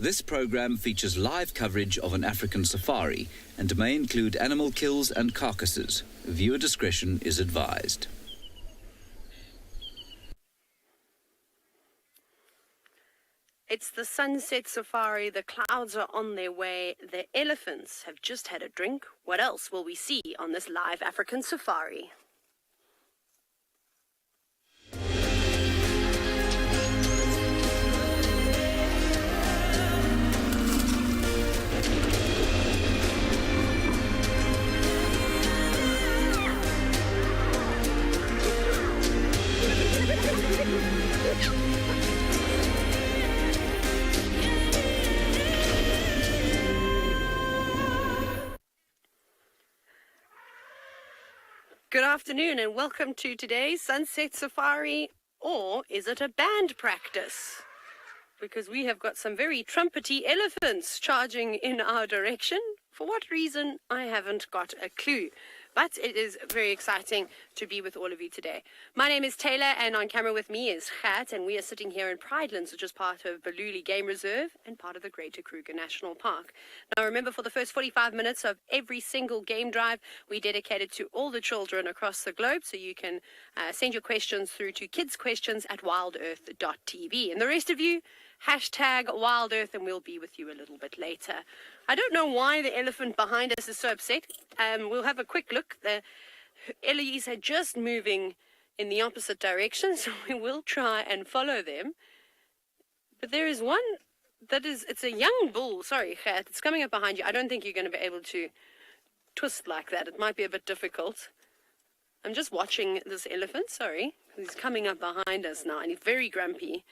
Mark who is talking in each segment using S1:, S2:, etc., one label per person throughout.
S1: This program features live coverage of an African safari and may include animal kills and carcasses. Viewer discretion is advised.
S2: It's the sunset safari, the clouds are on their way, the elephants have just had a drink. What else will we see on this live African safari? Good afternoon and welcome to today's Sunset Safari, or is it a band practice? Because we have got some very trumpety elephants charging in our direction. For what reason, I haven't got a clue. But it is very exciting to be with all of you today. My name is TAYLA and on camera with me is Khat, and we are sitting here in Pridelands, which is part of Tswalu Game Reserve and part of the Greater Kruger National Park. Now remember, for the first 45 minutes of every single game drive, we dedicated to all the children across the globe, so you can send your questions through to kidsquestions@wildearth.tv. And the rest of you, hashtag WildEarth, and we'll be with you a little bit later. I don't know why the elephant behind us is so upset. We'll have a quick look. The Ellie's are just moving in the opposite direction, so we will try and follow them. But there is one that is, it's a young bull. Sorry, Khat, it's coming up behind you. I don't think you're going to be able to twist like that. It might be a bit difficult. I'm just watching this elephant, sorry. He's coming up behind us now, and he's very grumpy.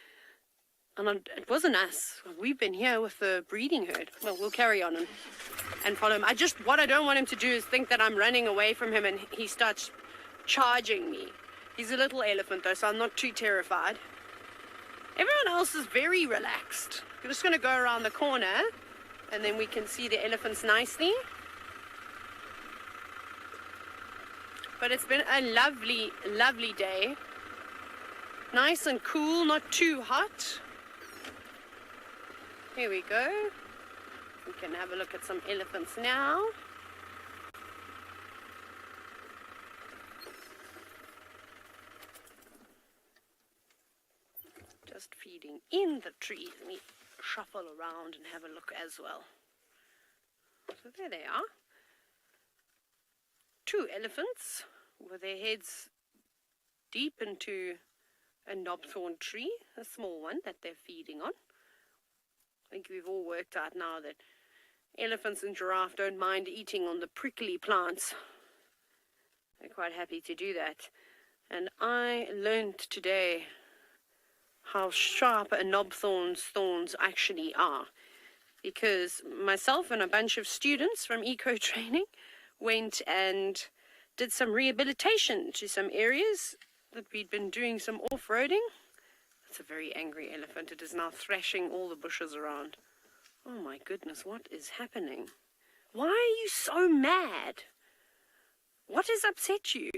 S2: And it wasn't us. We've been here with the breeding herd. Well, we'll carry on and follow him. What I don't want him to do is think that I'm running away from him and he starts charging me. He's a little elephant though, so I'm not too terrified. Everyone else is very relaxed. We're just going to go around the corner and then we can see the elephants nicely. But it's been a lovely, lovely day. Nice and cool, not too hot. Here we go. We can have a look at some elephants now. Just feeding in the trees. Let me shuffle around and have a look as well. So there they are. Two elephants with their heads deep into a knobthorn tree, a small one that they're feeding on. I think we've all worked out now that elephants and giraffe don't mind eating on the prickly plants. They're quite happy to do that. And I learned today how sharp a knobthorn's thorns actually are, because myself and a bunch of students from eco training went and did some rehabilitation to some areas that we'd been doing some off-roading. It's a very angry elephant. It is now thrashing all the bushes around. Oh my goodness, what is happening? Why are you so mad? What has upset you?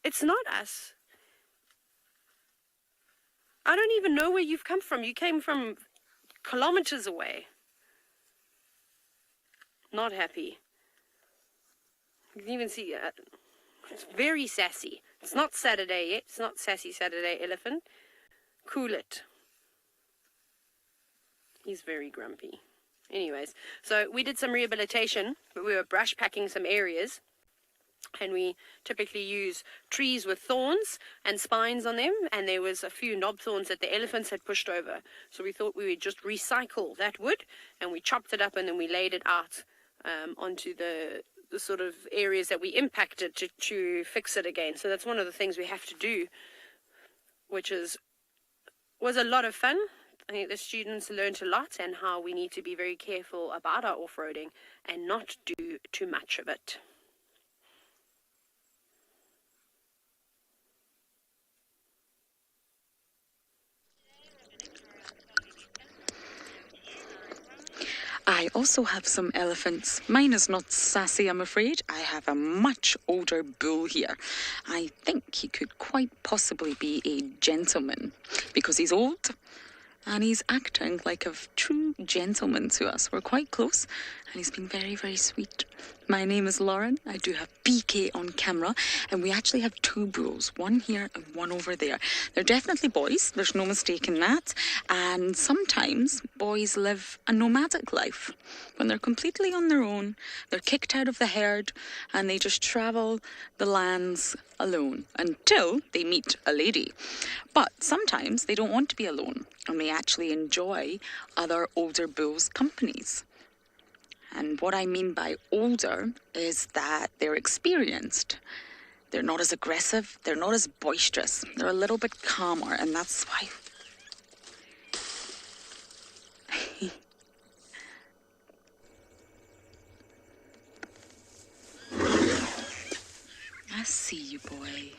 S2: It's not us. I don't even know where you've come from. You came from kilometers away. Not happy. You can even see it's very sassy. It's not Saturday yet. It's not sassy Saturday elephant. Cool it. He's very grumpy. Anyways, so we did some rehabilitation. We were brush packing some areas, and we typically use trees with thorns and spines on them, and there was a few knob thorns that the elephants had pushed over. So we thought we would just recycle that wood, and we chopped it up and then we laid it out onto the sort of areas that we impacted to fix it again. So that's one of the things we have to do, which was a lot of fun. I think the students learned a lot, and how we need to be very careful about our off-roading and not do too much of it.
S3: I also have some elephants. Mine is not sassy, I'm afraid. I have a much older bull here. I think he could quite possibly be a gentleman because he's old and he's acting like a true gentleman to us. We're quite close, and he's been very, very sweet. My name is Lauren. I do have BK on camera, and we actually have two bulls, one here and one over there. They're definitely boys, there's no mistake in that, and sometimes boys live a nomadic life. When they're completely on their own, they're kicked out of the herd, and they just travel the lands alone until they meet a lady. But sometimes they don't want to be alone, and they actually enjoy other older bulls' companies. And what I mean by older is that they're experienced. They're not as aggressive, they're not as boisterous, they're a little bit calmer, and that's why... I see you, boy.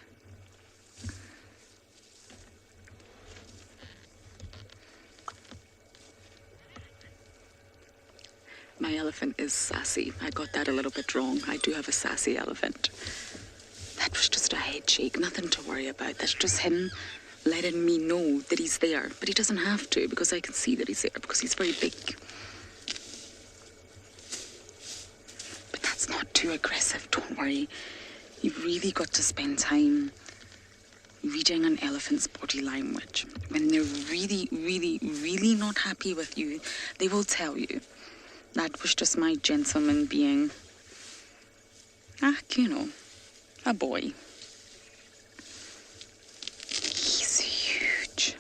S3: My elephant is sassy. I got that a little bit wrong. I do have a sassy elephant. That was just a head shake, nothing to worry about. That's just him letting me know that he's there. But he doesn't have to, because I can see that he's there, because he's very big. But that's not too aggressive, don't worry. You've really got to spend time reading an elephant's body language. When they're really, really, really not happy with you, they will tell you. That was just my gentleman being, you know, a boy. He's huge.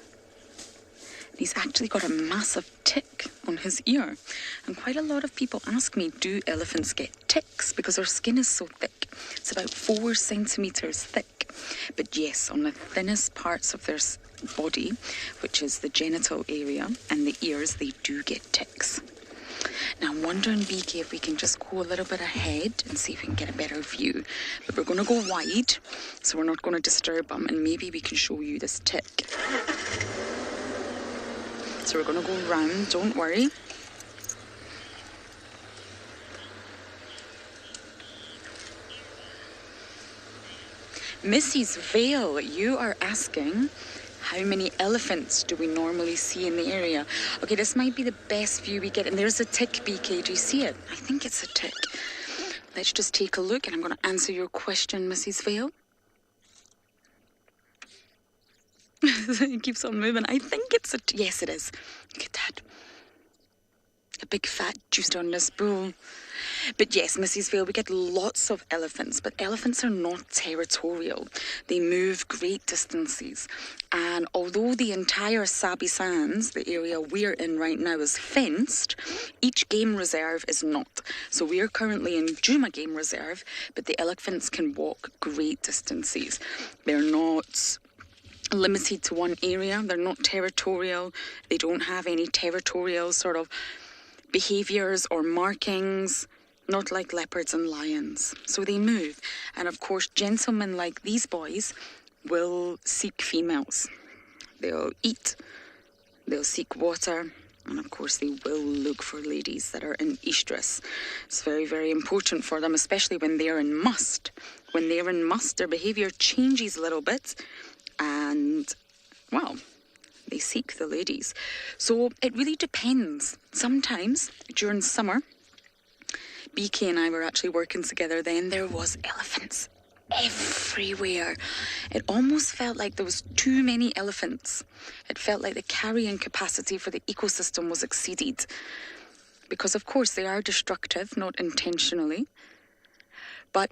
S3: He's actually got a massive tick on his ear. And quite a lot of people ask me, do elephants get ticks? Because their skin is so thick. It's about 4 centimeters thick. But yes, on the thinnest parts of their body, which is the genital area and the ears, they do get ticks. Now I'm wondering, BK, if we can just go a little bit ahead and see if we can get a better view. But we're going to go wide, so we're not going to disturb them, and maybe we can show you this tick. So we're going to go round, don't worry. Mrs. Vale, you are asking, how many elephants do we normally see in the area? Okay, this might be the best view we get. And there's a tick, BK. Do you see it? I think it's a tick. Let's just take a look, and I'm going to answer your question, Mrs. Vale. It keeps on moving. I think it's a... Yes, it is. Look at that. A big fat juice on this bull. But yes, Mrs. Vale, we get lots of elephants, but elephants are not territorial. They move great distances. And although the entire Sabi Sands, the area we're in right now, is fenced, each game reserve is not. So we are currently in Djuma Game Reserve, but the elephants can walk great distances. They're not limited to one area. They're not territorial. They don't have any territorial sort of behaviours or markings, not like leopards and lions. So they move. And of course, gentlemen like these boys will seek females. They'll eat, they'll seek water, and of course they will look for ladies that are in estrus. It's very, very important for them, especially when they're in must. When they're in must, their behaviour changes a little bit, and, well, they seek the ladies. So it really depends. Sometimes during summer, BK and I were actually working together then, there was elephants everywhere. It almost felt like there was too many elephants. It felt like the carrying capacity for the ecosystem was exceeded. Because of course they are destructive, not intentionally, but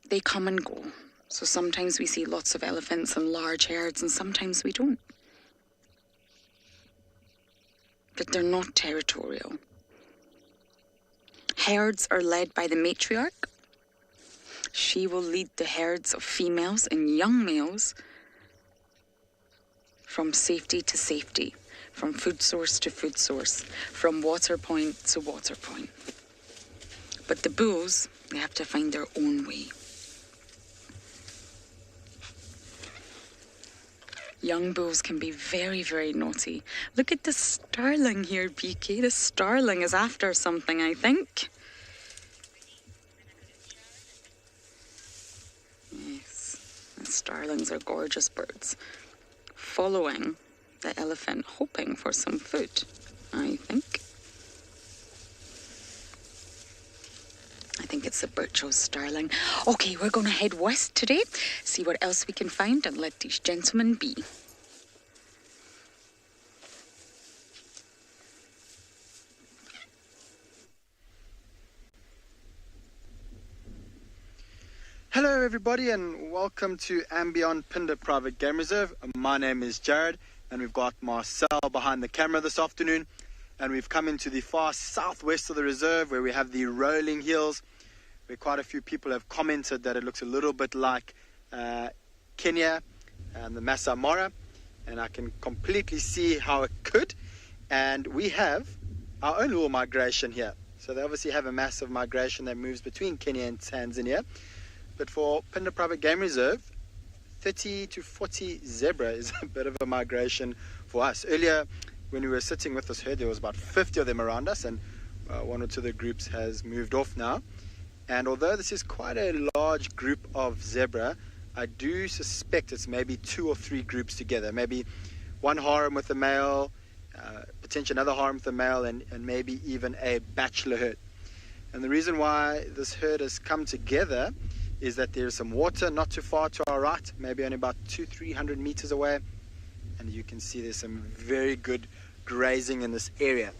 S3: they come and go. So sometimes we see lots of elephants in large herds, and sometimes we don't. But they're not territorial. Herds are led by the matriarch. She will lead the herds of females and young males from safety to safety, from food source to food source, from water point to water point. But the bulls, they have to find their own way. Young bulls can be very, very naughty. Look at the starling here, BK. The starling is after something, I think. Yes, the starlings are gorgeous birds. Following the elephant, hoping for some food, I think. think it's the Birchos starling. Okay, we're going to head west today, see what else we can find, and let these gentlemen be.
S4: Hello everybody and welcome to andBeyond Phinda Private Game Reserve. My name is JARRYD and we've got Marcel behind the camera this afternoon, and we've come into the far southwest of the reserve where we have the rolling hills, where quite a few people have commented that it looks a little bit like Kenya and the Masai Mara, and I can completely see how it could. And we have our own little migration here, so they obviously have a massive migration that moves between Kenya and Tanzania. But for Phinda Private Game Reserve, 30 to 40 zebra is a bit of a migration for us. Earlier, when we were sitting with this herd, there was about 50 of them around us, and one or two of the groups has moved off now. And although this is quite a large group of zebra, I do suspect it's maybe 2 or 3 groups together. Maybe one harem with a male, potentially another harem with a male, and maybe even a bachelor herd. And the reason why this herd has come together is that there's some water not too far to our right, maybe only about 200-300 meters away, and you can see there's some very good grazing in this area.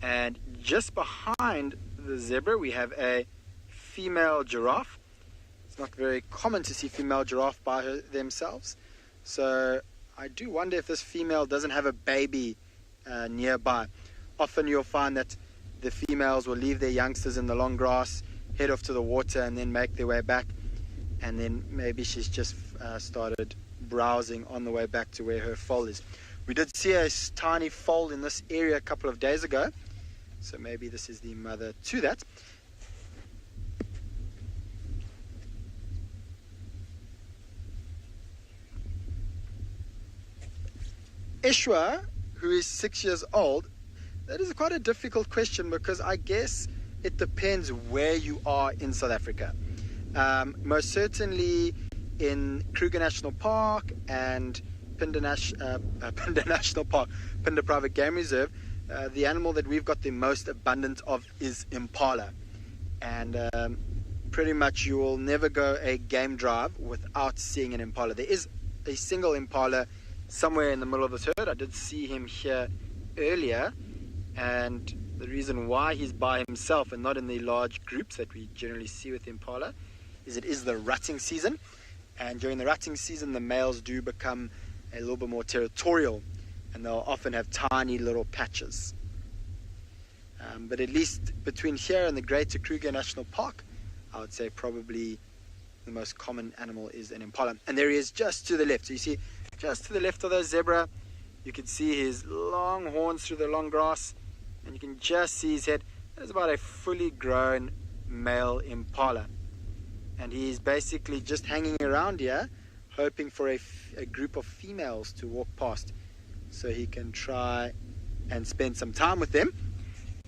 S4: And just behind the zebra we have a female giraffe. It's not very common to see female giraffe by themselves, so I do wonder if this female doesn't have a baby nearby. Often you'll find that the females will leave their youngsters in the long grass, head off to the water, and then make their way back, and then maybe she's just started browsing on the way back to where her foal is. We did see a tiny foal in this area a couple of days ago, so maybe this is the mother to that. Ishwa, who is 6 years old, that is quite a difficult question, because I guess it depends where you are in South Africa. Most certainly in Kruger National Park and Phinda National Park, Phinda Private Game Reserve, the animal that we've got the most abundant of is impala. And pretty much you will never go a game drive without seeing an impala. There is a single impala somewhere in the middle of this herd. I did see him here earlier, and the reason why he's by himself and not in the large groups that we generally see with impala is it is the rutting season, and during the rutting season the males do become a little bit more territorial, and they'll often have tiny little patches. But at least between here and the Greater Kruger National Park, I would say probably the most common animal is an impala. And there he is just to the left. So you see just to the left of the zebra, you can see his long horns through the long grass, and you can just see his head. There's about a fully grown male impala, and he's basically just hanging around here hoping for a group of females to walk past so he can try and spend some time with them.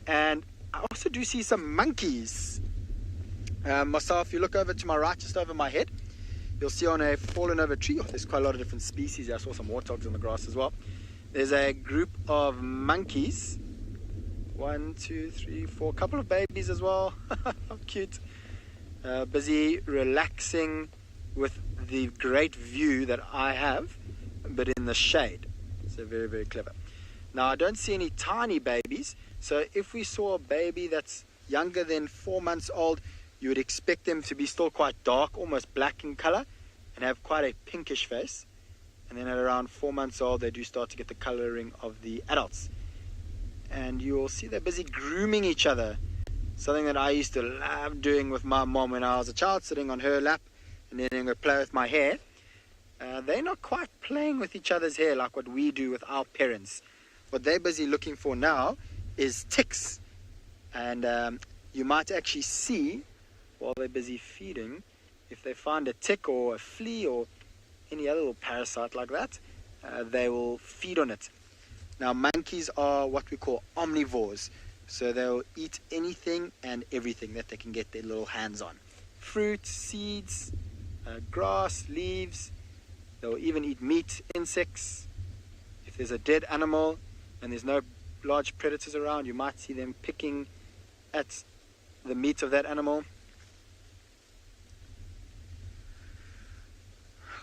S4: And I also do see some monkeys. Myself, if you look over to my right, just over my head, you'll see on a fallen over tree, there's quite a lot of different species. I saw some warthogs in the grass as well. There's a group of monkeys. 1, 2, 3, 4, a couple of babies as well. How cute. Busy relaxing with the great view that I have, but in the shade. So very, very clever. Now I don't see any tiny babies, so if we saw a baby that's younger than 4 months old, you would expect them to be still quite dark, almost black in color, and have quite a pinkish face. And then at around 4 months old, they do start to get the coloring of the adults. And you will see they're busy grooming each other. Something that I used to love doing with my mom when I was a child, sitting on her lap and then going to play with my hair. They're not quite playing with each other's hair like what we do with our parents. What they're busy looking for now is ticks. And you might actually see, while they're busy feeding, if they find a tick or a flea or any other little parasite like that, they will feed on it. Now monkeys are what we call omnivores, so they'll eat anything and everything that they can get their little hands on. Fruit, seeds, grass, leaves. They'll even eat meat, insects. If there's a dead animal and there's no large predators around, you might see them picking at the meat of that animal.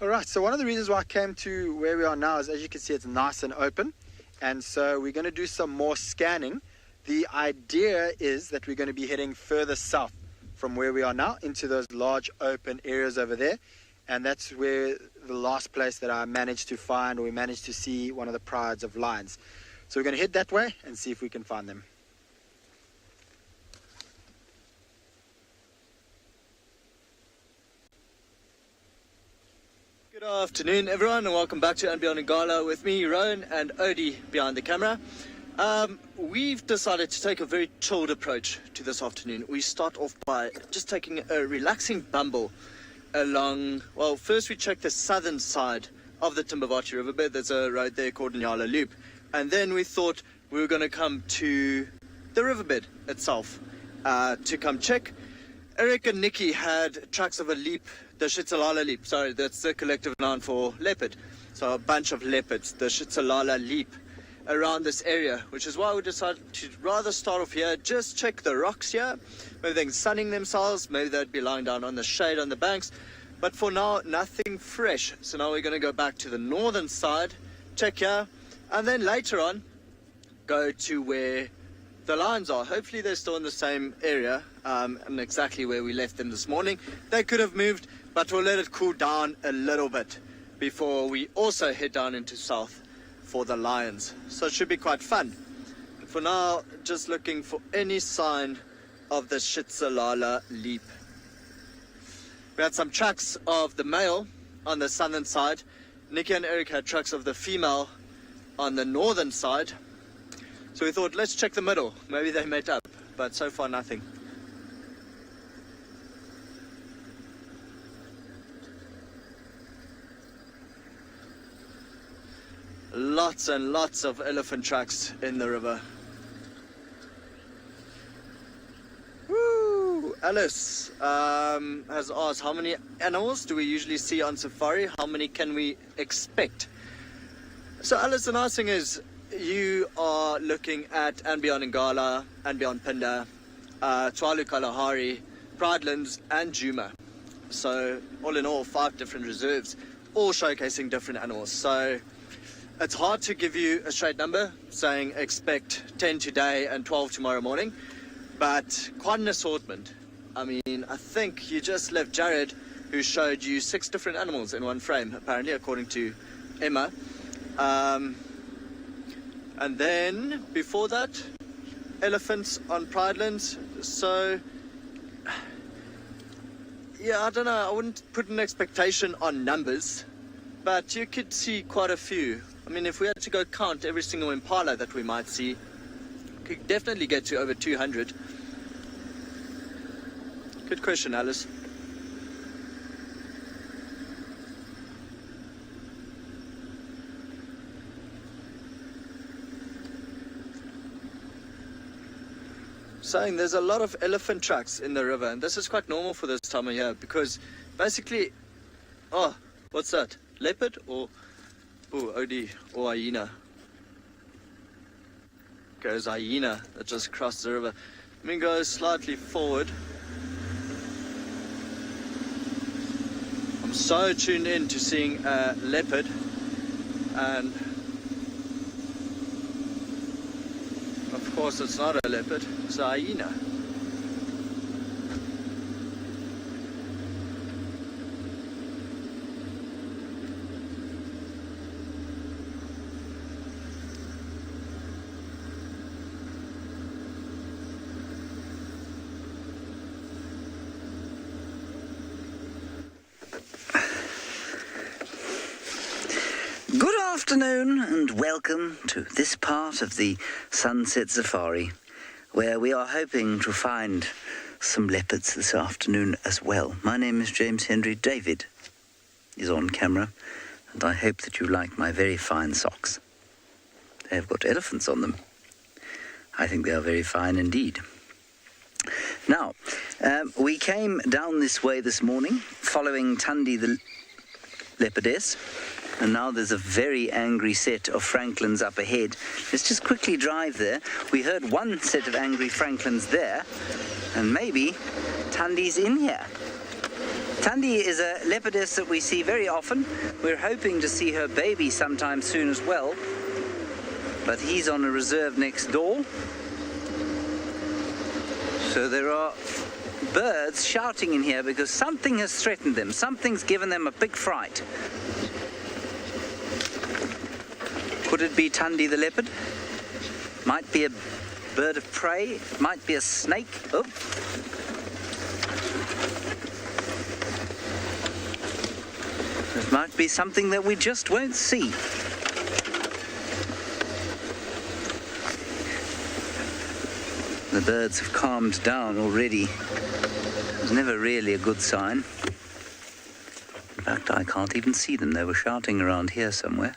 S4: All right, so one of the reasons why I came to where we are now is, as you can see, it's nice and open. And so we're going to do some more scanning. The idea is that we're going to be heading further south from where we are now into those large open areas over there. And that's where the last place that I managed to find, or we managed to see, one of the prides of lions. So we're going to head that way and see if we can find them.
S5: Good afternoon, everyone, and welcome back to andBeyond Ngala with me, ROAN, and Odie behind the camera. We've decided to take a very chilled approach to this afternoon. We start off by just taking a relaxing bumble along, well, first we check the southern side of the Timbavati riverbed. There's a road there called Ngala Loop. And then we thought we were going to come to the riverbed itself to come check. Eric and Nikki had tracks of a leap, the Tswalu leap. Sorry, that's the collective noun for leopard. So a bunch of leopards, the Tswalu leap, around this area, which is why we decided to rather start off here, just check the rocks here. Maybe they're sunning themselves, maybe they'd be lying down on the shade on the banks. But for now, nothing fresh. So now we're going to go back to the northern side, check here, and then later on, go to where the lions are. Hopefully they're still in the same area, and exactly where we left them this morning. They could have moved, but we'll let it cool down a little bit before we also head down into south for the lions. So it should be quite fun. But for now, just looking for any sign of the Tswalu leap. We had some tracks of the male on the southern side. Nikki and Eric had tracks of the female on the northern side. So we thought, let's check the middle. Maybe they met up, but so far nothing. Lots and lots of elephant tracks in the river. Woo! Alice has asked, how many animals do we usually see on safari? How many can we expect? So Alice, the nice thing is, you are looking at andBeyond Ngala, andBeyond Phinda, Tswalu Kalahari, Pridelands, and Djuma. So all in all, 5 different reserves, all showcasing different animals. So it's hard to give you a straight number, saying expect 10 today and 12 tomorrow morning, but quite an assortment. I mean, I think you just left JARRYD, who showed you 6 different animals in one frame, apparently, according to Emma. And then, before that, elephants on Pridelands. So, yeah, I don't know, I wouldn't put an expectation on numbers, but you could see quite a few. I mean, if we had to go count every single impala that we might see, we could definitely get to over 200. Good question, Alice. Saying there's a lot of elephant tracks in the river, and this is quite normal for this time of year, because basically, oh, what's that? Leopard or Odie or hyena? Goes hyena that just crossed the river. Let me go slightly forward. I'm so tuned in to seeing a leopard, and of course it's not a leopard, it's a hyena.
S6: Good afternoon and welcome to this part of the Sunset Safari, where we are hoping to find some leopards this afternoon as well. My name is James Henry. David is on camera, and I hope that you like my very fine socks. They have got elephants on them. I think they are very fine indeed. Now, we came down this way this morning, following Tundi the leopardess, and now there's a very angry set of francolins up ahead. Let's just quickly drive there. We heard one set of angry francolins there, and maybe Tundi's in here. Tandi is a leopardess that we see very often. We're hoping to see her baby sometime soon as well. But he's on a reserve next door. So there are birds shouting in here because something has threatened them. Something's given them a big fright. Could it be Tandi the leopard? Might be a bird of prey. Might be a snake. Oh. It might be something that we just won't see. The birds have calmed down already. It's never really a good sign. In fact, I can't even see them. They were shouting around here somewhere.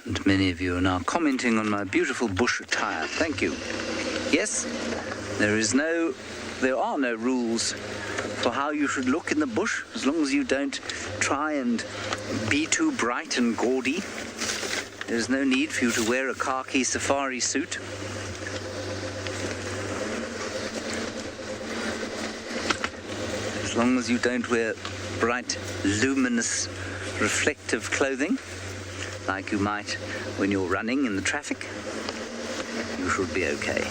S6: And many of you are now commenting on my beautiful bush attire. Thank you. Yes, there are no rules for how you should look in the bush, as long as you don't try and be too bright and gaudy. There's no need for you to wear a khaki safari suit. As long as you don't wear bright, luminous, reflective clothing, like you might when you're running in the traffic, you should be okay.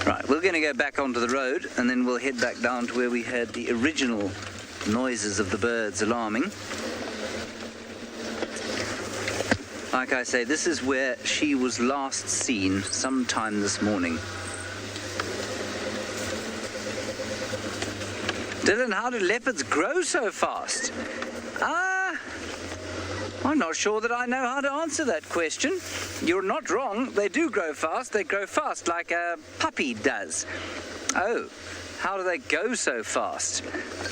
S6: Right, we're going to go back onto the road and then we'll head back down to where we heard the original noises of the birds alarming. Like I say, this is where she was last seen sometime this morning. Dylan, how do leopards grow so fast? I'm not sure that I know how to answer that question. You're not wrong. They do grow fast. They grow fast like a puppy does. Oh, how do they go so fast?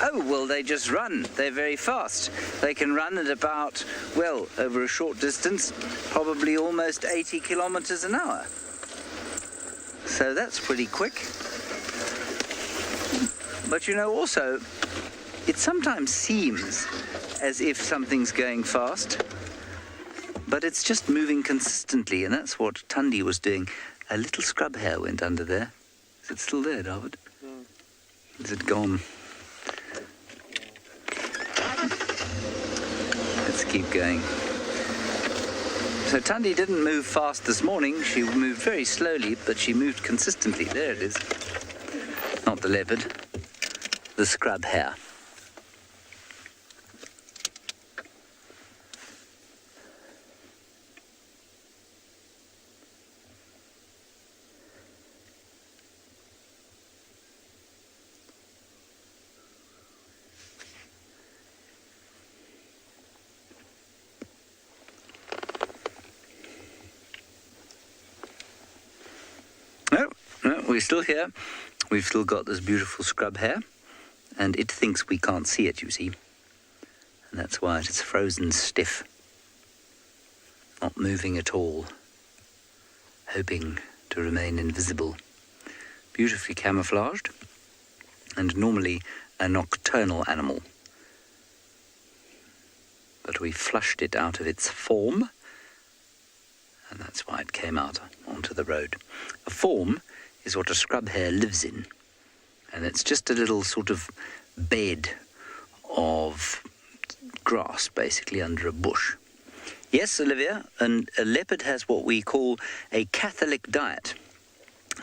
S6: Oh, well, they just run. They're very fast. They can run at about, well, over a short distance, probably almost 80 kilometers an hour. So that's pretty quick. But you know, also, it sometimes seems as if something's going fast, but it's just moving consistently, and that's what Tandi was doing. A little scrub hare went under there. Is it still there, David? No. Is it gone? Let's keep going. So Tandi didn't move fast this morning. She moved very slowly, but she moved consistently. There it is. Not the leopard, the scrub hare. No, we're still here. We've still got this beautiful scrub hare, and it thinks we can't see it, you see. And that's why it's frozen stiff, not moving at all, hoping to remain invisible. Beautifully camouflaged, and normally a nocturnal animal. But we flushed it out of its form, and that's why it came out onto the road. A form is what a scrub hare lives in, and it's just a little sort of bed of grass, basically, under a bush. Yes, Olivia, and a leopard has what we call a Catholic diet.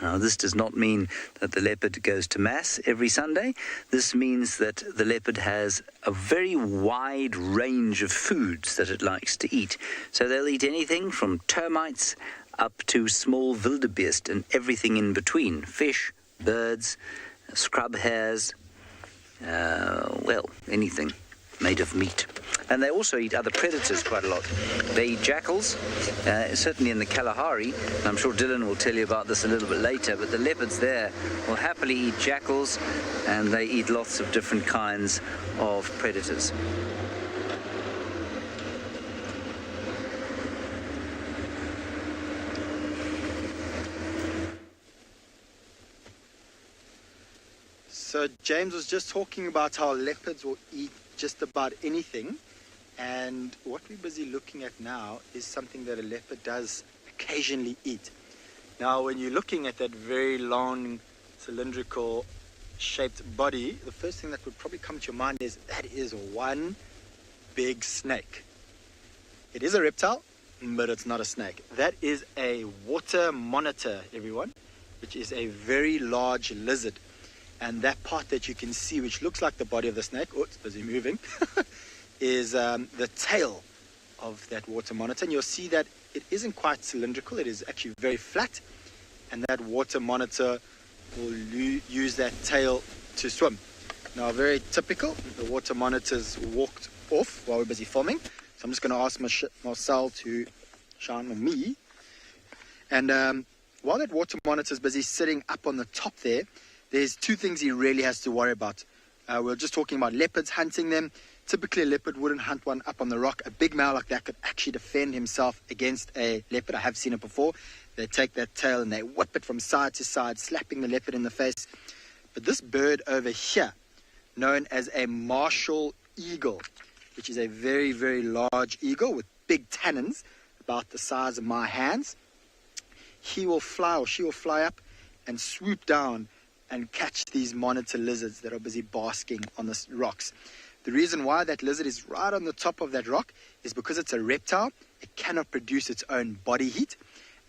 S6: Now, this does not mean that the leopard goes to Mass every Sunday. This means that the leopard has a very wide range of foods that it likes to eat. So they'll eat anything from termites up to small wildebeest and everything in between. Fish, birds, scrub hares, well, anything made of meat. And they also eat other predators quite a lot. They eat jackals, certainly in the Kalahari. And I'm sure Dylan will tell you about this a little bit later, but the leopards there will happily eat jackals, and they eat lots of different kinds of predators.
S4: So James was just talking about how leopards will eat just about anything. And what we're busy looking at now is something that a leopard does occasionally eat. Now, when you're looking at that very long, cylindrical shaped body, the first thing that would probably come to your mind is that is one big snake. It is a reptile, but it's not a snake. That is a water monitor, everyone, which is a very large lizard. And that part that you can see, which looks like the body of the snake, oh, it's busy moving, is the tail of that water monitor. And you'll see that it isn't quite cylindrical, it is actually very flat. And that water monitor will use that tail to swim. Now, very typical, the water monitor's walked off while we're busy filming. So I'm just going to ask Marcel to shine on me. And while that water monitor's busy sitting up on the top there, there's two things he really has to worry about. We're just talking about leopards, hunting them. Typically, a leopard wouldn't hunt one up on the rock. A big male like that could actually defend himself against a leopard. I have seen it before. They take that tail and they whip it from side to side, slapping the leopard in the face. But this bird over here, known as a martial eagle, which is a very, very large eagle with big tannins, about the size of my hands, he will fly, or she will fly up and swoop down and catch these monitor lizards that are busy basking on the rocks. The reason why that lizard is right on the top of that rock is because it's a reptile. It cannot produce its own body heat.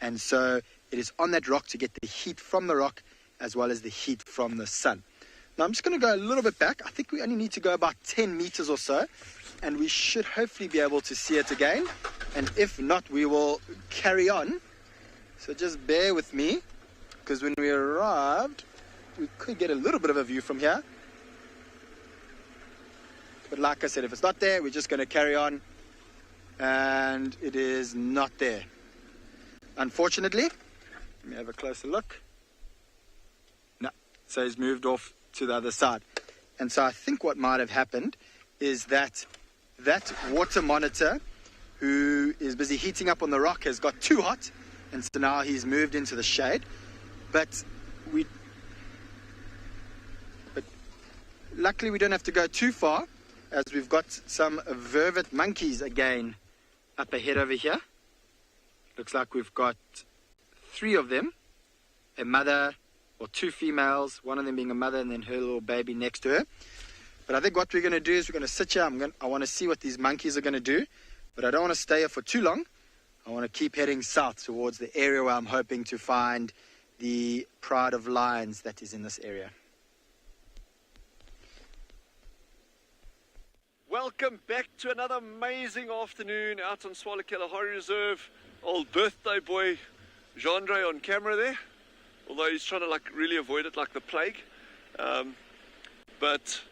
S4: And so it is on that rock to get the heat from the rock as well as the heat from the sun. Now I'm just going to go a little bit back. I think we only need to go about 10 meters or so, and we should hopefully be able to see it again. And if not, we will carry on. So just bear with me, because when we arrived, we could get a little bit of a view from here. But like I said, if it's not there, we're just going to carry on. And it is not there. Unfortunately, let me have a closer look. No, so he's moved off to the other side. And so I think what might have happened is that that water monitor, who is busy heating up on the rock, has got too hot. And so now he's moved into the shade. But luckily we don't have to go too far, as we've got some vervet monkeys again up ahead over here. Looks like we've got 3 of them, a mother or 2 females, one of them being a mother and then her little baby next to her. But I think what we're going to do is we're going to sit here. I want to see what these monkeys are going to do, but I don't want to stay here for too long. I want to keep heading south towards the area where I'm hoping to find the pride of lions that is in this area.
S7: Welcome back to another amazing afternoon out on Tswalu Kalahari Reserve. Old birthday boy Gendry on camera there, although he's trying to really avoid it like the plague. But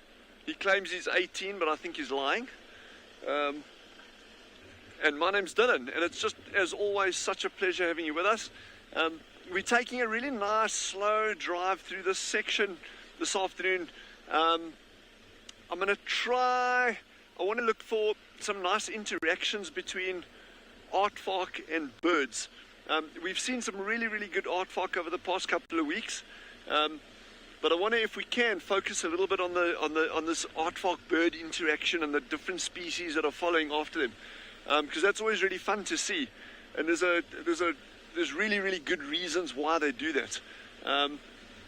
S7: he claims he's 18, but I think he's lying. And my name's Dylan, and it's just, as always, such a pleasure having you with us. We're taking a really nice, slow drive through this section this afternoon. I'm going to I want to look for some nice interactions between aardvark and birds. We've seen some really, really good aardvark over the past couple of weeks. But I want to, if we can, focus a little bit on this aardvark bird interaction and the different species that are following after them. Because that's always really fun to see. And there's really, really good reasons why they do that.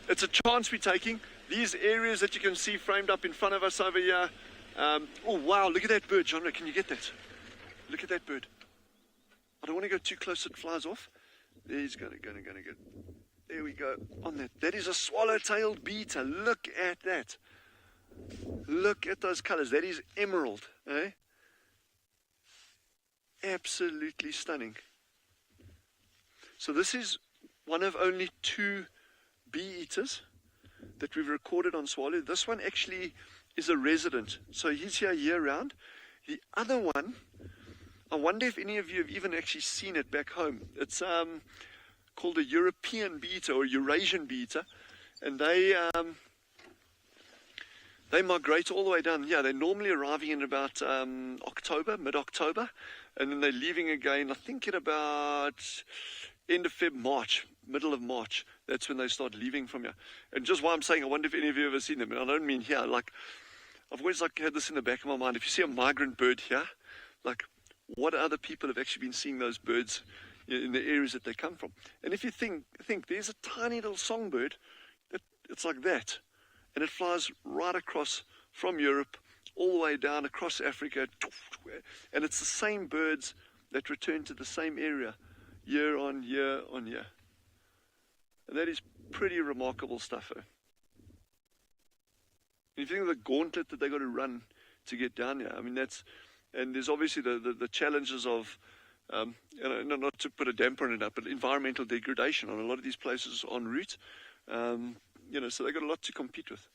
S7: It's a chance we're taking. These areas that you can see framed up in front of us over here. Oh wow, look at that bird, Gendry, can you get that? Look at that bird. I don't want to go too close, it flies off. There he's going to get. There we go, on that. That is a swallow-tailed beater. Look at that. Look at those colors. That is emerald, eh? Absolutely stunning. So this is one of only 2 bee eaters that we've recorded on Tswalu. This one actually is a resident, so he's here year-round. The other one, I wonder if any of you have even actually seen it back home. It's called a European bee-eater or Eurasian bee-eater, and they migrate all the way down. Yeah, they're normally arriving in about October, mid-October, and then they're leaving again, I think, at about end of Feb, March, middle of March. that's when they start leaving from here. And just why I'm saying, I wonder if any of you have ever seen them. And I don't mean here. Like, I've always had this in the back of my mind. If you see a migrant bird here, like, what other people have actually been seeing those birds in the areas that they come from? And if you think there's a tiny little songbird, it's like that, and it flies right across from Europe all the way down across Africa, and it's the same birds that return to the same area year on year on year. And that is pretty remarkable stuff. And if you think of the gauntlet that they got to run to get down here, I mean, and there's obviously the challenges of, not to put a damper on it, but environmental degradation on a lot of these places en route. So they've got a lot to compete with.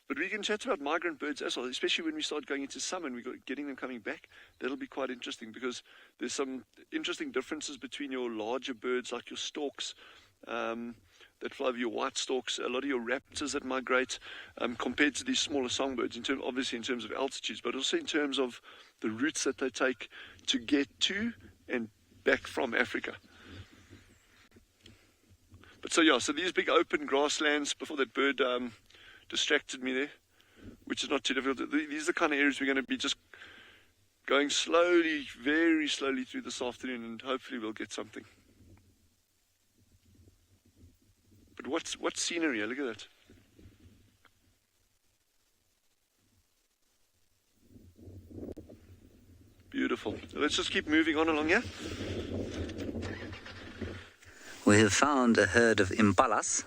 S7: But we can chat about migrant birds as well, especially when we start going into summer and we're getting them coming back. That'll be quite interesting because there's some interesting differences between your larger birds like your storks that fly over, your white storks, a lot of your raptors that migrate compared to these smaller songbirds, obviously in terms of altitudes, but also in terms of the routes that they take to get to and back from Africa. But so these big open grasslands, before that bird distracted me there, which is not too difficult. These are the kind of areas we're going to be just going slowly, very slowly through this afternoon, and hopefully we'll get something. But what scenery? Look at that. Beautiful. Let's just keep moving on along here.
S6: We have found a herd of impalas,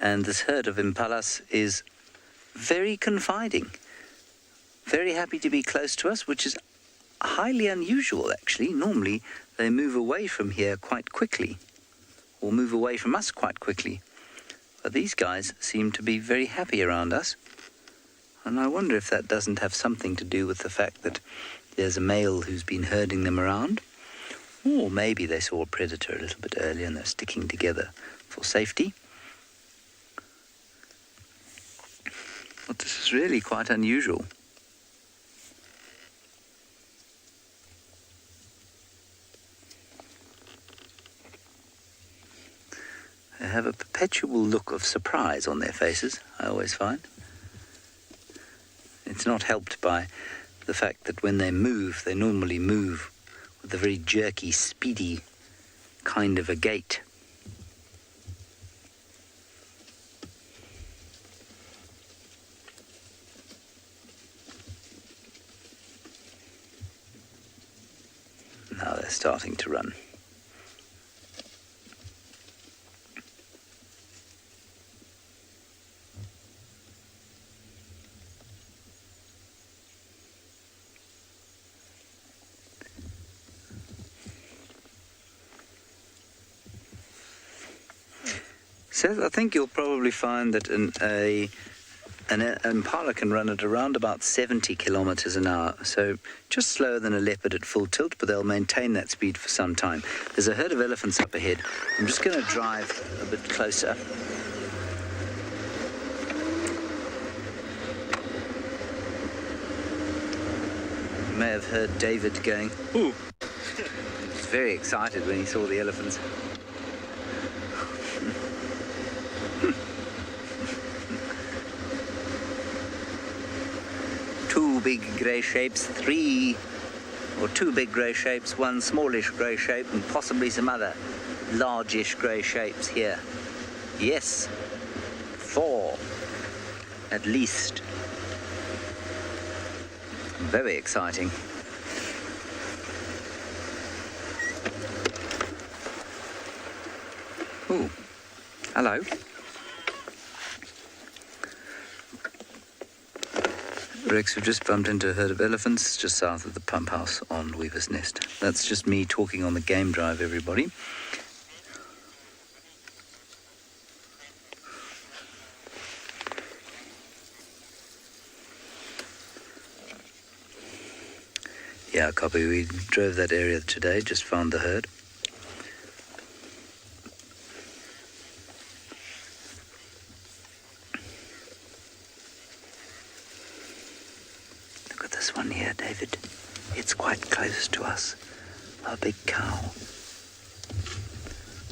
S6: and this herd of impalas is very confiding, very happy to be close to us, which is highly unusual actually. Normally they move away from here quite quickly, or move away from us quite quickly. But these guys seem to be very happy around us, and I wonder if that doesn't have something to do with the fact that there's a male who's been herding them around. Or maybe they saw a predator a little bit earlier and they're sticking together for safety. But this is really quite unusual. They have a perpetual look of surprise on their faces, I always find. It's not helped by the fact that when they move, they normally move with a very jerky, speedy kind of a gait. Now they're starting to run. Seth, I think you'll probably find that an impala can run at around about 70 kilometers an hour, so just slower than a leopard at full tilt, but they'll maintain that speed for some time. There's a herd of elephants up ahead. I'm just going to drive a bit closer. You may have heard David going, "Ooh." He was very excited when he saw the elephants. Two big grey shapes, two big grey shapes, one smallish grey shape, and possibly some other largish grey shapes here. Yes, 4 at least. Very exciting. Ooh, hello. Rex, we've just bumped into a herd of elephants just south of the pump house on Weaver's Nest. That's just me talking on the game drive, everybody. Yeah, copy. We drove that area today, just found the herd. Look at this one here, David. It's quite close to us. A big cow.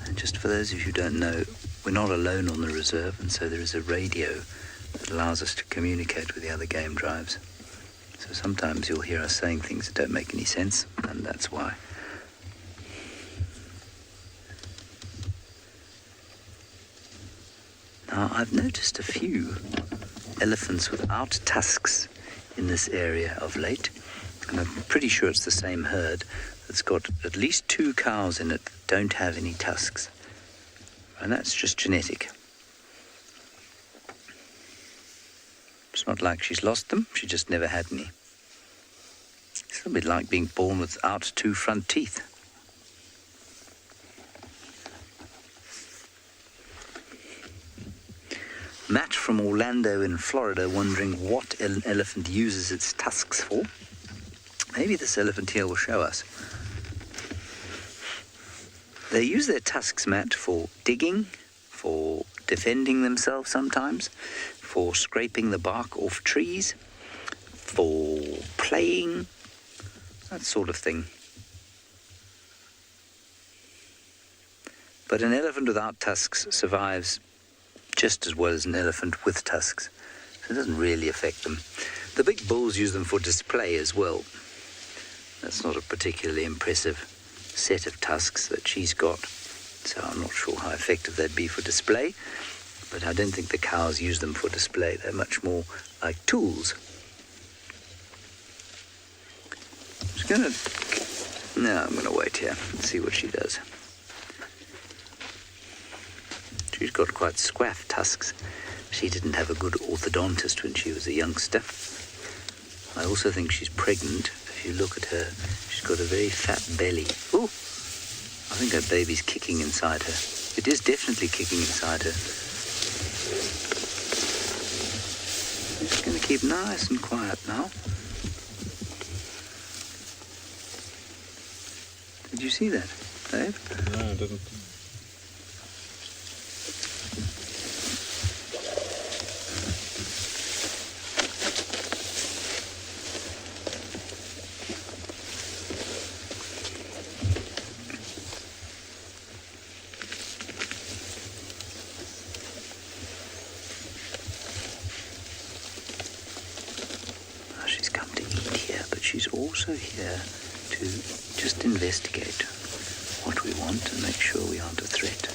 S6: And Just for those of you who don't know, we're not alone on the reserve, and so there is a radio that allows us to communicate with the other game drives. So sometimes you'll hear us saying things that don't make any sense, and that's why. Now, I've noticed a few elephants without tusks in this area of late, and I'm pretty sure it's the same herd that's got at least 2 cows in it that don't have any tusks. And that's just genetic. It's not like she's lost them, she just never had any. It's a bit like being born without 2 front teeth. Matt from Orlando in Florida wondering what an elephant uses its tusks for. Maybe this elephant here will show us. They use their tusks, Matt, for digging, for defending themselves sometimes, for scraping the bark off trees, for playing, that sort of thing. But an elephant without tusks survives just as well as an elephant with tusks. So it doesn't really affect them. The big bulls use them for display as well. That's not a particularly impressive set of tusks that she's got, so I'm not sure how effective they'd be for display, but I don't think the cows use them for display. They're much more like tools. I'm gonna wait here and see what she does. She's got quite squaff tusks. She didn't have a good orthodontist when she was a youngster. I also think she's pregnant. If you look at her, she's got a very fat belly. Oh, I think her baby's kicking inside her. It is definitely kicking inside her. I'm just going to keep nice and quiet now. Did you see that, Dave?
S8: No, I didn't.
S6: Also here to just investigate what we want and make sure we aren't a threat.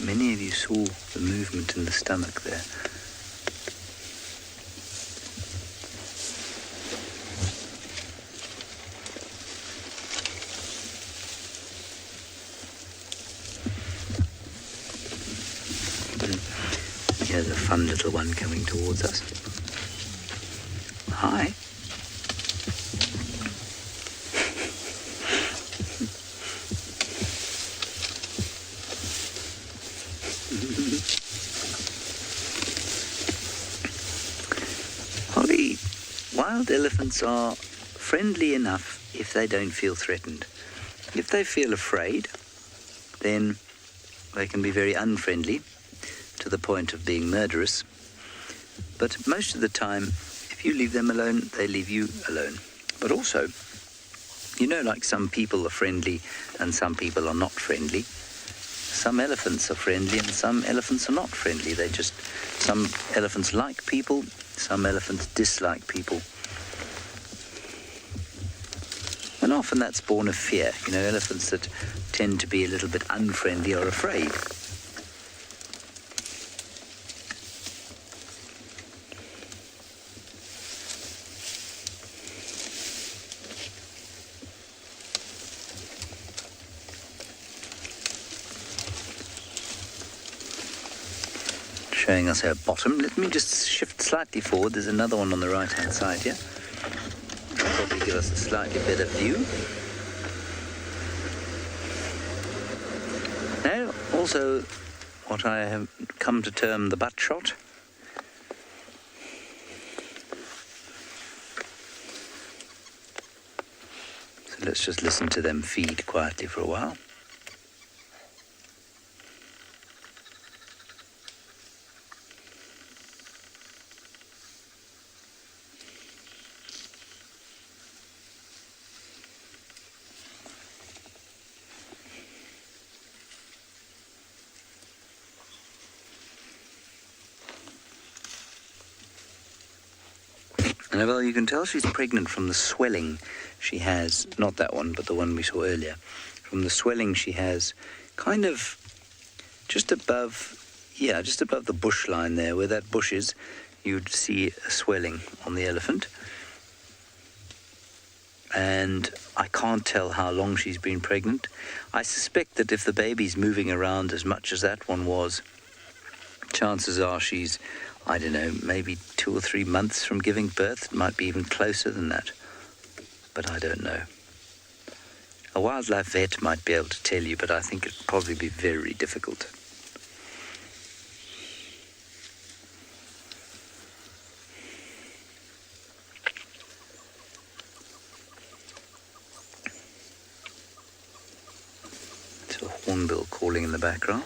S6: Many of you saw the movement in the stomach there. Here's a fun little one coming towards us. Hi. Wild elephants are friendly enough if they don't feel threatened. If they feel afraid, then they can be very unfriendly to the point of being murderous. But most of the time, if you leave them alone, they leave you alone. But also, you know, like some people are friendly and some people are not friendly. Some elephants are friendly and some elephants are not friendly. Some elephants like people, some elephants dislike people. And often that's born of fear. You know, elephants that tend to be a little bit unfriendly are afraid. Showing us her bottom. Let me just shift slightly forward. There's another one on the right-hand side here. Probably give us a slightly better view. Now, also what I have come to term the butt shot. Let's just listen to them feed quietly for a while. And well, you can tell she's pregnant from the swelling she has, not that one, but the one we saw earlier. From the swelling she has kind of just above the bush line there, where that bush is, you'd see a swelling on the elephant. And I can't tell how long she's been pregnant. I suspect that if the baby's moving around as much as that one was, chances are she's, I don't know, maybe 2 or 3 months from giving birth. It might be even closer than that. But I don't know. A wildlife vet might be able to tell you, but I think it'd probably be very difficult. It's a hornbill calling in the background.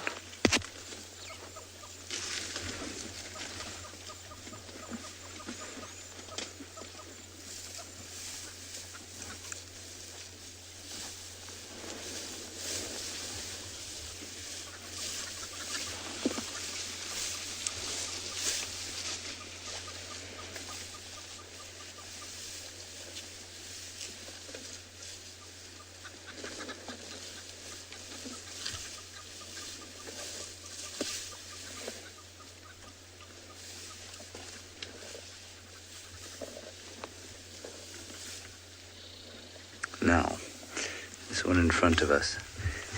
S6: Now, this one in front of us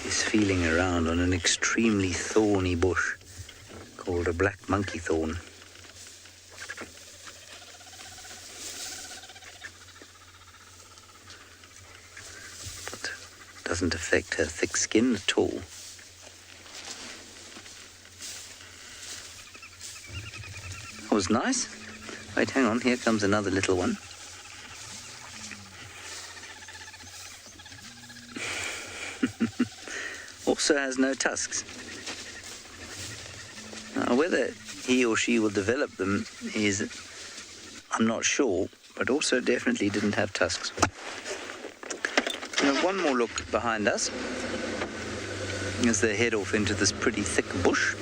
S6: is feeling around on an extremely thorny bush called a black monkey thorn. But doesn't affect her thick skin at all. That was nice. Wait, hang on, here comes another little one. Also has no tusks. Now, whether he or she will develop them is, I'm not sure, but also definitely didn't have tusks. Now, one more look behind us as they head off into this pretty thick bush.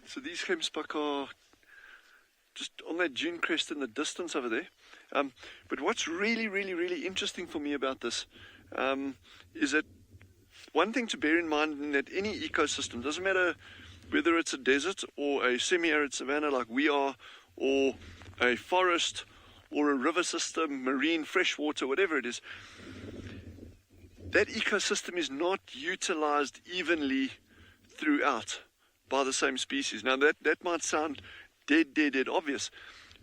S7: So these gemspak are just on that dune crest in the distance over there. But what's really interesting for me about this is that one thing to bear in mind in that any ecosystem, doesn't matter whether it's a desert or a semi-arid savanna like we are, or a forest or a river system, marine, freshwater, whatever it is, that ecosystem is not utilized evenly throughout by the same species. Now that might sound dead obvious,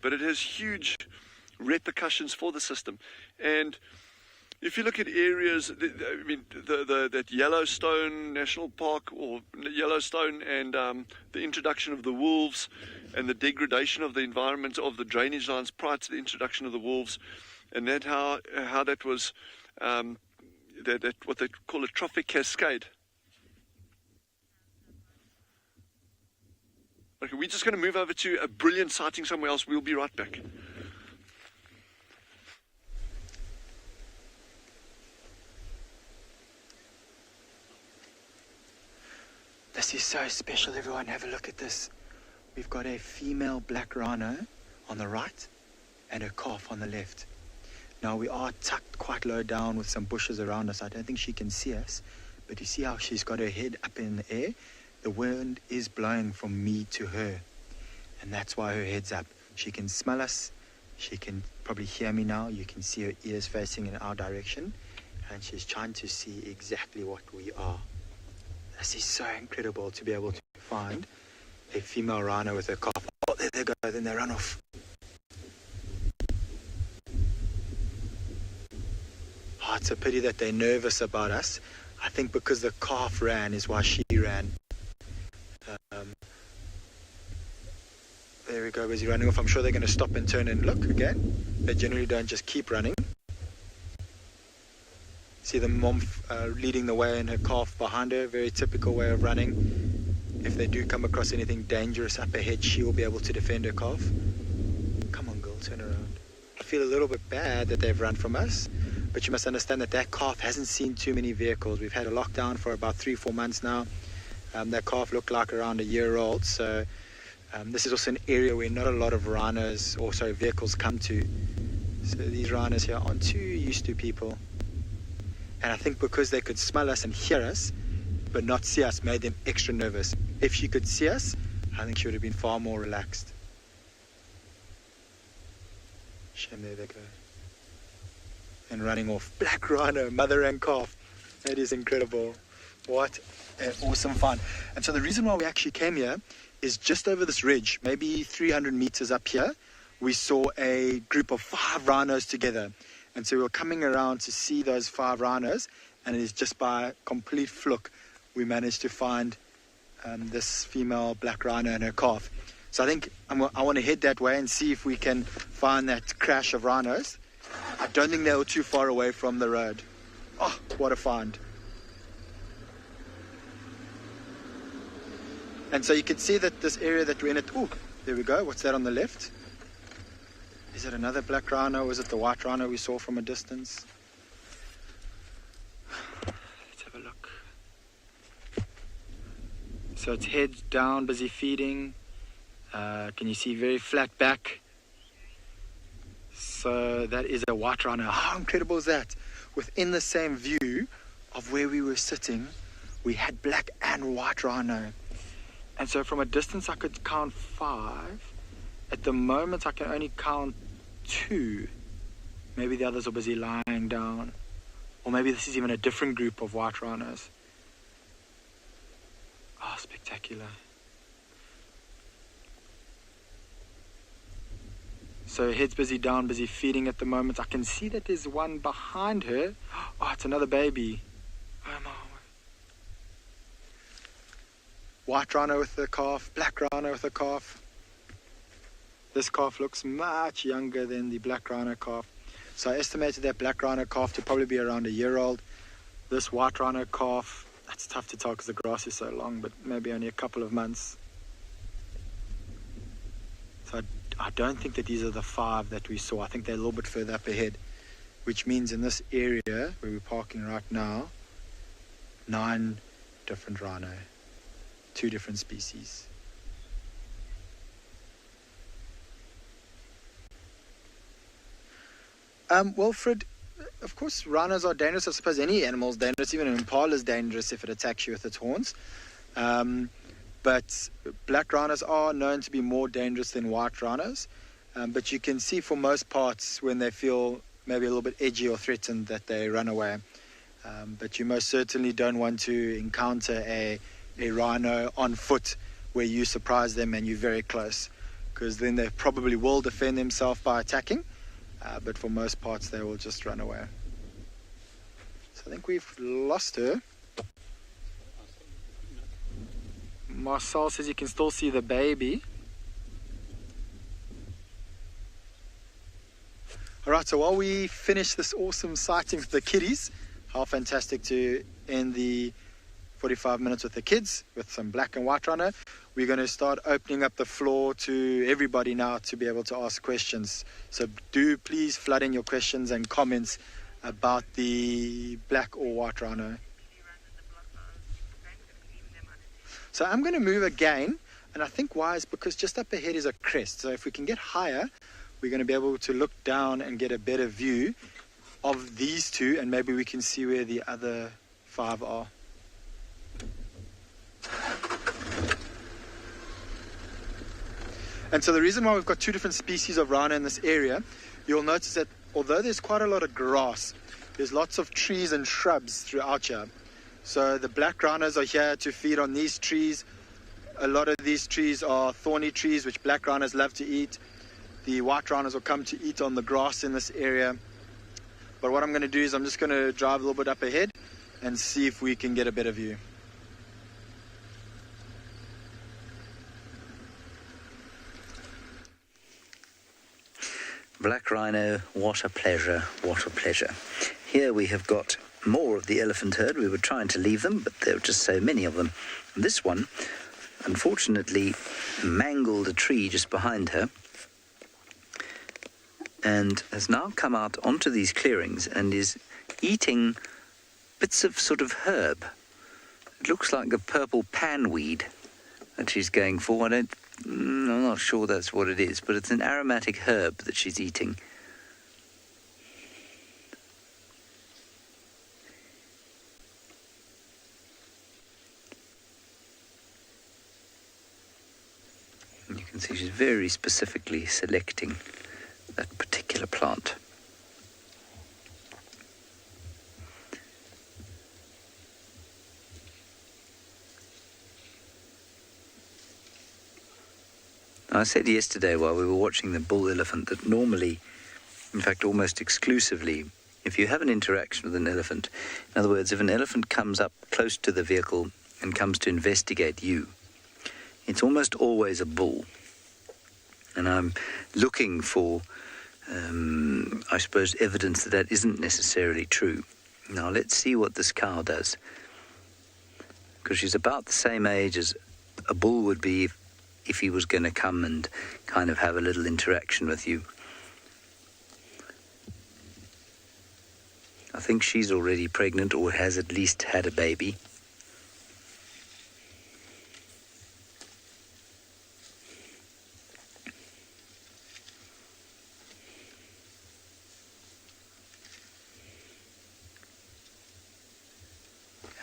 S7: but it has huge repercussions for the system. And if you look at areas, that Yellowstone National Park, or Yellowstone, and the introduction of the wolves and the degradation of the environment of the drainage lines prior to the introduction of the wolves, and that how that was that what they call a trophic cascade. Okay, we're just going to move over to a brilliant sighting somewhere else. We'll be right back.
S4: This is so special, everyone. Have a look at this. We've got a female black rhino on the right and a calf on the left. Now, we are tucked quite low down with some bushes around us. I don't think she can see us, but you see how she's got her head up in the air? The wind is blowing from me to her, and that's why her head's up. She can smell us. She can probably hear me now. You can see her ears facing in our direction, and she's trying to see exactly what we are. This is so incredible to be able to find a female rhino with a calf. Oh, there they go, then they run off. Oh, it's a pity that they're nervous about us. I think because the calf ran is why she ran. There we go, busy running off. I'm sure they're going to stop and turn and look again. They generally don't just keep running. See the mom leading the way and her calf behind her. Very typical way of running. If they do come across anything dangerous up ahead, she will be able to defend her calf. Come on, girl, turn around. I feel a little bit bad that they've run from us, but you must understand that that calf hasn't seen too many vehicles. We've had a lockdown for about 3-4 months now. That calf looked like around a year old, so this is also an area where not a lot of rhinos, or sorry, vehicles come to. So these rhinos here aren't too used to people. And I think because they could smell us and hear us, but not see us, made them extra nervous. If she could see us, I think she would have been far more relaxed. Shame, there they go. And running off. Black rhino, mother and calf. That is incredible. What an awesome find. And so the reason why we actually came here is just over this ridge, maybe 300 meters up here, we saw a group of 5 rhinos together. And so we were coming around to see those 5 rhinos, and it is just by complete fluke we managed to find this female black rhino and her calf. So I think I want to head that way and see if we can find that crash of rhinos. I don't think they were too far away from the road. Oh, what a find. And so you can see that this area that we're in, oh, there we go. What's that on the left? Is it another black rhino, or is it the white rhino we saw from a distance? Let's have a look. So its head down, busy feeding. Can you see very flat back? So that is a white rhino. How incredible is that? Within the same view of where we were sitting, we had black and white rhino. And so from a distance I could count 5. At the moment I can only count 2. Maybe the others are busy lying down. Or maybe this is even a different group of white rhinos. Oh, spectacular. So head's busy down, busy feeding at the moment. I can see that there's one behind her. Oh, it's another baby. Oh my. White rhino with the calf, black rhino with the calf. This calf looks much younger than the black rhino calf. So I estimated that black rhino calf to probably be around a year old. This white rhino calf, that's tough to tell because the grass is so long, but maybe only a couple of months. So I don't think that these are the 5 that we saw. I think they're a little bit further up ahead, which means in this area where we're parking right now, 9 different rhino. 2 different species. Well, Fred, of course, rhinos are dangerous. I suppose any animal is dangerous. Even an impala is dangerous if it attacks you with its horns. But black rhinos are known to be more dangerous than white rhinos. But you can see for most parts when they feel maybe a little bit edgy or threatened that they run away. But you most certainly don't want to encounter a rhino on foot where you surprise them and you're very close, because then they probably will defend themselves by attacking, but for most parts they will just run away. So I think we've lost her. Marcel says you can still see the baby. Alright, so while we finish this awesome sighting with the kiddies, how fantastic to end the 45 minutes with the kids with some black and white rhino. We're going to start opening up the floor to everybody now to be able to ask questions. So do please flood in your questions and comments about the black or white rhino. So I'm going to move again, and I think why is because just up ahead is a crest. So if we can get higher, we're going to be able to look down and get a better view of these 2, and maybe we can see where the other 5 are. And so the reason why we've got 2 different species of rhino in this area, you'll notice that although there's quite a lot of grass, there's lots of trees and shrubs throughout here. So the black rhinos are here to feed on these trees. A lot of these trees are thorny trees which black rhinos love to eat. The white rhinos will come to eat on the grass in this area. But what I'm going to do is I'm just going to drive a little bit up ahead and see if we can get a better view.
S6: Black rhino, what a pleasure, what a pleasure. Here we have got more of the elephant herd. We were trying to leave them, but there were just so many of them. And this one, unfortunately, mangled a tree just behind her and has now come out onto these clearings and is eating bits of sort of herb. It looks like a purple panweed that she's going for. I'm not sure that's what it is, but it's an aromatic herb that she's eating. And you can see she's very specifically selecting that particular plant. I said yesterday while we were watching the bull elephant that normally, in fact almost exclusively, if you have an interaction with an elephant, in other words, if an elephant comes up close to the vehicle and comes to investigate you, it's almost always a bull. And I'm looking for, I suppose, evidence that that isn't necessarily true. Now let's see what this cow does. Because she's about the same age as a bull would be if he was going to come and kind of have a little interaction with you. I think she's already pregnant or has at least had a baby.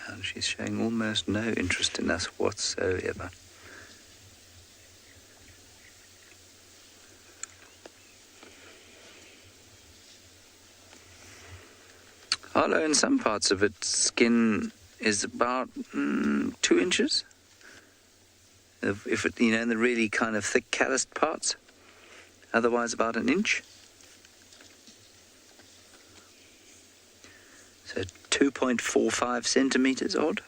S6: And she's showing almost no interest in us whatsoever. Although in some parts of its skin is about 2 inches. If it, in the really kind of thick calloused parts. Otherwise about 1 inch. So 2.45 centimeters odd.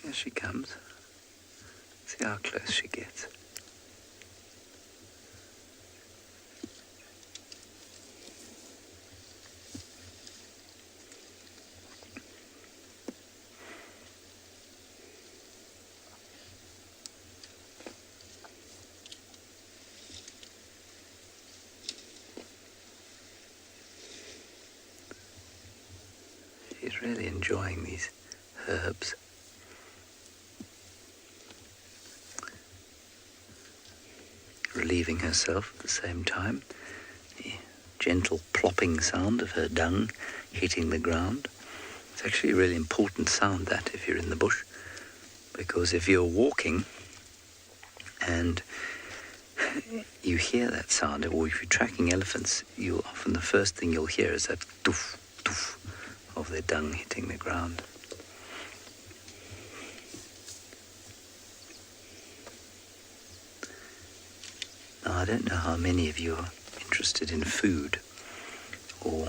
S6: Here she comes. See how close she gets. She's really enjoying these herbs. Relieving herself at the same time. The gentle plopping sound of her dung hitting the ground. It's actually a really important sound, that, if you're in the bush, because if you're walking and you hear that sound, or if you're tracking elephants, you'll often, the first thing you'll hear is that doof, doof of their dung hitting the ground. Now, I don't know how many of you are interested in food, or,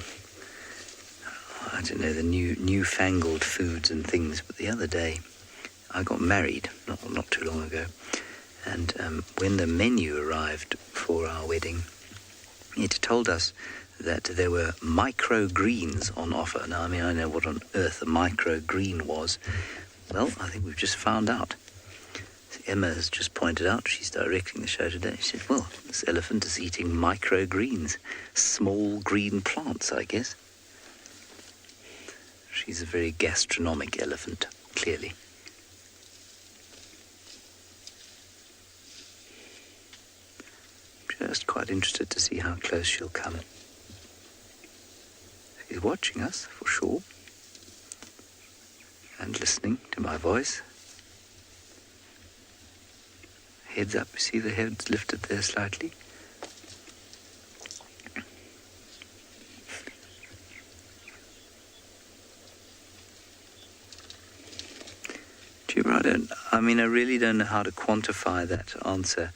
S6: I don't know, the newfangled foods and things, but the other day I got married, not too long ago, and when the menu arrived for our wedding, it told us that there were microgreens on offer. Now, I know what on earth a microgreen was. Well, I think we've just found out. Emma has just pointed out, she's directing the show today, she said, well, this elephant is eating microgreens, small green plants, I guess. She's a very gastronomic elephant, clearly. Just quite interested to see how close she'll come. She's watching us, for sure. And listening to my voice. Heads up, you see the heads lifted there slightly? Djuma, I really don't know how to quantify that answer,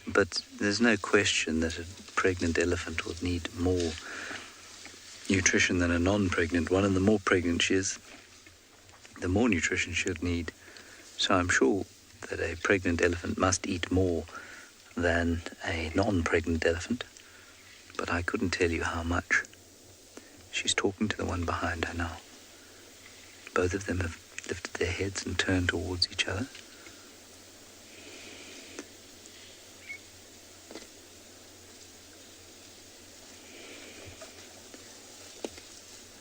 S6: but there's no question that a pregnant elephant would need more nutrition than a non-pregnant one, and the more pregnant she is, the more nutrition she would need. So I'm sure that a pregnant elephant must eat more than a non-pregnant elephant, but I couldn't tell you how much. She's talking to the one behind her now. Both of them have lifted their heads and turned towards each other.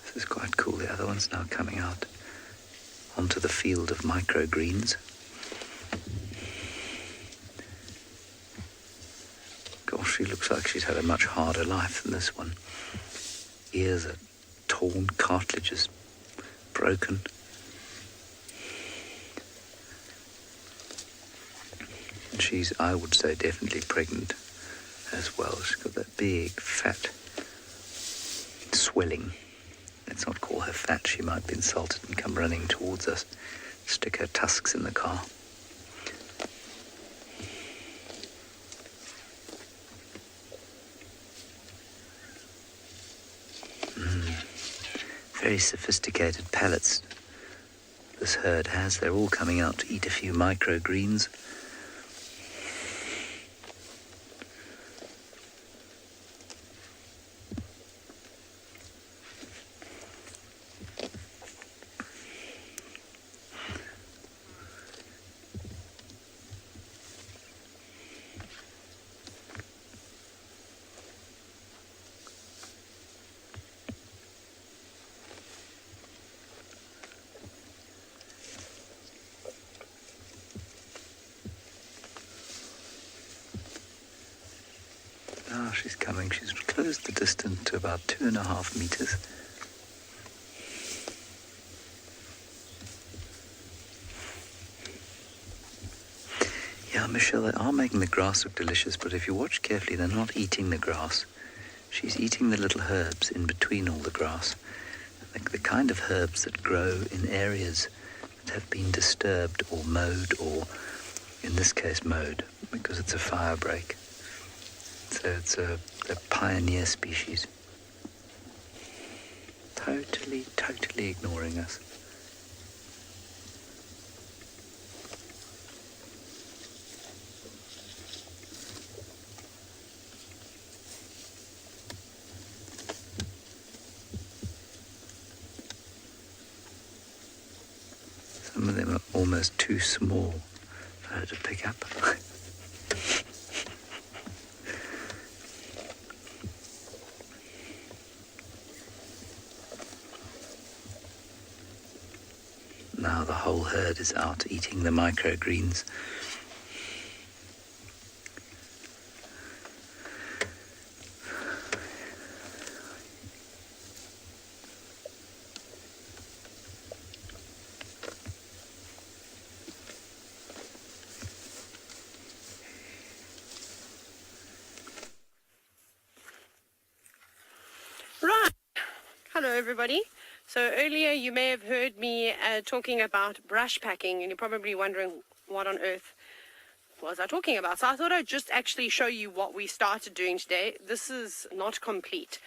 S6: This is quite cool. The other one's now coming out onto the field of microgreens. Gosh, she looks like she's had a much harder life than this one. Ears are torn, cartilage is broken. And she's, I would say, definitely pregnant as well. She's got that big, fat swelling. Let's not call her fat. She might be insulted and come running towards us, stick her tusks in the car. Very sophisticated palates this herd has. They're all coming out to eat a few microgreens. Ah, she's coming. She's closed the distance to about 2.5 meters. Yeah, Michelle, they are making the grass look delicious, but if you watch carefully, they're not eating the grass. She's eating the little herbs in between all the grass. The kind of herbs that grow in areas that have been disturbed or mowed, or in this case mowed, because it's a fire break. So it's a pioneer species. Totally ignoring us. Some of them are almost too small for her to pick up. Now the whole herd is out eating the microgreens.
S2: Right. Hello, everybody. So earlier you may have heard me talking about brush packing, and you're probably wondering what on earth was I talking about. So I thought I'd just actually show you what we started doing today. This is not complete.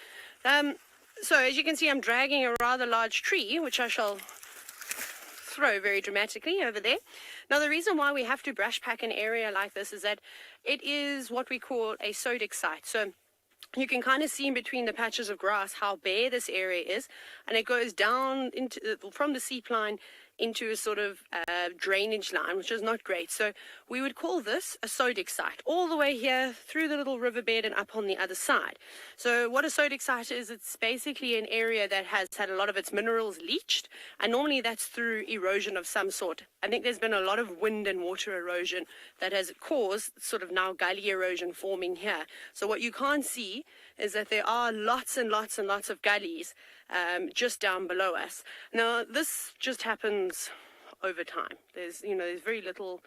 S2: So as you can see, I'm dragging a rather large tree, which I shall throw very dramatically over there. Now, the reason why we have to brush pack an area like this is that it is what we call a sodic site. So you can kind of see in between the patches of grass how bare this area is, and it goes down into from the seep line into a sort of drainage line, which is not great. So we would call this a sodic site, all the way here through the little riverbed and up on the other side. So what a sodic site is, it's basically an area that has had a lot of its minerals leached, and normally that's through erosion of some sort. I think there's been a lot of wind and water erosion that has caused sort of now gully erosion forming here. So what you can't see is that there are lots and lots and lots of gullies just down below us. Now, this just happens over time. There's very little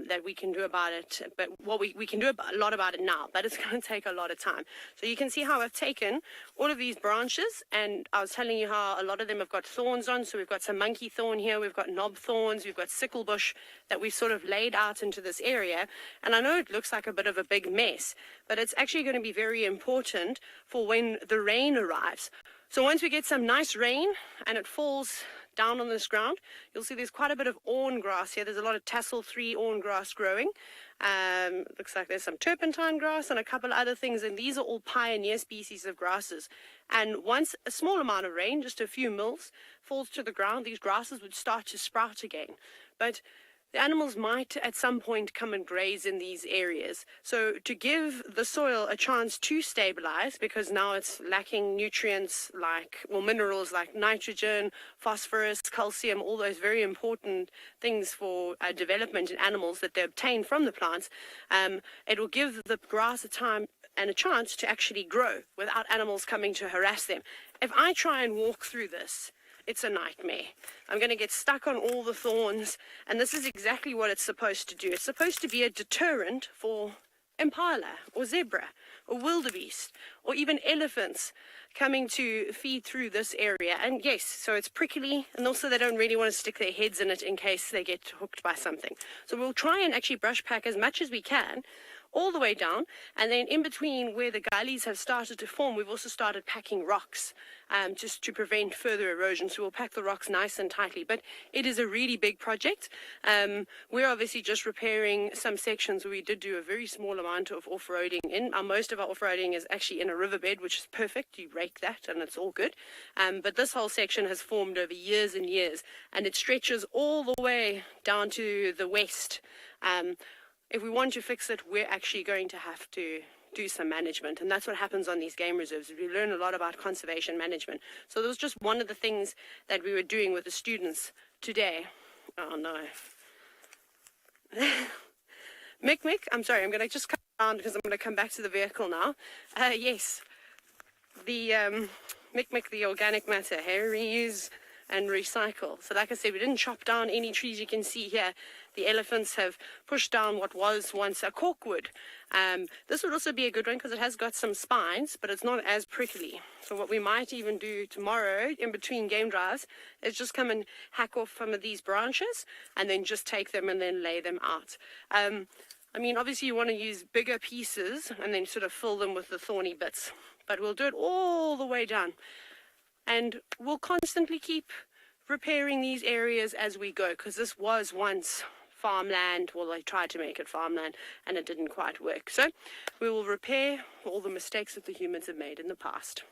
S2: that we can do about it, but what we can do a lot about it now, but it's going to take a lot of time. So you can see how I've taken all of these branches, and I was telling you how a lot of them have got thorns on. So we've got some monkey thorn here, we've got knob thorns, we've got sickle bush that we've sort of laid out into this area. And I know it looks like a bit of a big mess, but it's actually going to be very important for when the rain arrives. So once we get some nice rain and it falls down on this ground, you'll see there's quite a bit of orn grass here. There's a lot of tassel 3 orn grass growing. Looks like there's some turpentine grass and a couple of other things, and these are all pioneer species of grasses. And once a small amount of rain, just a few mils, falls to the ground, these grasses would start to sprout again. But the animals might at some point come and graze in these areas. So to give the soil a chance to stabilize, because now it's lacking nutrients minerals like nitrogen, phosphorus, calcium, all those very important things for development in animals that they obtain from the plants, it will give the grass a time and a chance to actually grow without animals coming to harass them. If I try and walk through this, it's a nightmare. I'm going to get stuck on all the thorns, and this is exactly what it's supposed to do. It's supposed to be a deterrent for impala or zebra or wildebeest or even elephants coming to feed through this area. And yes, so it's prickly, and also they don't really want to stick their heads in it in case they get hooked by something. So we'll try and actually brush pack as much as we can all the way down, and then in between where the gullies have started to form, we've also started packing rocks just to prevent further erosion. So we'll pack the rocks nice and tightly, but it is a really big project. We're obviously just repairing some sections where we did do a very small amount of off-roading in. Most of our off-roading is actually in a riverbed, which is perfect. You rake that and it's all good. But this whole section has formed over years and years, and it stretches all the way down to the west. If we want to fix it, we're actually going to have to do some management, and that's what happens on these game reserves. We learn a lot about conservation management. So that was just one of the things that we were doing with the students today. Oh no. Mick, I'm sorry, I'm going to just come around because I'm going to come back to the vehicle now. Yes, the Mick, the organic matter, reuse and recycle. So like I said, we didn't chop down any trees. You can see here the elephants have pushed down what was once a corkwood. This would also be a good one because it has got some spines, but it's not as prickly. So what we might even do tomorrow in between game drives is just come and hack off some of these branches and then just take them and then lay them out. I mean, obviously you want to use bigger pieces and then sort of fill them with the thorny bits, but we'll do it all the way down. And we'll constantly keep repairing these areas as we go, because this was once farmland. Well, they tried to make it farmland and it didn't quite work. So we will repair all the mistakes that the humans have made in the past.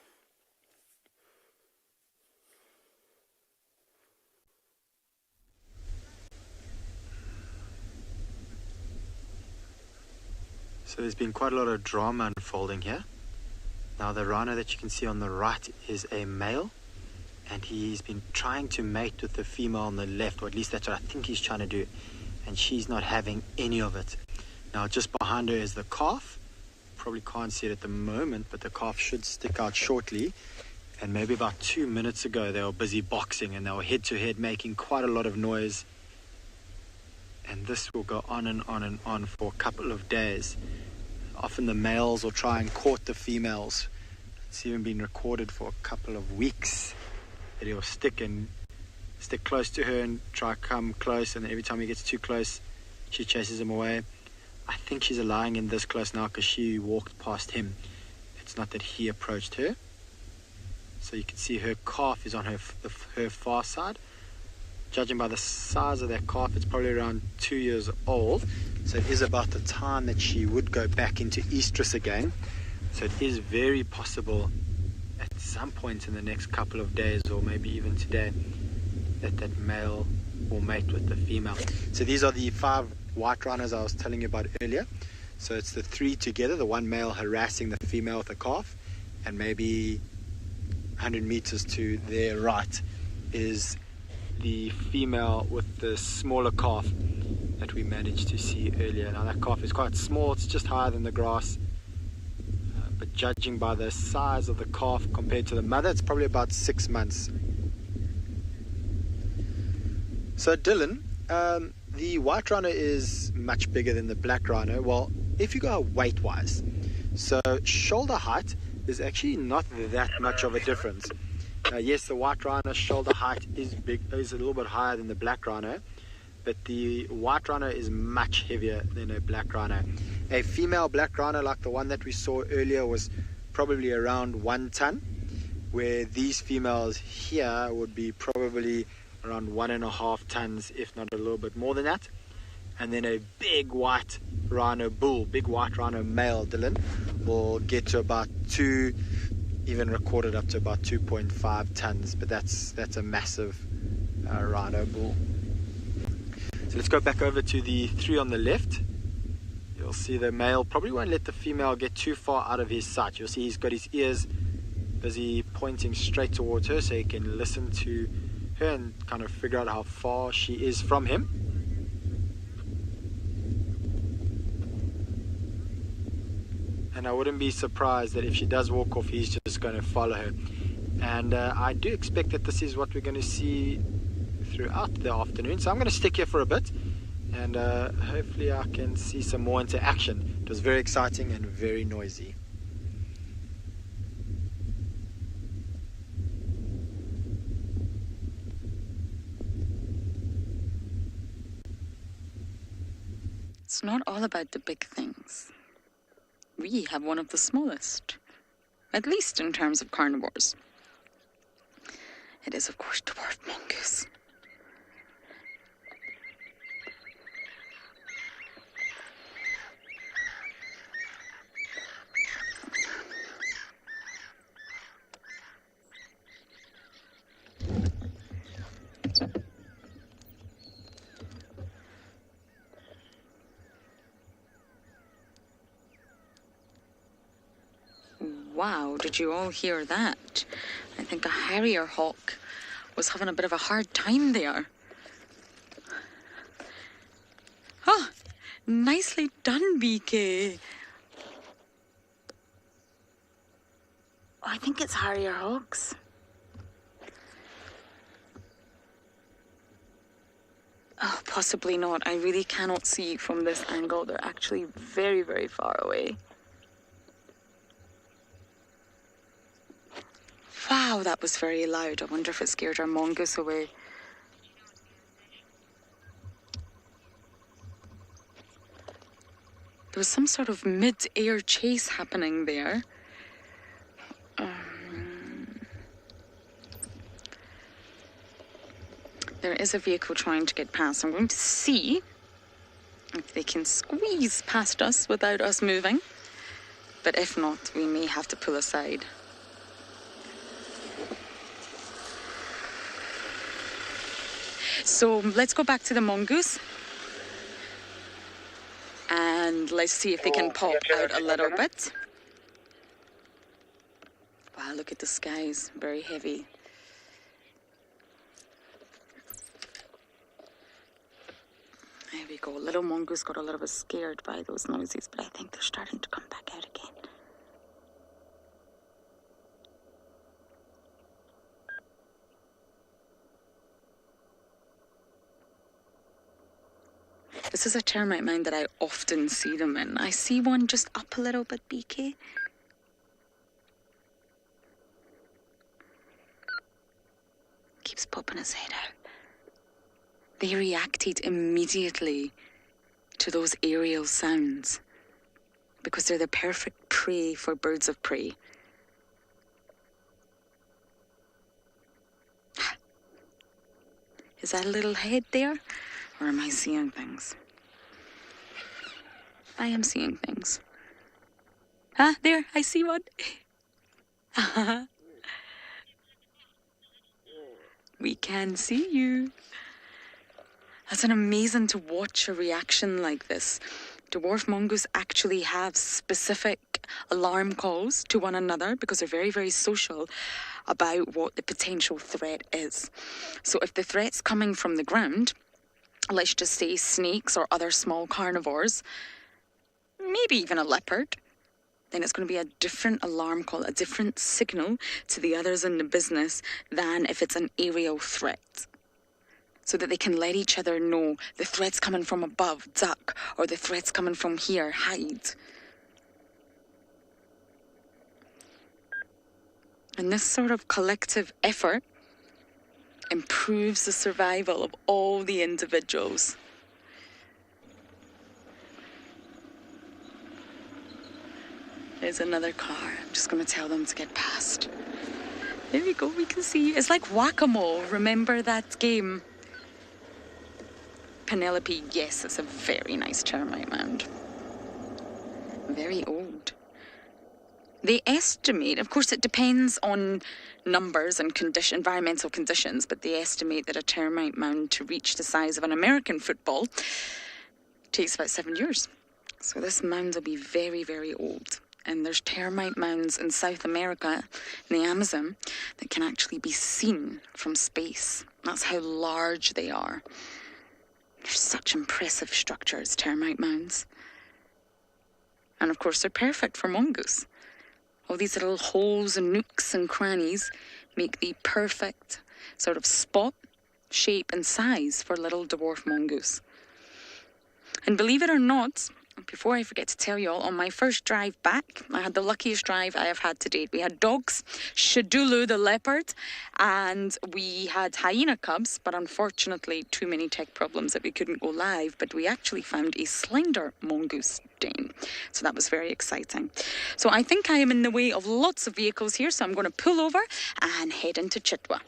S4: So there's been quite a lot of drama unfolding here. Now the rhino that you can see on the right is a male, and he's been trying to mate with the female on the left, or at least that's what I think he's trying to do, and she's not having any of it. Now just behind her is the calf. Probably can't see it at the moment, but the calf should stick out shortly. And maybe about 2 minutes ago they were busy boxing, and they were head to head making quite a lot of noise. And this will go on and on and on for a couple of days. Often the males will try and court the females. It's even been recorded for a couple of weeks that he'll stick close to her and try to come close, and every time he gets too close she chases him away. I think she's lying in this close now because she walked past him. It's not that he approached her. So you can see her calf is on her far side. Judging by the size of that calf, it's probably around 2 years old. So it is about the time that she would go back into estrus again. So it is very possible at some point in the next couple of days, or maybe even today, that that male will mate with the female. So these are the 5 white rhinos I was telling you about earlier. So it's the 3 together, the one male harassing the female with the calf, and maybe 100 meters to their right is the female with the smaller calf that we managed to see earlier. Now that calf is quite small, it's just higher than the grass, but judging by the size of the calf compared to the mother, it's probably about 6 months. So Dylan, the white rhino is much bigger than the black rhino. Well, if you go weight wise, so shoulder height is actually not that much of a difference. Yes, the white rhino's shoulder height is a little bit higher than the black rhino, but the white rhino is much heavier than a black rhino. A female black rhino like the one that we saw earlier was probably around 1 ton, where these females here would be probably around 1.5 tons, if not a little bit more than that. And then a big white rhino bull, big white rhino male, Dylan, will get to about 2, even recorded up to about 2.5 tons, but that's a massive rhino bull. So let's go back over to the 3 on the left. You'll see the male probably won't let the female get too far out of his sight. You'll see he's got his ears busy pointing straight towards her so he can listen to her and kind of figure out how far she is from him. And I wouldn't be surprised that if she does walk off, he's just going to follow her. And I do expect that this is what we're going to see throughout the afternoon. So I'm going to stick here for a bit, and hopefully I can see some more interaction. It was very exciting and very noisy.
S3: It's not all about the big things. We have one of the smallest, at least in terms of carnivores. It is, of course, dwarf mongoose. Wow, did you all hear that? I think a harrier hawk was having a bit of a hard time there. Oh, nicely done, BK. I think it's harrier hawks. Oh, possibly not. I really cannot see from this angle. They're actually very, very far away. Wow, that was very loud. I wonder if it scared our mongoose away. There was some sort of mid-air chase happening there. There is a vehicle trying to get past. I'm going to see if they can squeeze past us without us moving. But if not, we may have to pull aside. So let's go back to the mongoose. And let's see if they can pop out a little bit. Wow, look at the skies. Very heavy. There we go. Little mongoose got a little bit scared by those noises, but I think they're starting to come back out again. This is a termite mound that I often see them in. I see one just up a little bit, BK. Keeps popping his head out. They reacted immediately to those aerial sounds because they're the perfect prey for birds of prey. Is that a little head there? Or am I seeing things? I am seeing things. Ah, there, I see one. We can see you. It's an amazing to watch a reaction like this. Dwarf mongoose actually have specific alarm calls to one another because they're very, very social about what the potential threat is. So if the threat's coming from the ground, let's just say snakes or other small carnivores, maybe even a leopard, then it's going to be a different alarm call, a different signal to the others in the business than if it's an aerial threat. So that they can let each other know the threat's coming from above, duck, or the threat's coming from here, hide. And this sort of collective effort improves the survival of all the individuals. There's another car. I'm just going to tell them to get past. There we go, we can see. It's like whack-a-mole. Remember that game? Penelope, yes, it's a very nice termite mound. Very old. They estimate, of course it depends on numbers and environmental conditions, but they estimate that a termite mound to reach the size of an American football takes about 7 years. So this mound will be very, very old. And there's termite mounds in South America, in the Amazon, that can actually be seen from space. That's how large they are. They're such impressive structures, termite mounds. And of course, they're perfect for mongoose. All these little holes and nooks and crannies make the perfect sort of spot, shape and size for little dwarf mongoose. And believe it or not, before I forget to tell you all, on my first drive back, I had the luckiest drive I have had to date. We had dogs, Shadulu the leopard, and we had hyena cubs, but unfortunately too many tech problems that we couldn't go live, but we actually found a slender mongoose den. So that was very exciting. So I think I am in the way of lots of vehicles here, so I'm going to pull over and head into Chitwa.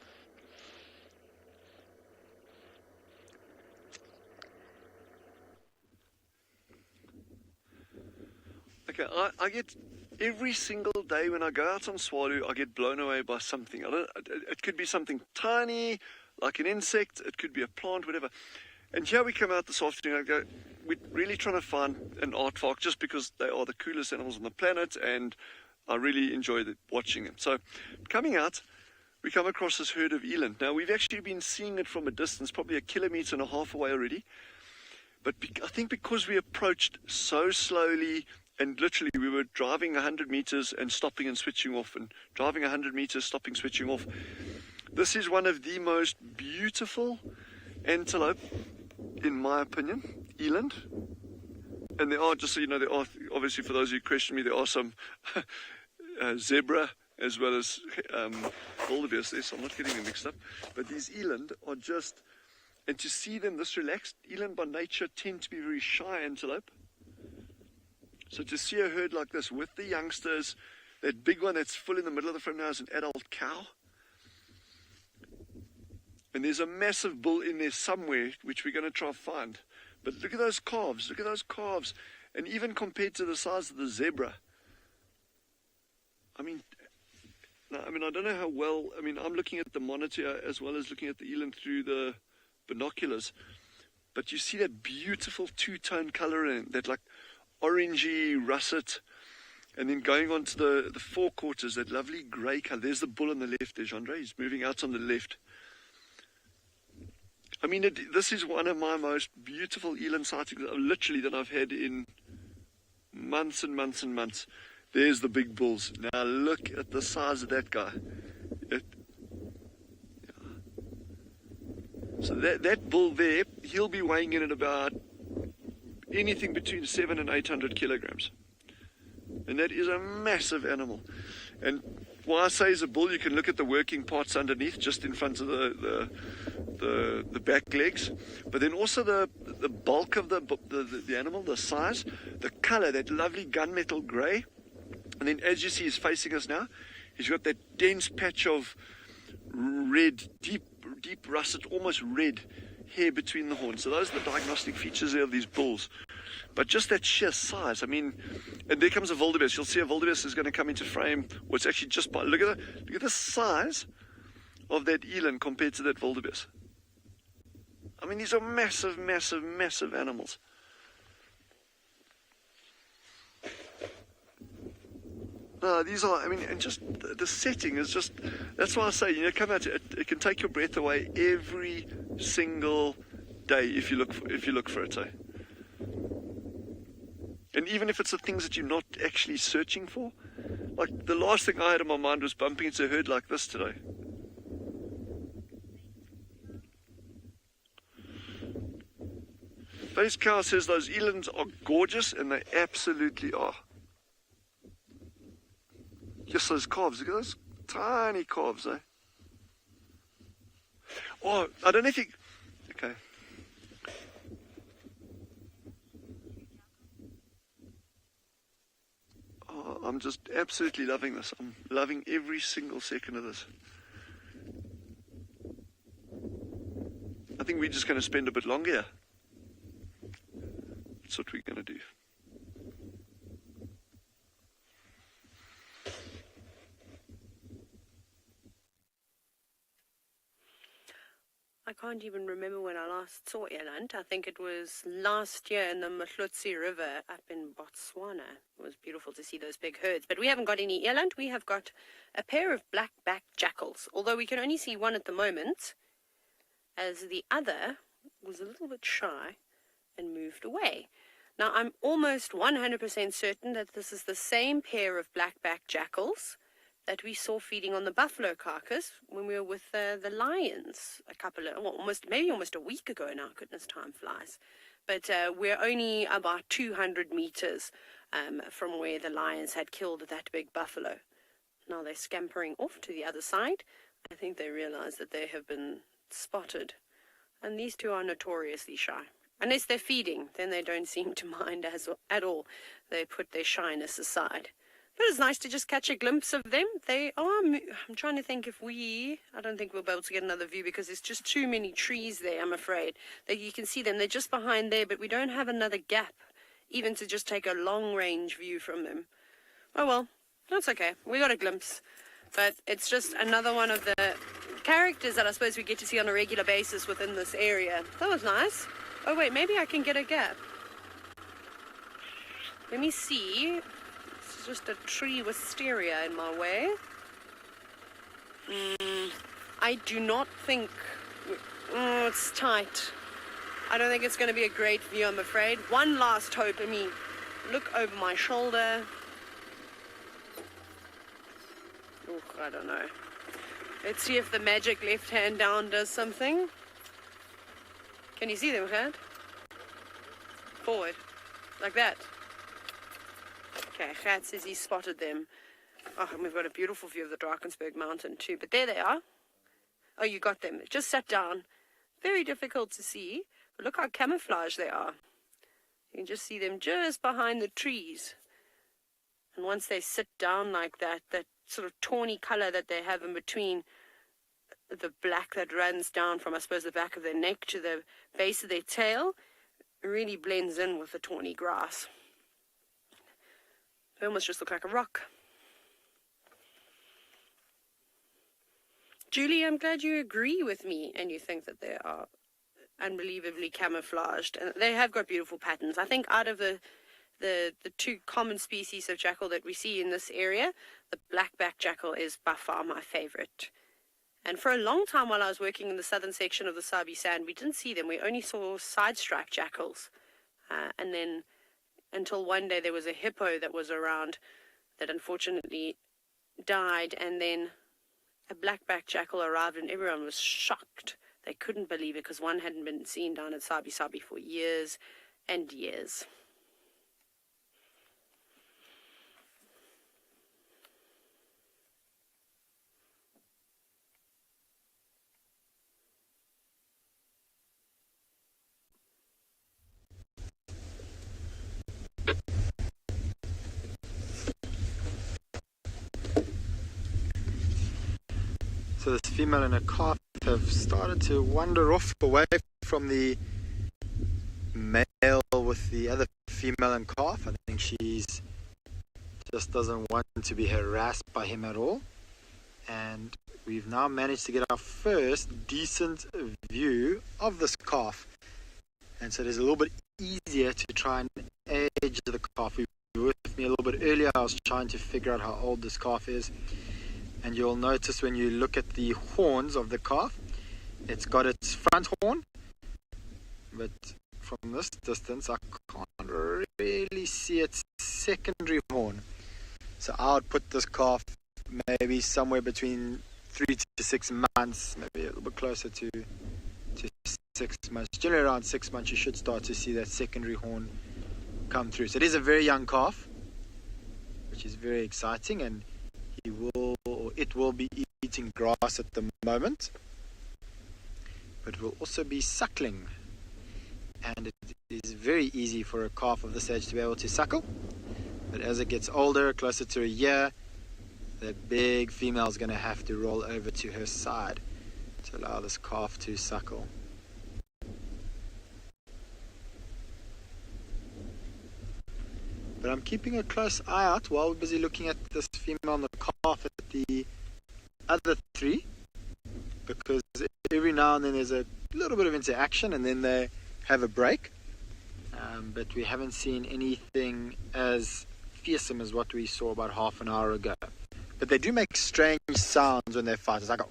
S7: Okay, I get every single day when I go out on Tswalu, I get blown away by something. It could be something tiny, like an insect. It could be a plant, whatever. And here we come out this afternoon. I go, we're really trying to find an aardvark just because they are the coolest animals on the planet, and I really enjoy watching them. So, coming out, we come across this herd of eland. Now, we've actually been seeing it from a distance, probably 1.5 kilometers away already. But I think because we approached so slowly, and literally we were driving 100 meters and stopping and switching off, and driving 100 meters, stopping, switching off. This is one of the most beautiful antelope, in my opinion, eland. And there are, just so you know, there are, obviously for those who question me, there are some zebra as well as wildebeest there, so I'm not getting them mixed up. But these eland are just, and to see them this relaxed, eland by nature tend to be very shy antelope. So to see a herd like this with the youngsters, that big one that's full in the middle of the frame now is an adult cow. And there's a massive bull in there somewhere, which we're going to try and find. But look at those calves, look at those calves. And even compared to the size of the zebra, I don't know how well, I'm looking at the monitor as well as looking at the eland through the binoculars. But you see that beautiful two-tone color in that, like orangey russet, and then going on to the forequarters, that lovely grey colour. There's the bull on the left there, Jandre. He's moving out on the left. This is one of my most beautiful eland sightings, literally, that I've had in months and months and months. There's the big bulls. Now look at the size of that guy. So that bull there, he'll be weighing in at about anything between 700 and 800 kilograms. And that is a massive animal. And why I say is a bull, you can look at the working parts underneath, just in front of the back legs. But then also the bulk of the animal, the size, the color, that lovely gunmetal gray. And then as you see, he's facing us now. He's got that dense patch of red, deep russet, almost red hair between the horns. So those are the diagnostic features there of these bulls. But just that sheer size, and there comes a wildebeest. You'll see a wildebeest is going to come into frame. Well, it's actually just by, look at the size of that eland compared to that wildebeest. I mean, these are massive, massive, massive animals. These are, I mean, and just the setting is just, that's why I say, you know, come out, it can take your breath away every single day if you look for it, eh? And even if it's the things that you're not actually searching for, like the last thing I had in my mind was bumping into a herd like this today. Base Cow says those elands are gorgeous, and they absolutely are. Just those calves, look at those tiny calves, eh? Oh, I don't know if you... Okay. Oh, I'm just absolutely loving this. I'm loving every single second of this. I think we're just going to spend a bit longer here. That's what we're going to do.
S2: I can't even remember when I last saw eland. I think it was last year in the Mhlotsi River up in Botswana. It was beautiful to see those big herds. But we haven't got any eland. We have got a pair of black-backed jackals, although we can only see one at the moment, as the other was a little bit shy and moved away. Now, I'm almost 100% certain that this is the same pair of black-backed jackals that we saw feeding on the buffalo carcass when we were with the lions maybe almost a week ago now. Goodness, time flies. But we're only about 200 meters from where the lions had killed that big buffalo. Now they're scampering off to the other side. I think they realize that they have been spotted. And these two are notoriously shy. Unless they're feeding, then they don't seem to mind at all. They put their shyness aside. But it's nice to just catch a glimpse of them. They are, I'm trying to think I don't think we'll be able to get another view because there's just too many trees there, I'm afraid. That you can see them, they're just behind there, but we don't have another gap, even to just take a long-range view from them. Oh well, that's okay. We got a glimpse. But it's just another one of the characters that I suppose we get to see on a regular basis within this area. That was nice. Oh wait, maybe I can get a gap. Let me see. Just a tree wisteria in my way. I do not think... it's tight. I don't think it's going to be a great view, I'm afraid. One last hope. Let me look over my shoulder. Oh, I don't know. Let's see if the magic left hand down does something. Can you see them, Gert? Forward. Like that. Okay, Gert says he spotted them. Oh, and we've got a beautiful view of the Drakensberg mountain too. But there they are. Oh, you got them. Just sat down. Very difficult to see. But look how camouflaged they are. You can just see them just behind the trees. And once they sit down like that, that sort of tawny color that they have in between the black that runs down from, I suppose, the back of their neck to the base of their tail, really blends in with the tawny grass. They almost just look like a rock. Julie, I'm glad you agree with me and you think that they are unbelievably camouflaged. And they have got beautiful patterns. I think out of the two common species of jackal that we see in this area, the black-backed jackal is by far my favorite. And for a long time while I was working in the southern section of the Sabi Sand, we didn't see them. We only saw side-striped jackals. And then until one day there was a hippo that was around that unfortunately died, and then a black-backed jackal arrived and everyone was shocked. They couldn't believe it because one hadn't been seen down at Sabi Sabi for years and years.
S4: So this female and her calf have started to wander off away from the male with the other female and calf. I think she's just doesn't want to be harassed by him at all. And we've now managed to get our first decent view of this calf. And so it is a little bit easier to try and age the calf. You were with me a little bit earlier. I was trying to figure out how old this calf is. And you'll notice when you look at the horns of the calf, it's got its front horn. But from this distance, I can't really see its secondary horn. So I would put this calf maybe somewhere between 3 to 6 months, maybe a little bit closer to 6 months. Generally around 6 months you should start to see that secondary horn come through. So it is a very young calf, which is very exciting, and it will be eating grass at the moment, but will also be suckling. And it is very easy for a calf of this age to be able to suckle, but as it gets older, closer to a year, the big female is going to have to roll over to her side to allow this calf to suckle. But I'm keeping a close eye out while we're busy looking at this female and the calf at the other three, because every now and then there's a little bit of interaction and then they have a break. But we haven't seen anything as fearsome as what we saw about half an hour ago. But they do make strange sounds when they fight. It's like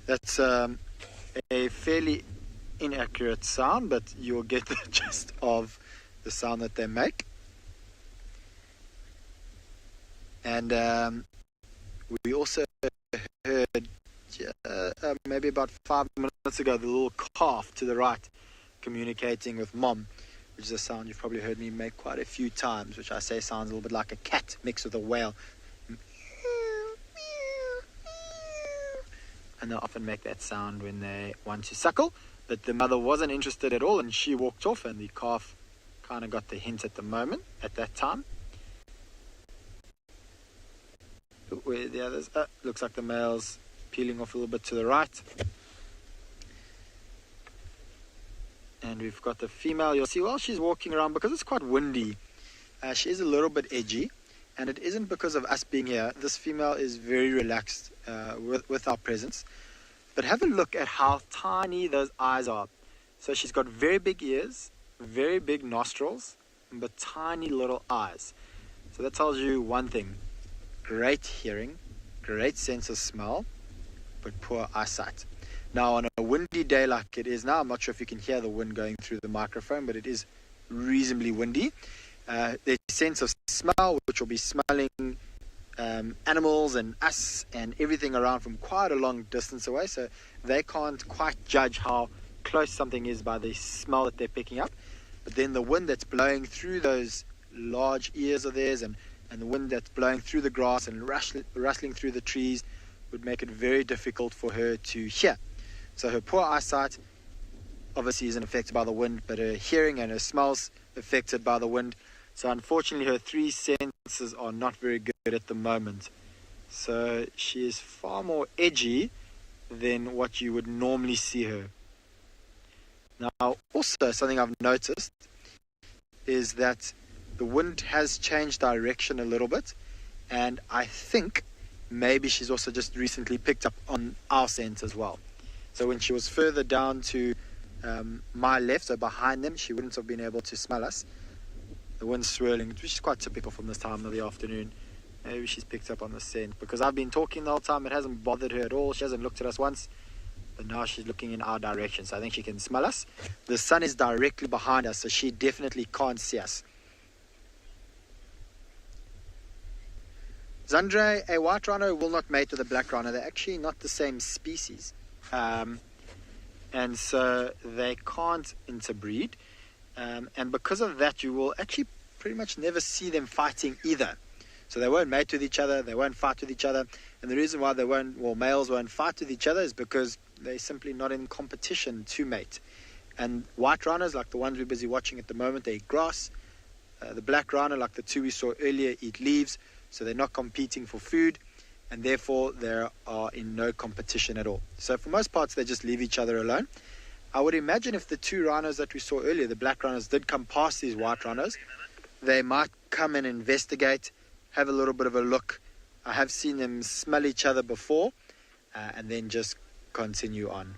S4: that's a fairly inaccurate sound, but you'll get the gist of the sound that they make. And we also heard maybe about 5 minutes ago the little calf to the right communicating with mom, which is a sound you've probably heard me make quite a few times, which I say sounds a little bit like a cat mixed with a whale. And they often make that sound when they want to suckle. But the mother wasn't interested at all, and she walked off, and the calf kind of got the hint at that time. Where the others, looks like the male's peeling off a little bit to the right. And we've got the female. You'll see while she's walking around, because it's quite windy, she is a little bit edgy, and it isn't because of us being here. This female is very relaxed with our presence. But have a look at how tiny those eyes are. So she's got very big ears, very big nostrils, but tiny little eyes. So that tells you one thing: great hearing, great sense of smell, but poor eyesight. Now, on a windy day like it is now, I'm not sure if you can hear the wind going through the microphone, but it is reasonably windy. Their sense of smell, which will be smelling animals and us and everything around from quite a long distance away, so they can't quite judge how close something is by the smell that they're picking up. But then the wind that's blowing through those large ears of theirs, and the wind that's blowing through the grass and rustling through the trees, would make it very difficult for her to hear. So her poor eyesight obviously isn't affected by the wind, but her hearing and her smells affected by the wind. So unfortunately her 3 senses are not very good at the moment. So she is far more edgy than what you would normally see her. Now, also something I've noticed is that the wind has changed direction a little bit, and I think maybe she's also just recently picked up on our scent as well. So when she was further down to my left, so behind them, she wouldn't have been able to smell us. The wind's swirling, which is quite typical from this time of the afternoon. Maybe she's picked up on the scent, because I've been talking the whole time. It hasn't bothered her at all. She hasn't looked at us once, but now she's looking in our direction, so I think she can smell us. The sun is directly behind us, so she definitely can't see us. Zandre, a white rhino will not mate with a black rhino. They're actually not the same species, and so they can't interbreed. And because of that, you will actually pretty much never see them fighting either. So they won't mate with each other, they won't fight with each other. And the reason why males won't fight with each other is because they're simply not in competition to mate. And white rhinos, like the ones we're busy watching at the moment, they eat grass. The black rhino, like the two we saw earlier, eat leaves. So they're not competing for food, and therefore they are in no competition at all. So for most parts, they just leave each other alone. I would imagine if the two rhinos that we saw earlier, the black rhinos, did come past these white rhinos, they might come and investigate, have a little bit of a look. I have seen them smell each other before, and then just continue on.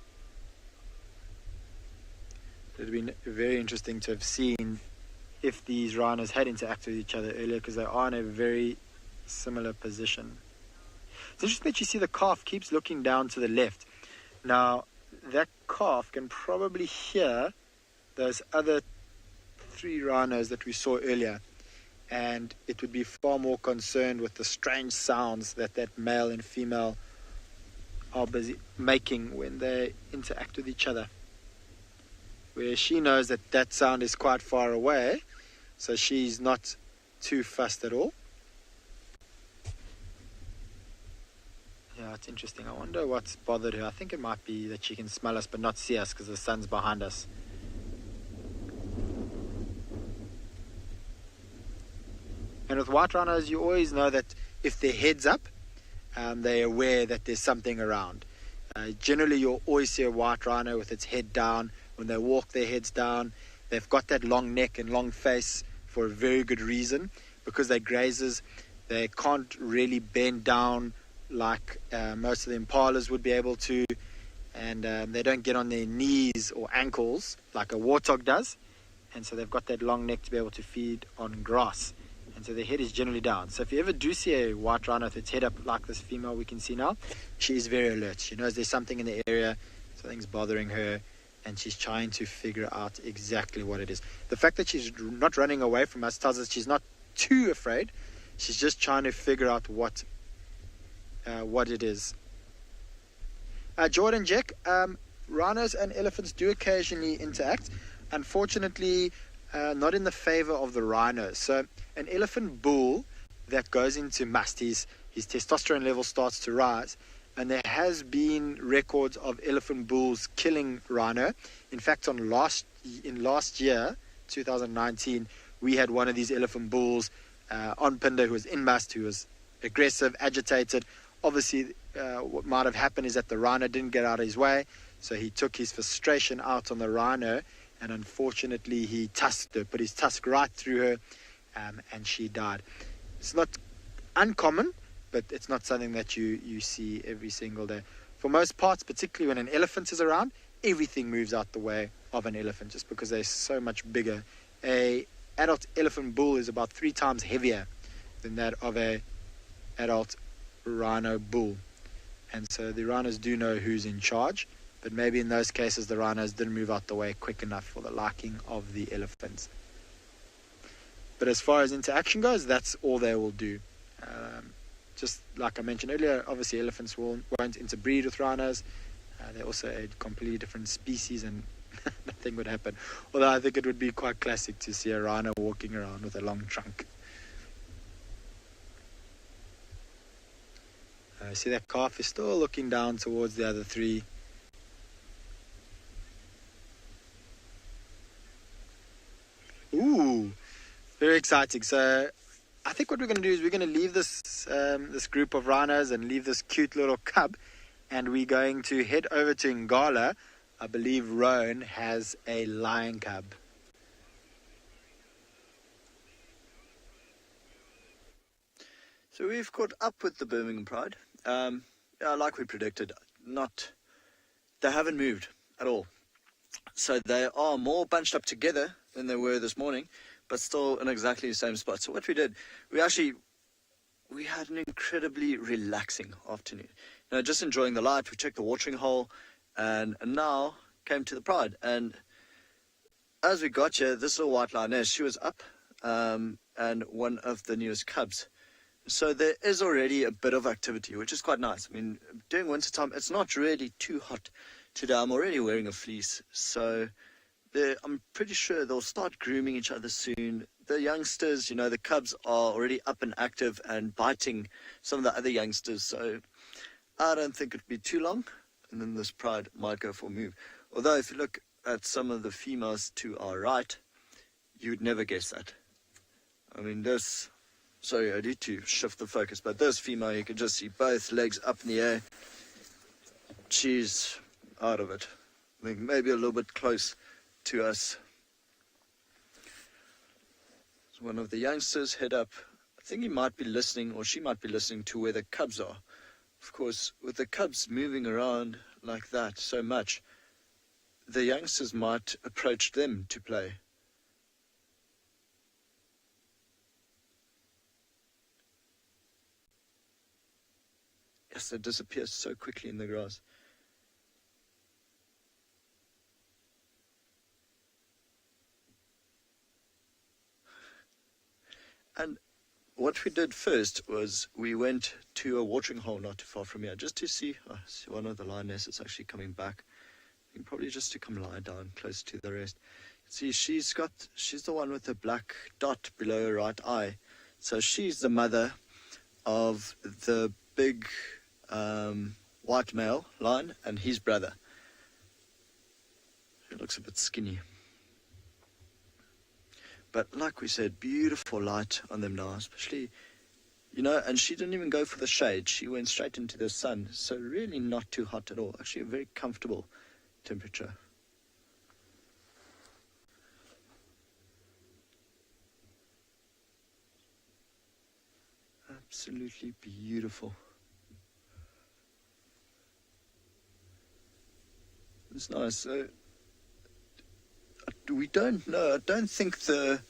S4: It would have been very interesting to have seen if these rhinos had interacted with each other earlier, because they are in a very similar position. It's interesting that you see the calf keeps looking down to the left. Now, that calf can probably hear those other 3 rhinos that we saw earlier, and it would be far more concerned with the strange sounds that male and female are busy making when they interact with each other. Where she knows that sound is quite far away, so she's not too fussed at all. Yeah, it's interesting. I wonder what's bothered her. I think it might be that she can smell us but not see us because the sun's behind us. And with white rhinos, you always know that if their head's up, they're aware that there's something around. Generally, you'll always see a white rhino with its head down. When they walk, their head's down. They've got that long neck and long face for a very good reason. Because they're grazers, they can't really bend down like most of the impalas would be able to. And they don't get on their knees or ankles like a warthog does. And so they've got that long neck to be able to feed on grass. And so their head is generally down. So if you ever do see a white rhino with its head up like this female we can see now, she is very alert. She knows there's something in the area, something's bothering her, and she's trying to figure out exactly what it is. The fact that she's not running away from us tells us she's not too afraid. She's just trying to figure out what it is. Jordan Jack, rhinos and elephants do occasionally interact. Unfortunately, not in the favor of the rhinos. So an elephant bull that goes into must, his testosterone level starts to rise, and there has been records of elephant bulls killing rhino. In fact, in last year, 2019, we had one of these elephant bulls on Phinda who was in must, who was aggressive, agitated. Obviously, what might have happened is that the rhino didn't get out of his way, so he took his frustration out on the rhino, and unfortunately he tusked her, put his tusk right through her, and she died. It's not uncommon, but it's not something that you see every single day. For most parts, particularly when an elephant is around, everything moves out the way of an elephant just because they're so much bigger. A adult elephant bull is about 3 times heavier than that of a adult rhino bull. And so the rhinos do know who's in charge, but maybe in those cases the rhinos didn't move out the way quick enough for the liking of the elephants. But as far as interaction goes, that's all they will do. Just like I mentioned earlier, obviously elephants won't interbreed with rhinos. They're also a completely different species, and nothing would happen. Although I think it would be quite classic to see a rhino walking around with a long trunk. See, that calf is still looking down towards the other 3. Ooh, very exciting. So I think what we're going to do is we're going to leave this group of rhinos and leave this cute little cub, and we're going to head over to Ngala. I believe ROAN has a lion cub.
S5: So we've caught up with the Birmingham Pride. Like we predicted, they haven't moved at all. So they are more bunched up together than they were this morning, but still in exactly the same spot. So what we did, we had an incredibly relaxing afternoon. Just enjoying the light. We checked the watering hole, and now came to the Pride. And as we got here, this little white lioness, she was up, and one of the newest cubs. So there is already a bit of activity, which is quite nice. I mean, during winter time, it's not really too hot today. I'm already wearing a fleece, so I'm pretty sure they'll start grooming each other soon. The youngsters, the cubs are already up and active and biting some of the other youngsters, so I don't think it'll be too long, and then this Pride might go for a move. Although if you look at some of the females to our right, you'd never guess that. I mean, sorry, I need to shift the focus, but this female, you can just see both legs up in the air. She's out of it. I think maybe a little bit close to us. So one of the youngsters head up. I think he might be listening, or she might be listening to where the cubs are. Of course, with the cubs moving around like that so much, the youngsters might approach them to play. Yes, they disappear so quickly in the grass. And what we did first was we went to a watering hole not too far from here, just to see, see one of the lionesses actually coming back. Probably just to come lie down close to the rest. See, she's the one with the black dot below her right eye. So she's the mother of the big white male lion and his brother. He looks a bit skinny. But like we said, beautiful light on them now, especially, and she didn't even go for the shade. She went straight into the sun. So really not too hot at all. Actually a very comfortable temperature. Absolutely beautiful. It's nice. So, we don't know. I don't think the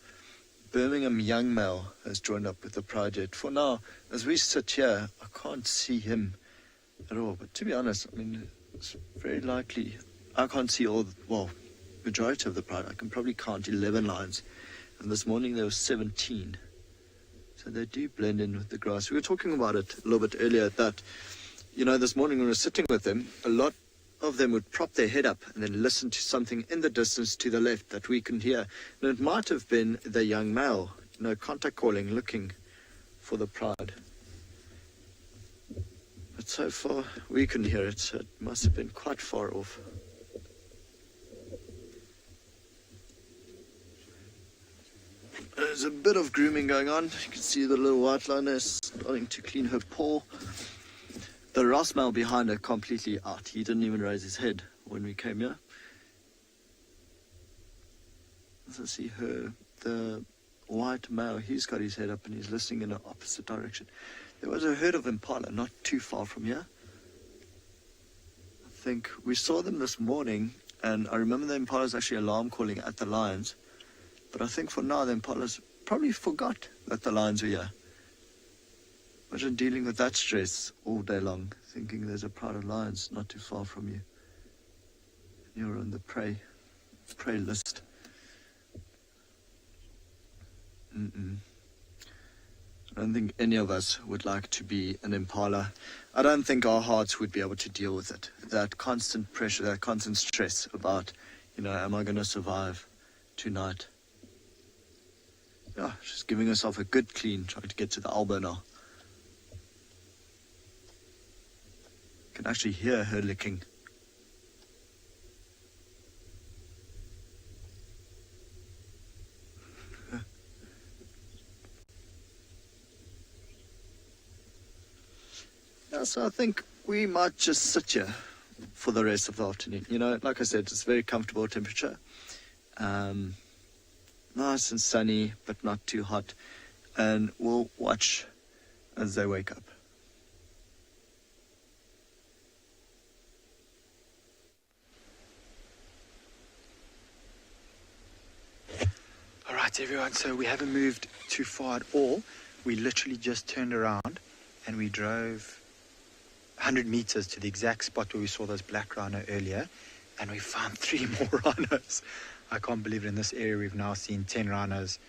S5: Birmingham young male has joined up with the pride yet. For now, as we sit here, I can't see him at all. But to be honest, I mean, it's very likely. I can't see majority of the pride. I can probably count 11 lions. And this morning there was 17. So they do blend in with the grass. We were talking about it a little bit earlier that, this morning when we were sitting with them, a lot of them would prop their head up and then listen to something in the distance to the left that we couldn't hear. And it might have been the young male, contact calling, looking for the pride. But so far, we couldn't hear it, so it must have been quite far off. There's a bit of grooming going on. You can see the little white lioness starting to clean her paw. The Ross male behind her completely out. He didn't even raise his head when we came here. As I see the white male, he's got his head up and he's listening in the opposite direction. There was a herd of impala not too far from here. I think we saw them this morning, and I remember the impalas actually alarm calling at the lions. But I think for now the impalas probably forgot that the lions were here. Imagine dealing with that stress all day long, thinking there's a pride of lions not too far from you. You're on the prey list. I don't think any of us would like to be an impala. I don't think our hearts would be able to deal with it. That constant pressure, that constant stress about, am I going to survive tonight? Yeah, she's giving herself a good clean, trying to get to the elbow now. Can actually hear her licking. Yeah, so I think we might just sit here for the rest of the afternoon. Like I said, it's a very comfortable temperature. Nice and sunny, but not too hot. And we'll watch as they wake up.
S4: All right, everyone, so we haven't moved too far at all. We literally just turned around and we drove 100 meters to the exact spot where we saw those black rhino earlier, and we found 3 more rhinos. I can't believe it. In this area we've now seen 10 rhinos,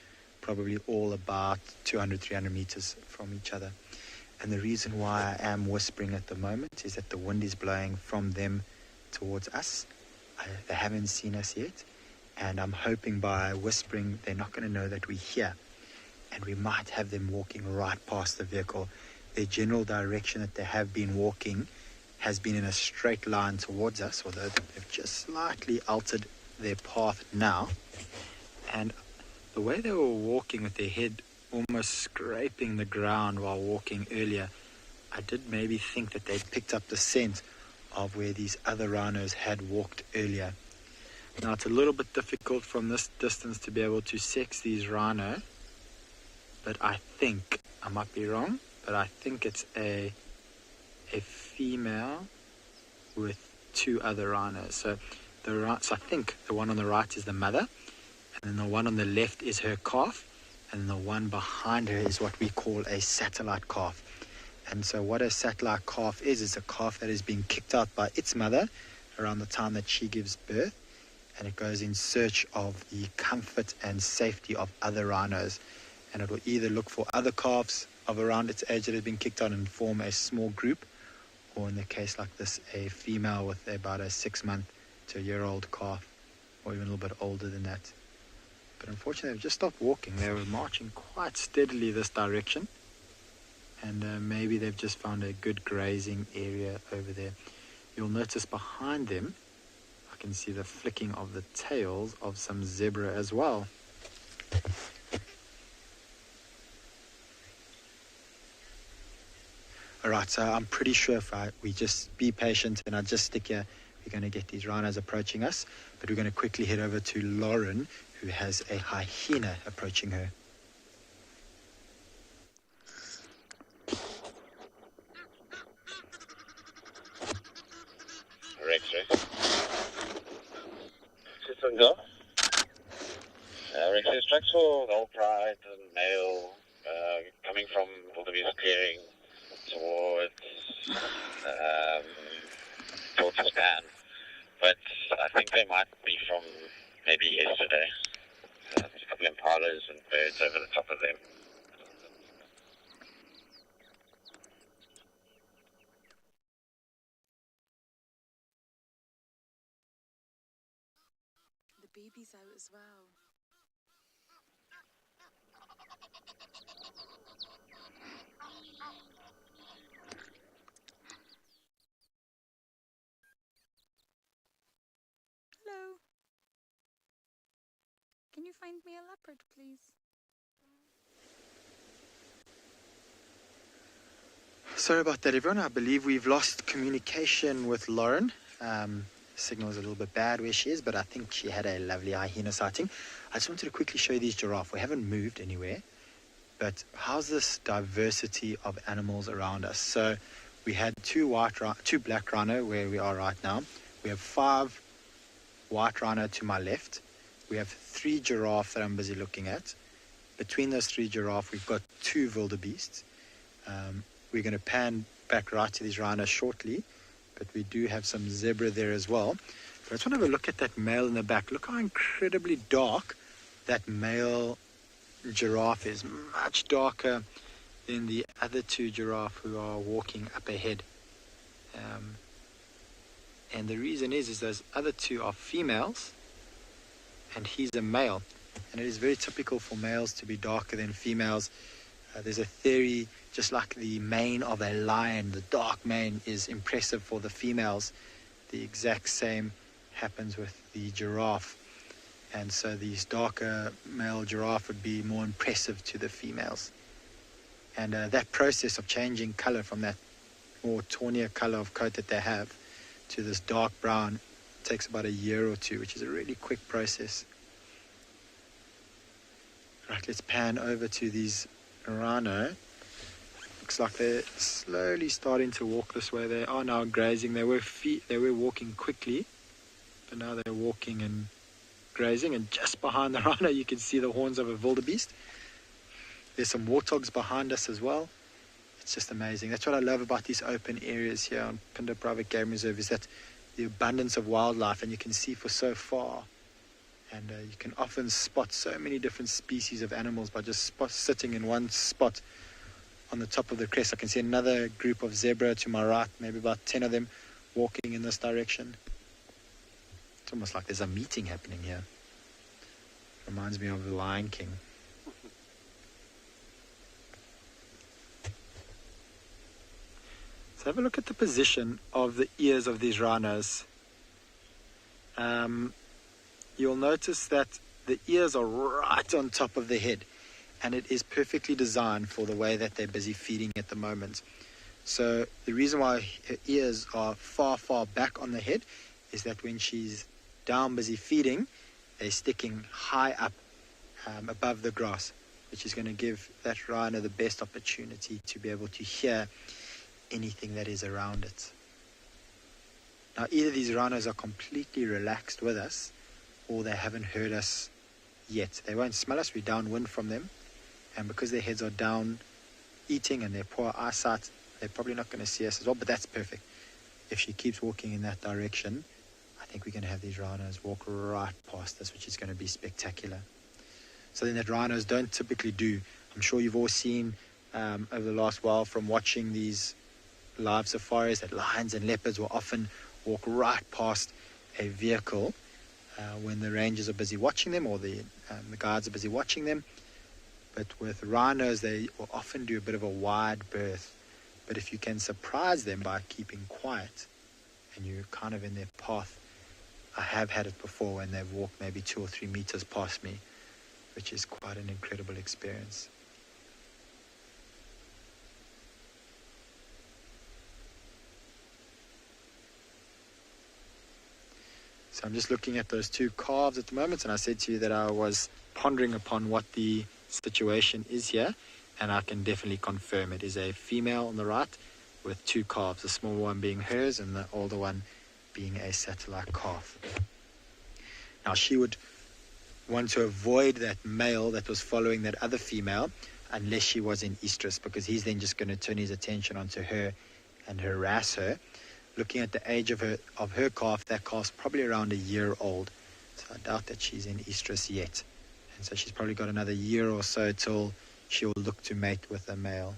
S4: probably all about 200-300 meters from each other. And the reason why I am whispering at the moment is that the wind is blowing from them towards us. They haven't seen us yet, and I'm hoping by whispering they're not going to know that we're here, and we might have them walking right past the vehicle. Their general direction that they have been walking has been in a straight line towards us, although they've just slightly altered their path now. And the way they were walking with their head almost scraping the ground while walking earlier, I did maybe think that they'd picked up the scent of where these other rhinos had walked earlier. Now it's a little bit difficult from this distance to be able to sex these rhino, but I think, I might be wrong, but I think it's a female with two other rhinos. So I think the one on the right is the mother, and then the one on the left is her calf, and the one behind her is what we call a satellite calf. And so what a satellite calf is a calf that is being kicked out by its mother around the time that she gives birth, and it goes in search of the comfort and safety of other rhinos, and it will either look for other calves of around its age that have been kicked out and form a small group, or in the case like this, a female with about a 6-month to a year-old calf, or even a little bit older than that. But unfortunately, they've just stopped walking. They were marching quite steadily this direction, and maybe they've just found a good grazing area over there. You'll notice behind them, I can see the flicking of the tails of some zebra as well. Alright, so I'm pretty sure if we just be patient and I just stick here, we're going to get these rhinos approaching us. But we're going to quickly head over to Lauren, who has a hyena approaching her.
S8: Rex tracks for Ngala Private male coming from wildebeest clearing towards the span, but I think they might be from maybe yesterday. There's a couple of impalas and birds over the top of them.
S3: The baby's out as well. Hello. Can you find me a leopard, please?
S4: Sorry about that, everyone. I believe we've lost communication with Lauren. Signal is a little bit bad where she is, but I think she had a lovely hyena sighting. I just wanted to quickly show you these giraffe. We haven't moved anywhere, but how's this diversity of animals around us? So we had two black rhino where we are right now. We have 5 white rhino to my left. We have 3 giraffe that I'm busy looking at. Between those 3 giraffe, we've got 2 wildebeests. We're going to pan back right to these rhinos shortly, but we do have some zebra there as well. But I just want to have a look at that male in the back. Look how incredibly dark that male giraffe is. Much darker than the other 2 giraffe who are walking up ahead. And the reason is those other 2 are females, and he's a male. And it is very typical for males to be darker than females. There's a theory, just like the mane of a lion, the dark mane is impressive for the females. The exact same happens with the giraffe. And so these darker male giraffe would be more impressive to the females. And that process of changing color from that more tawnier color of coat that they have to this dark brown takes about a year or 2, which is a really quick process. Right, let's pan over to these rhino. Looks like they're slowly starting to walk this way. They are now grazing. They were walking quickly, but now they're walking and grazing. And just behind the rhino, you can see the horns of a wildebeest. There's some warthogs behind us as well. It's just amazing. That's what I love about these open areas here on Phinda Private Game Reserve, is that the abundance of wildlife, and you can see for so far. And you can often spot so many different species of animals by just sitting in one spot on the top of the crest. I can see another group of zebra to my right, maybe about 10 of them walking in this direction. It's almost like there's a meeting happening here. Reminds me of the Lion King. So have a look at the position of the ears of these rhinos. You'll notice that the ears are right on top of the head, and it is perfectly designed for the way that they're busy feeding at the moment. So the reason why her ears are far, far back on the head is that when she's down busy feeding, they're sticking high up above the grass. which is going to give that rhino the best opportunity to be able to hear anything that is around it. Now, either these rhinos are completely relaxed with us, or they haven't heard us yet. They won't smell us, we're downwind from them, and because their heads are down eating and their poor eyesight, they're probably not going to see us as well, but that's perfect. If she keeps walking in that direction, I think we're going to have these rhinos walk right past us, which is going to be spectacular. Something that rhinos don't typically do. I'm sure you've all seen over the last while from watching these live safaris that lions and leopards will often walk right past a vehicle when the rangers are busy watching them, or the guards are busy watching them. But with rhinos, they will often do a bit of a wide berth. But if you can surprise them by keeping quiet and you're kind of in their path, I have had it before when they've walked maybe 2 or 3 meters past me, which is quite an incredible experience. So I'm just looking at those 2 calves at the moment, and I said to you that I was pondering upon what the situation is here, and I can definitely confirm it is a female on the right with 2 calves, the small one being hers and the older one being a satellite calf. Now she would want to avoid that male that was following that other female unless she was in estrus, because he's then just going to turn his attention onto her and harass her. Looking at the age of her calf, that calf's probably around a year old, so I doubt that she's in estrus yet, and so she's probably got another year or so till she'll look to mate with a male.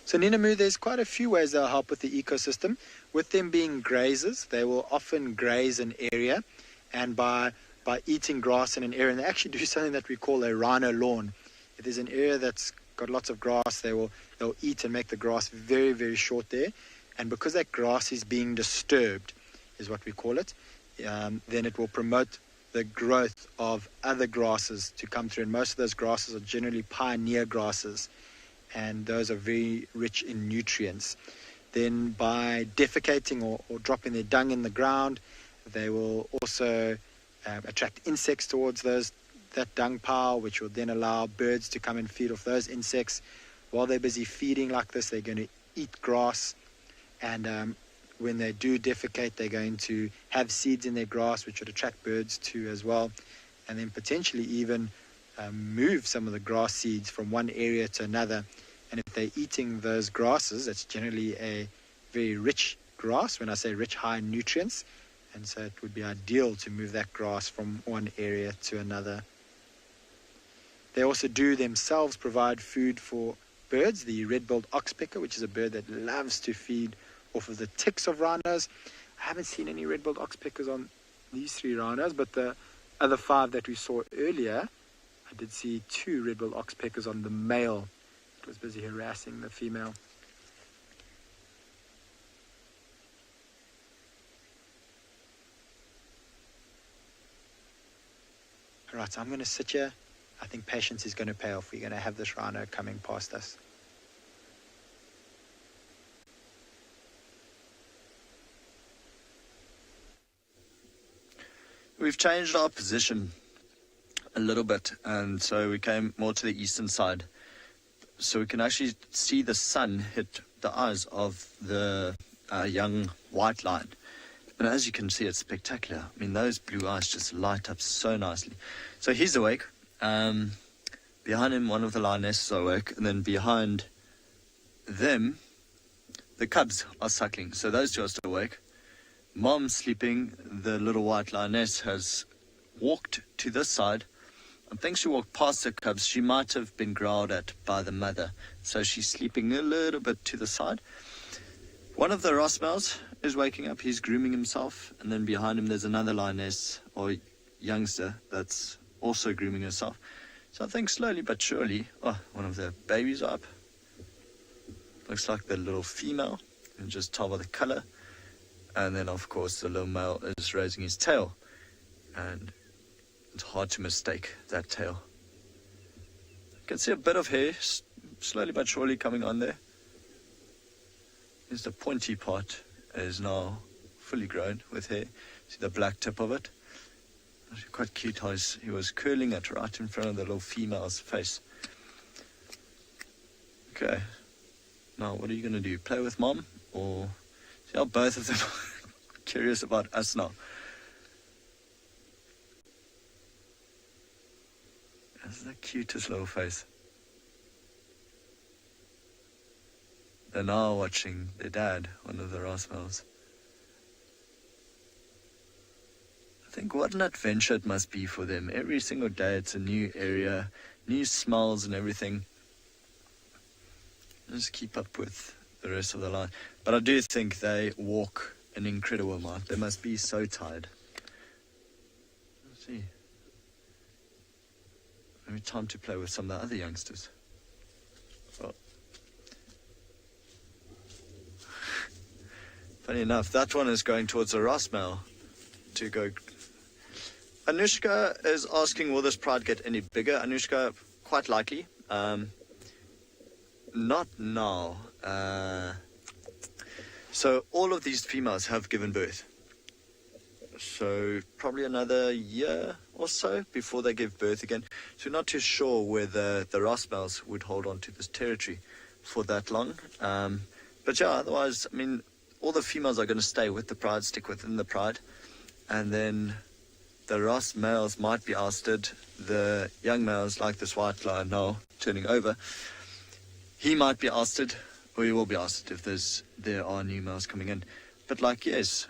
S4: So Ninamu, there's quite a few ways they'll help with the ecosystem. With them being grazers, they will often graze an area, and by eating grass in an area, and they actually do something that we call a rhino lawn. If there's an area that's got lots of grass, they'll eat and make the grass very, very short there. And because that grass is being disturbed, is what we call it, then it will promote the growth of other grasses to come through. And most of those grasses are generally pioneer grasses, and those are very rich in nutrients. Then by defecating or dropping their dung in the ground, they will also attract insects towards that dung pile, which will then allow birds to come and feed off those insects. While they're busy feeding like this, they're going to eat grass, and when they do defecate, they're going to have seeds in their grass, which would attract birds too as well, and then potentially even move some of the grass seeds from one area to another. And if they're eating those grasses, that's generally a very rich grass. When I say rich, high in nutrients, and so it would be ideal to move that grass from one area to another. They also do themselves provide food for birds, the red-billed oxpecker, which is a bird that loves to feed off of the ticks of rhinos. I haven't seen any red-billed oxpeckers on these 3 rhinos, but the other 5 that we saw earlier, I did see 2 red-billed oxpeckers on the male. It was busy harassing the female. Alright, so I'm going to sit here. I think patience is going to pay off. We're going to have this rhino coming past us.
S5: We've changed our position a little bit, and so we came more to the eastern side, so we can actually see the sun hit the eyes of the young white lion. And as you can see, it's spectacular. I mean, those blue eyes just light up so nicely. So he's awake. Behind him, one of the lionesses are awake, and then behind them, the cubs are suckling. So those 2 are still awake. Mom's sleeping. The little white lioness has walked to this side. I think she walked past the cubs. She might have been growled at by the mother, so she's sleeping a little bit to the side. One of the Ross males is waking up. He's grooming himself, and then behind him there's another lioness or youngster that's also grooming herself. So I think slowly but surely, one of the babies are up. Looks like the little female, you can just tell by the color. And then of course the little male is raising his tail. and it's hard to mistake that tail. You can see a bit of hair slowly but surely coming on there. Here's the pointy part is now fully grown with hair. See the black tip of it? Actually quite cute how he was curling it right in front of the little female's face. Okay, now what are you going to do? Play with mom? Or see how both of them are curious about us now? That's the cutest little face. They're now watching their dad, one of the Ross males. I think what an adventure it must be for them. Every single day it's a new area, new smells and everything. Just keep up with the rest of the line. But I do think they walk an incredible amount. They must be so tired. Let's see. Maybe time to play with some of the other youngsters. Well, funny enough, that one is going towards the Ross male to go. Anushka is asking, will this pride get any bigger? Anushka, quite likely. Not now. So all of these females have given birth. So probably another year or so before they give birth again. So we're not too sure whether the Ross males would hold on to this territory for that long. But yeah, otherwise, I mean, all the females are going to stay with the pride, stick within the pride. And then the Ross males might be ousted. The young males, like this white lion now turning over, he might be ousted, or he will be ousted if there are new males coming in. But like, yes,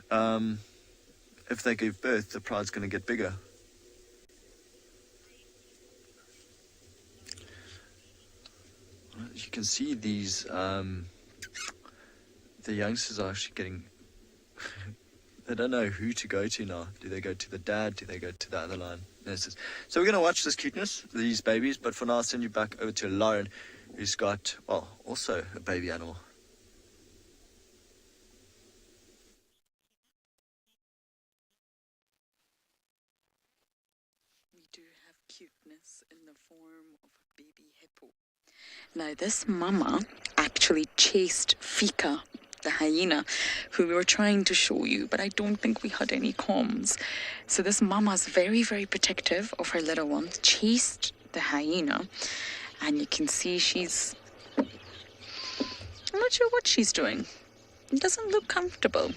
S5: if they give birth, the pride's going to get bigger. You can see these, the youngsters are actually getting, they don't know who to go to now. Do they go to the dad? Do they go to the other line? Nurses. So we're going to watch this cuteness, these babies, but for now I'll send you back over to Lauren, who's got, well, also a baby animal.
S3: We do have cuteness in the form of a baby hippo. Now, this mama actually chased Fika, the hyena, who we were trying to show you, but I don't think we had any comms. So this mama's very, very protective of her little ones, chased the hyena, and you can see she's, I'm not sure what she's doing. It doesn't look comfortable.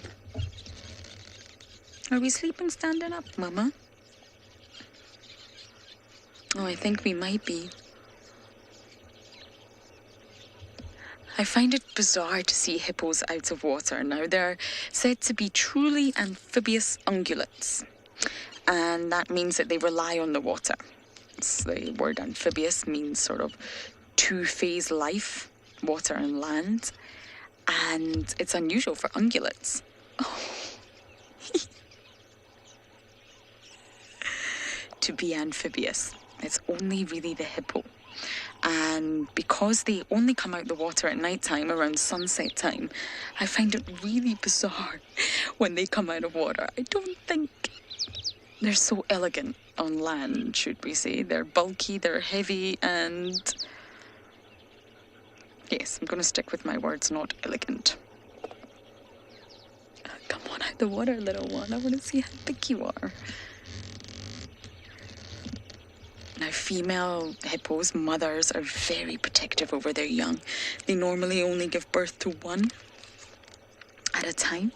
S3: Are we sleeping standing up, mama? Oh, I think we might be. I find it bizarre to see hippos out of water. Now, they're said to be truly amphibious ungulates, and that means that they rely on the water. The word amphibious means sort of two-phase life, water and land, and it's unusual for ungulates. Oh. To be amphibious. It's only really the hippo. And because they only come out the water at night time, around sunset time, I find it really bizarre when they come out of water. I don't think they're so elegant on land, should we say. They're bulky, they're heavy, and yes, I'm going to stick with my words, not elegant. Come on out the water, little one. I want to see how big you are. Now, female hippos, mothers, are very protective over their young. They normally only give birth to one at a time.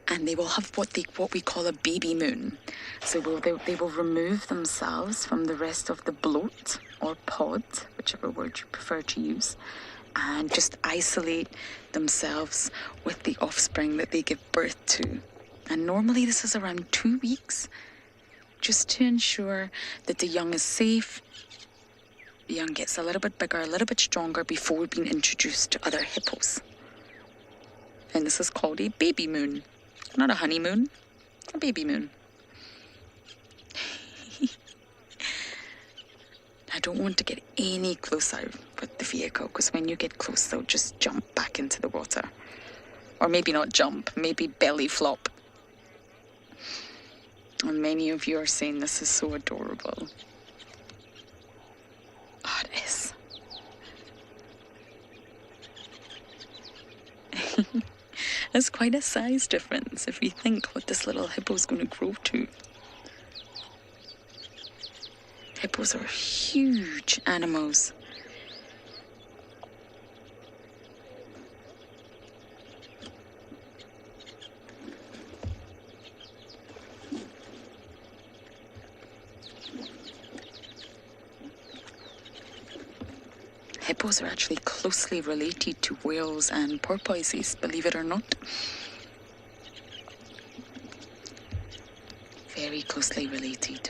S3: And they will have what we call a baby moon. So they will remove themselves from the rest of the bloat or pod, whichever word you prefer to use, and just isolate themselves with the offspring that they give birth to. And normally this is around 2 weeks, just to ensure that the young is safe. The young gets a little bit bigger, a little bit stronger before being introduced to other hippos. And this is called a baby moon. Not a honeymoon, a baby moon. I don't want to get any closer with the vehicle, because when you get close, they'll just jump back into the water. Or maybe not jump, maybe belly flop. And many of you are saying this is so adorable. Oh, it is. There's quite a size difference if you think what this little hippo's going to grow to. Hippos are huge animals. Hippos are actually closely related to whales and porpoises, believe it or not. Very closely related.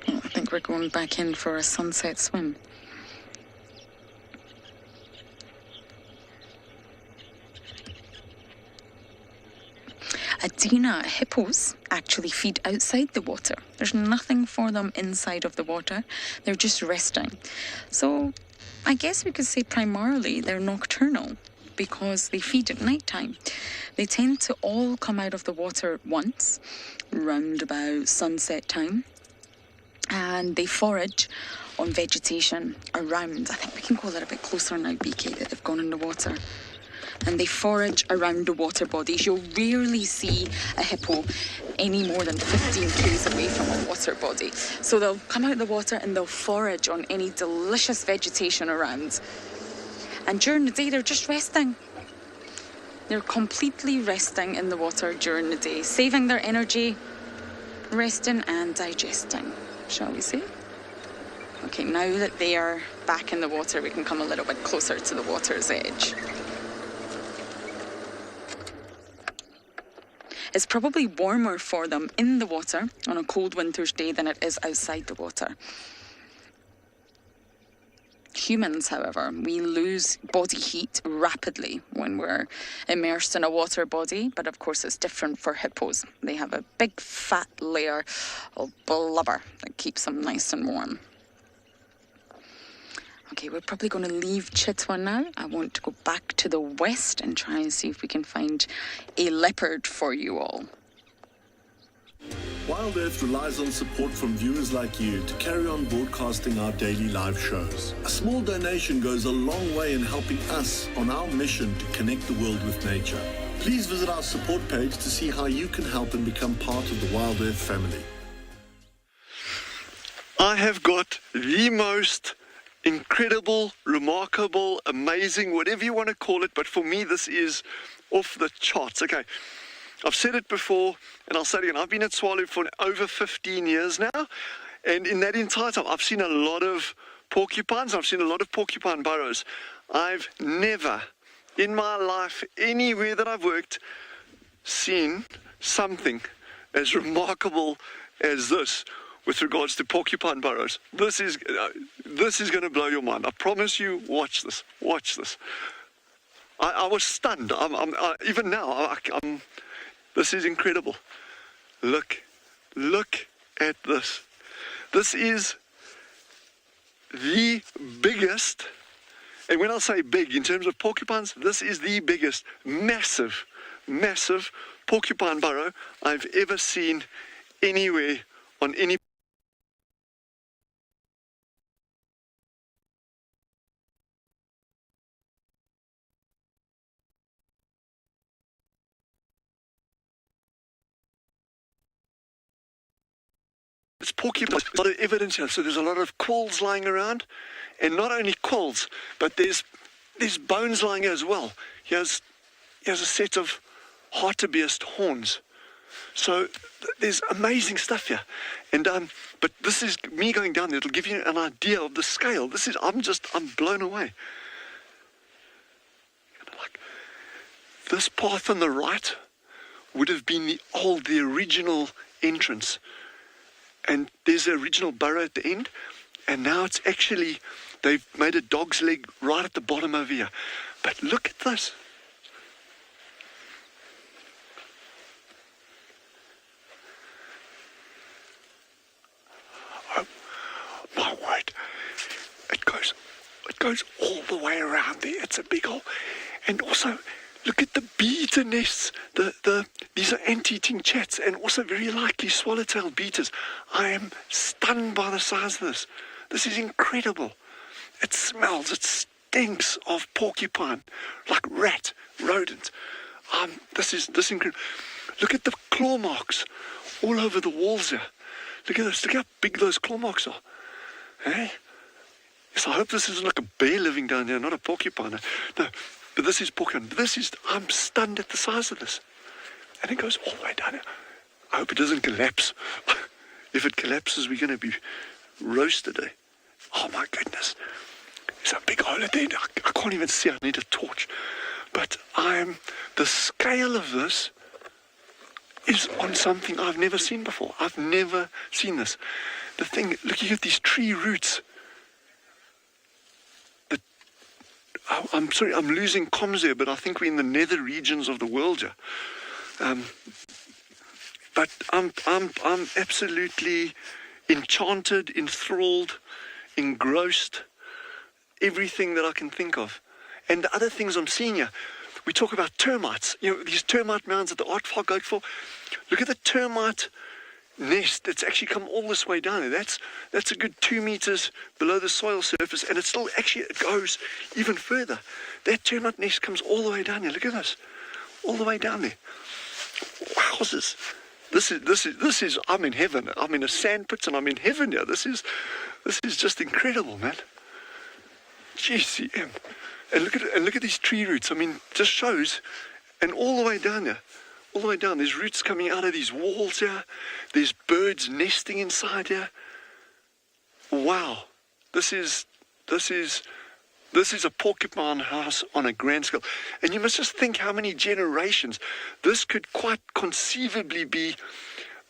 S3: Oh, I think we're going back in for a sunset swim. Adena hippos actually feed outside the water. There's nothing for them inside of the water. They're just resting. So I guess we could say primarily they're nocturnal because they feed at night time. They tend to all come out of the water once, round about sunset time, and they forage on vegetation around. I think we can go a little bit closer now, BK, that they've gone in the water. And they forage around the water bodies. You'll rarely see a hippo any more than 15 k's away from a water body. So they'll come out of the water and they'll forage on any delicious vegetation around. And during the day, they're just resting. They're completely resting in the water during the day, saving their energy, resting and digesting, shall we say? Okay, now that they are back in the water, we can come a little bit closer to the water's edge. It's probably warmer for them in the water on a cold winter's day than it is outside the water. Humans, however, we lose body heat rapidly when we're immersed in a water body, but of course it's different for hippos. They have a big fat layer of blubber that keeps them nice and warm. Okay, we're probably going to leave Chitwa now. I want to go back to the west and try and see if we can find a leopard for you all.
S9: WildEarth relies on support from viewers like you to carry on broadcasting our daily live shows. A small donation goes a long way in helping us on our mission to connect the world with nature. Please visit our support page to see how you can help and become part of the WildEarth family.
S7: I have got the most incredible, remarkable, amazing, whatever you want to call it, but for me this is off the charts. Okay, I've said it before and I'll say it again. I've been at Tswalu for over 15 years now, and in that entire time I've seen a lot of porcupines, I've seen a lot of porcupine burrows. I've never in my life, anywhere that I've worked, seen something as remarkable as this with regards to porcupine burrows. This is going to blow your mind. I promise you. Watch this. Watch this. I was stunned. Even now, this is incredible. Look at this. This is the biggest, and when I say big in terms of porcupines, this is the biggest, massive porcupine burrow I've ever seen anywhere on any. It's porcupines. There's a lot of evidence here. So there's a lot of quills lying around, and not only quills, but there's bones lying here as well. Here's a set of hartebeest horns. So there's amazing stuff here, and but this is me going down there. It'll give you an idea of the scale. I'm blown away. Like, this path on the right would have been the original entrance. And there's the original burrow at the end, and now it's actually, they've made a dog's leg right at the bottom over here. But look at this. Oh, my word. It goes all the way around there. It's a big hole. And also, Look at the beater nests. These are anteating chats and also very likely swallowtail beaters. I am stunned by the size of this. This is incredible. It smells, it stinks of porcupine, like rat, rodent. This is incredible. Look at the claw marks all over the walls here. Look at this. Look how big those claw marks are. Hey? Yes, I hope this isn't like a bear living down here, not a porcupine. No, but this is porcupine. I'm stunned at the size of this. And it goes all the way down here. I hope it doesn't collapse. If it collapses, we're going to be roasted, eh? Oh my goodness. There's a big hole at the end. I can't even see. I need a torch. But the scale of this is on something I've never seen before. I've never seen this. The thing, looking at these tree roots. I'm sorry, I'm losing comms there, but I think we're in the nether regions of the world here. But I'm absolutely enchanted, enthralled, engrossed, everything that I can think of. And the other things I'm seeing here, we talk about termites. You know, these termite mounds that the Aardvark goes for. Look at the termite nest that's actually come all this way down there. That's a good 2 meters below the soil surface, and it goes even further. That termite nest comes all the way down there. Look at this, all the way down there. Wowzers! This is. I'm in heaven. I'm in a sand pit, and I'm in heaven here. This is just incredible, man. GCM. And look at these tree roots. I mean, just shows, and all the way down here. All the way down, there's roots coming out of these walls here. There's birds nesting inside here. Wow, this is a porcupine house on a grand scale. And you must just think how many generations. This could quite conceivably be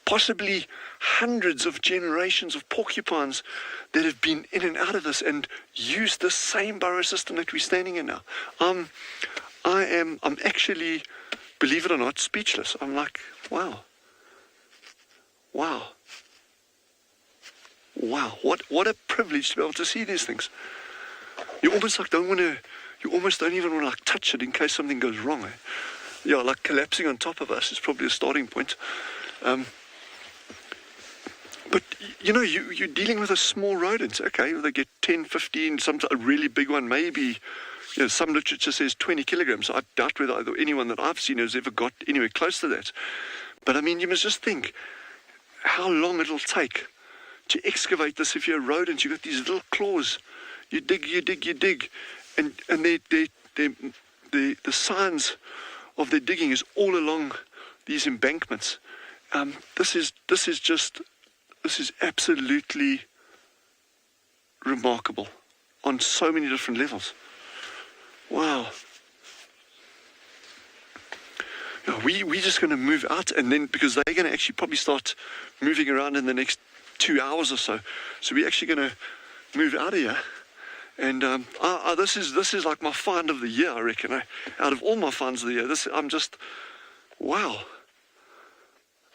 S7: possibly hundreds of generations of porcupines that have been in and out of this and used the same burrow system that we're standing in now. I'm actually, believe it or not, speechless. I'm like, wow. What a privilege to be able to see these things. You almost don't even want to like touch it in case something goes wrong. Eh? Yeah, like collapsing on top of us is probably a starting point. But you know, you're dealing with a small rodent. Okay, they get 10, 15, sometimes a really big one, maybe. You know, some literature says 20 kilograms. I doubt whether anyone that I've seen has ever got anywhere close to that. But I mean, you must just think how long it'll take to excavate this. If you're a rodent, you've got these little claws. You dig, and the signs of their digging is all along these embankments. This is absolutely remarkable on so many different levels. Wow. Yeah, we're just going to move out, and then because they're going to actually probably start moving around in the next 2 hours or so. So we're actually going to move out of here. And this is like my find of the year, I reckon. Out of all my finds of the year, I'm just, wow.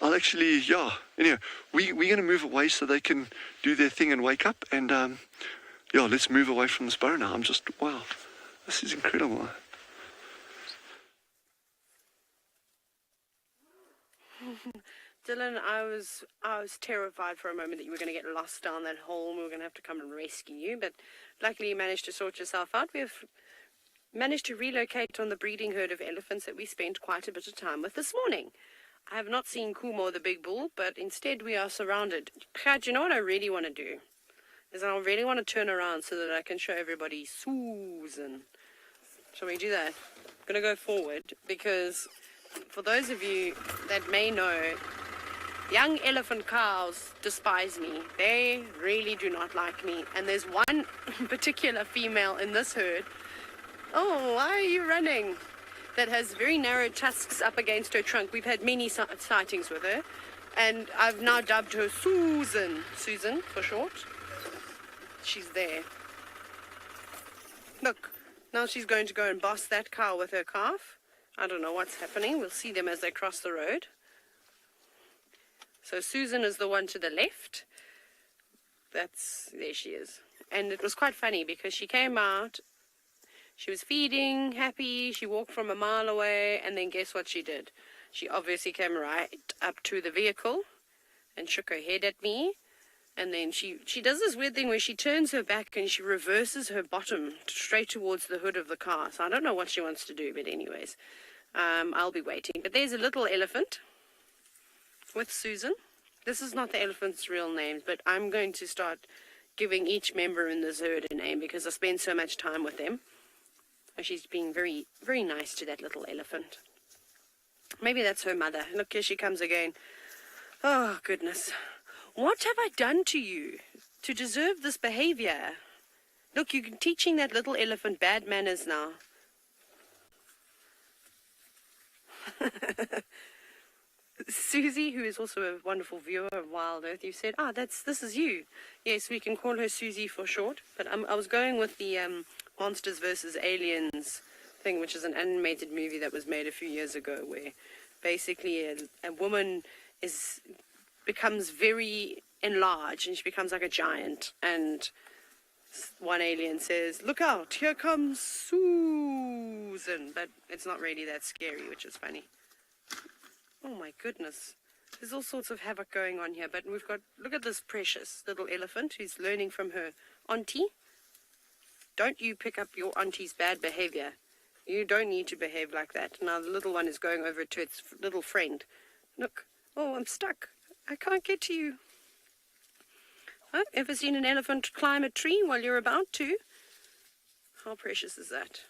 S7: I'll actually, yeah. Anyway, we're going to move away so they can do their thing and wake up. And yeah, let's move away from this burrow now. I'm just, wow. This is incredible.
S2: Dylan, I was terrified for a moment that you were going to get lost down that hole and we were going to have to come and rescue you, but luckily you managed to sort yourself out. We have managed to relocate on the breeding herd of elephants that we spent quite a bit of time with this morning. I have not seen Kumo the big bull, but instead we are surrounded. Chad, you know what I really want to do? Is I really want to turn around so that I can show everybody Susan. Shall we do that? I'm going to go forward because for those of you that may know, young elephant cows despise me. They really do not like me. And there's one particular female in this herd. Oh, why are you running? That has very narrow tusks up against her trunk. We've had many sightings with her. And I've now dubbed her Susan. Susan, for short. She's there. Look, now she's going to go and boss that cow with her calf. I don't know what's happening. We'll see them as they cross the road. So Susan is the one to the left. There she is. And it was quite funny because she came out. She was feeding, happy. She walked from a mile away, and then guess what she did? She obviously came right up to the vehicle and shook her head at me. And then she does this weird thing where she turns her back and she reverses her bottom straight towards the hood of the car. So I don't know what she wants to do, but anyways, I'll be waiting. But there's a little elephant with Susan. This is not the elephant's real name, but I'm going to start giving each member in this herd a name because I spend so much time with them. And she's being very, very nice to that little elephant. Maybe that's her mother. Look, here she comes again. Oh, goodness. What have I done to you to deserve this behavior? Look, you're teaching that little elephant bad manners now. Susie, who is also a wonderful viewer of WildEarth, you said, this is you. Yes, we can call her Susie for short. But I was going with the Monsters vs. Aliens thing, which is an animated movie that was made a few years ago, where basically a woman becomes very enlarged and she becomes like a giant, and one alien says, "Look out, here comes Susan," but it's not really that scary, which is funny. Oh my goodness, there's all sorts of havoc going on here. But look at this precious little elephant who's learning from her auntie. Don't you pick up your auntie's bad behavior. You don't need to behave like that. Now the little one is going over to its little friend. Look, oh, I'm stuck. I can't get to you. Oh, ever seen an elephant climb a tree while you're about to? How precious is that?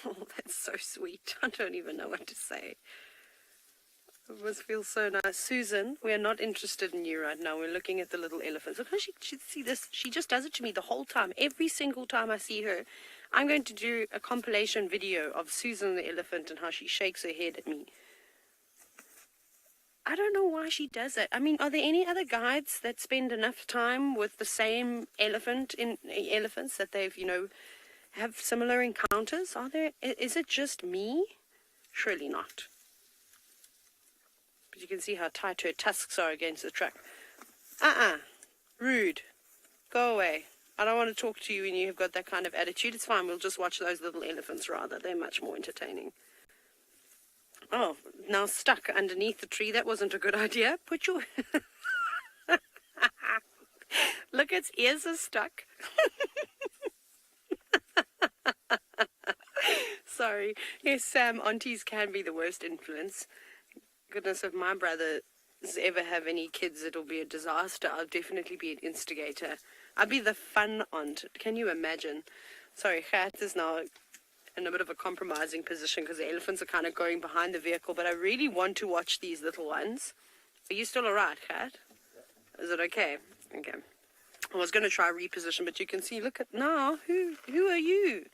S2: Oh, that's so sweet. I don't even know what to say. It must feel so nice. Susan, we are not interested in you right now. We're looking at the little elephants. Look how she see this. She just does it to me the whole time. Every single time I see her, I'm going to do a compilation video of Susan the elephant and how she shakes her head at me. I don't know why she does it. I mean, are there any other guides that spend enough time with the same elephants that they've, have similar encounters? Are there? Is it just me? Surely not. But you can see how tight her tusks are against the truck. Rude. Go away. I don't want to talk to you when you've got that kind of attitude. It's fine. We'll just watch those little elephants rather. They're much more entertaining. Oh, now stuck underneath the tree. That wasn't a good idea. Put your... Look, its ears are stuck. Sorry. Yes, aunties can be the worst influence. Goodness, if my brothers ever have any kids, it'll be a disaster. I'll definitely be an instigator. I'll be the fun aunt. Can you imagine? Sorry, Gat is now in a bit of a compromising position because the elephants are kind of going behind the vehicle, but I really want to watch these little ones. Are you still alright, Kat? Is it okay? Okay. I was going to try reposition, but you can see, look at now. Who are you?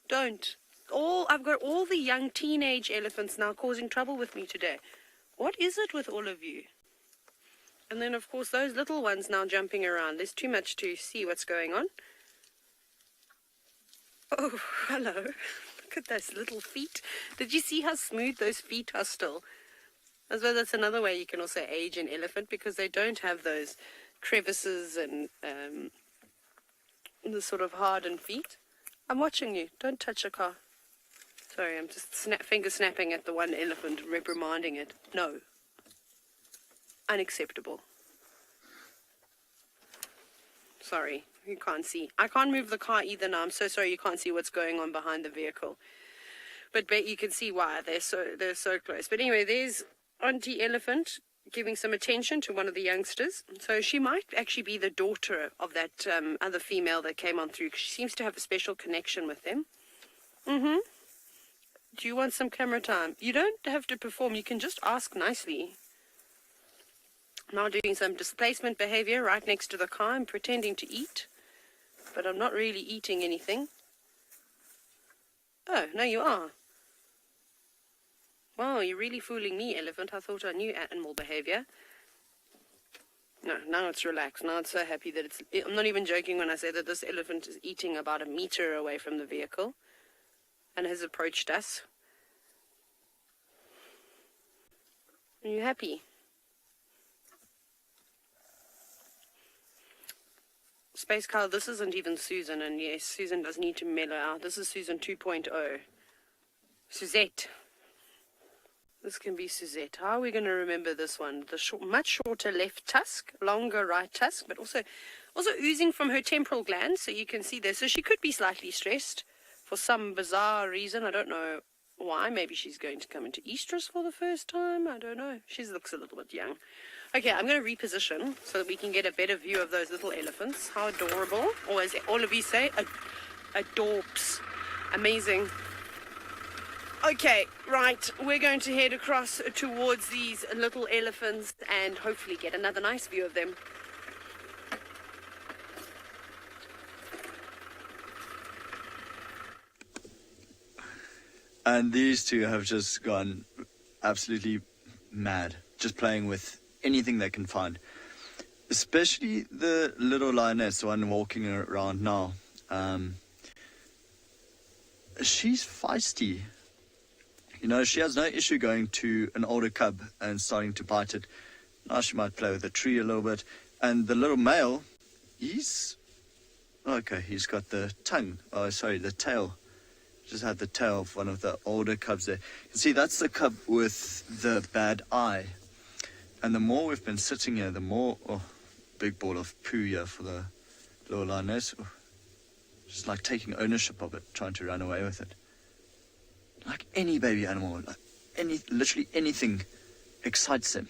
S2: Don't. I've got all the young teenage elephants now causing trouble with me today. What is it with all of you? And then, of course, those little ones now jumping around. There's too much to see what's going on. Oh, hello. Look at those little feet. Did you see how smooth those feet are still? As well, that's another way you can also age an elephant, because they don't have those crevices and the sort of hardened feet. I'm watching you. Don't touch a car. Sorry, I'm just finger snapping at the one elephant, reprimanding it. No. Unacceptable. Sorry, you can't see. I can't move the car either now. I'm so sorry you can't see what's going on behind the vehicle. But you can see why. They're so close. But anyway, there's Auntie Elephant giving some attention to one of the youngsters. So she might actually be the daughter of that other female that came on through. She seems to have a special connection with them. Do you want some camera time? You don't have to perform. You can just ask nicely. Now doing some displacement behavior right next to the car. I'm pretending to eat, but I'm not really eating anything. Oh, no, you are. Wow, you're really fooling me, elephant. I thought I knew animal behavior. No, now it's relaxed. Now it's so happy that I'm not even joking when I say that this elephant is eating about 1 meter away from the vehicle and has approached us. Are you happy? Space Color, this isn't even Susan, and yes, Susan does need to mellow out. This is Susan 2.0. Suzette. This can be Suzette. How are we going to remember this one? The much shorter left tusk, longer right tusk, but also oozing from her temporal gland, so you can see there. So she could be slightly stressed for some bizarre reason. I don't know why. Maybe she's going to come into estrus for the first time. I don't know. She looks a little bit young. Okay, I'm going to reposition so that we can get a better view of those little elephants. How adorable. Or as all of you say, adorps. Amazing. Okay, right. We're going to head across towards these little elephants and hopefully get another nice view of them.
S5: And these two have just gone absolutely mad, just playing with anything they can find. Especially the little lioness, the one walking around now. She's feisty. You know, she has no issue going to an older cub and starting to bite it. Now she might play with the tree a little bit. And the little male, he's got the the tail. Just had the tail of one of the older cubs there. You can see that's the cub with the bad eye. And the more we've been sitting here, the more, big ball of poo here for the little lioness. Just like taking ownership of it, trying to run away with it. Like any baby animal, literally anything excites them.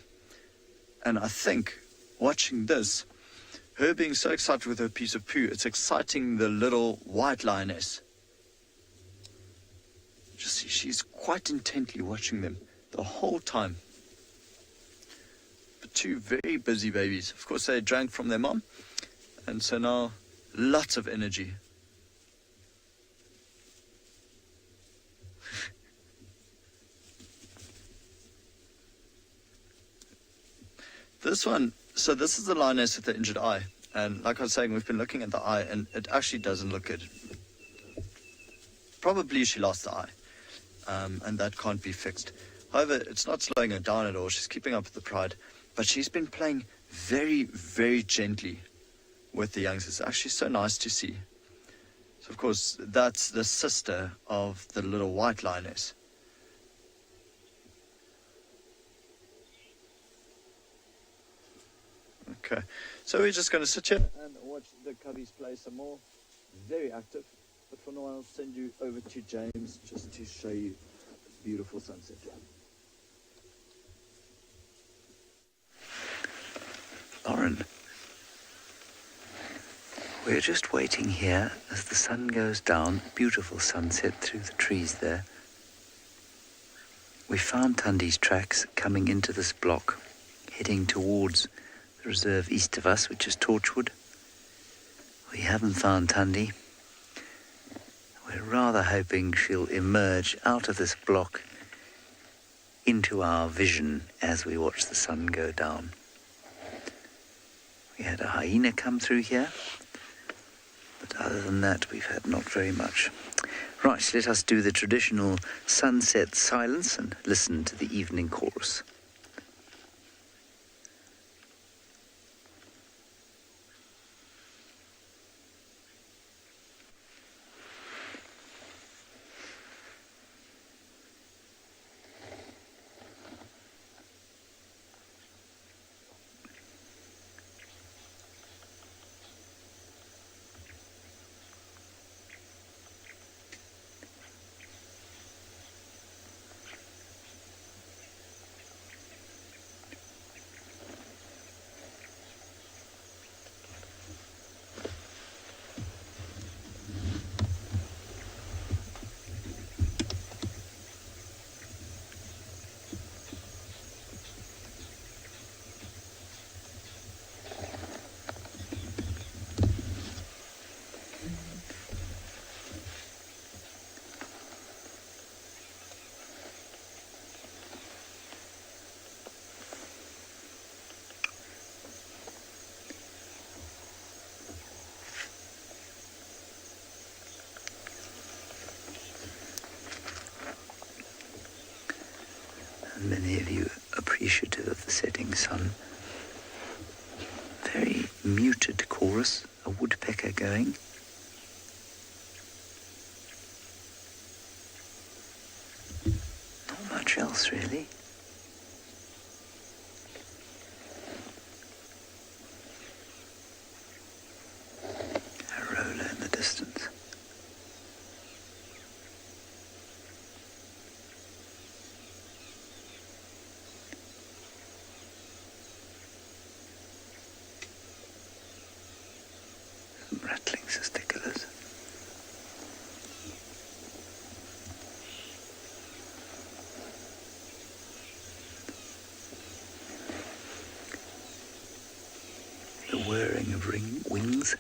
S5: And I think watching this, her being so excited with her piece of poo, it's exciting the little white lioness. Just see, she's quite intently watching them the whole time. But two very busy babies. Of course, they drank from their mom, and so now lots of energy. This one, so this is the lioness with the injured eye. And like I was saying, we've been looking at the eye, and it actually doesn't look good. Probably she lost the eye, and that can't be fixed. However, it's not slowing her down at all. She's keeping up with the pride, but she's been playing very, very gently with the youngs. It's actually so nice to see. So, of course, that's the sister of the little white lioness. Okay, so we're just going to sit here and watch the cubbies play some more. Very active. But for now, I'll send you over to James just to show you the beautiful sunset.
S6: Lauren, we're just waiting here as the sun goes down. Beautiful sunset through the trees there. We found Tundi's tracks coming into this block, heading towards the reserve east of us, which is Torchwood. We haven't found Tundi. We're rather hoping she'll emerge out of this block into our vision as we watch the sun go down. We had a hyena come through here, but other than that, we've had not very much. Right, let us do the traditional sunset silence and listen to the evening chorus. Many of you appreciative of the setting sun. Very muted chorus, a woodpecker going. Not much else, really. A roller in the distance. Some rattling cisticolas. The whirring of wings.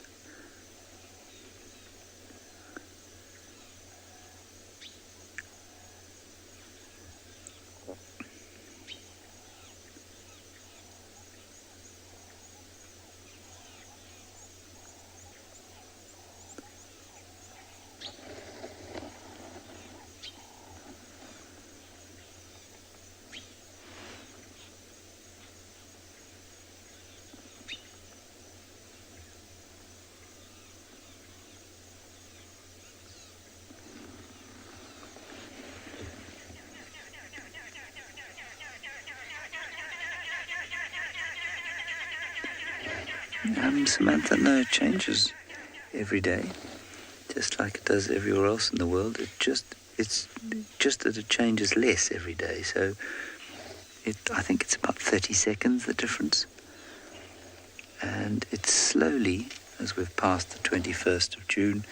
S6: Samantha, no, it changes every day, just like it does everywhere else in the world. It's just that it changes less every day. So I think it's about 30 seconds, the difference. And it's slowly, as we've passed the 21st of June,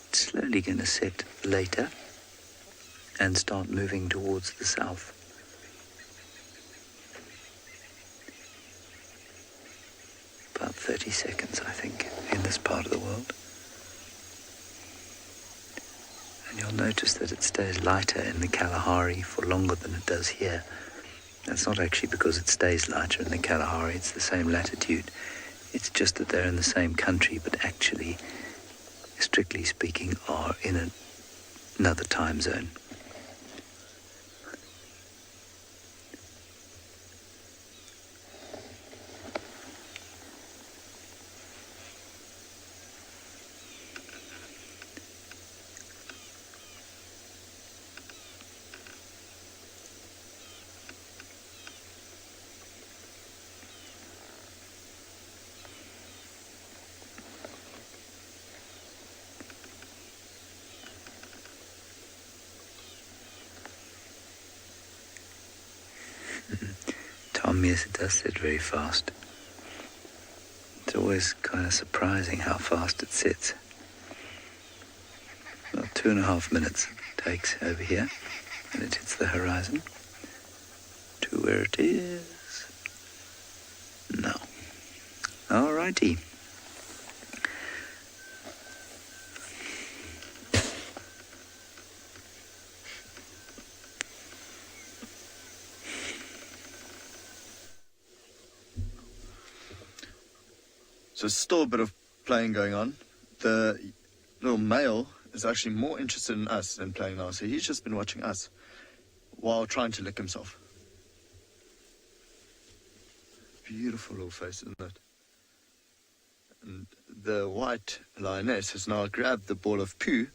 S6: it's slowly going to set later and start moving towards the south. About 30 seconds, I think, in this part of the world. And you'll notice that it stays lighter in the Kalahari for longer than it does here. That's not actually because it stays lighter in the Kalahari, it's the same latitude. It's just that they're in the same country, but actually, strictly speaking, are in another time zone. Yes, it does sit very fast. It's always kind of surprising how fast it sits. About 2.5 minutes it takes over here, and it hits the horizon to where it is now. Alrighty.
S5: So there's still a bit of playing going on. The little male is actually more interested in us than playing now, so he's just been watching us while trying to lick himself. Beautiful little face, isn't it? And the white lioness has now grabbed the ball of poo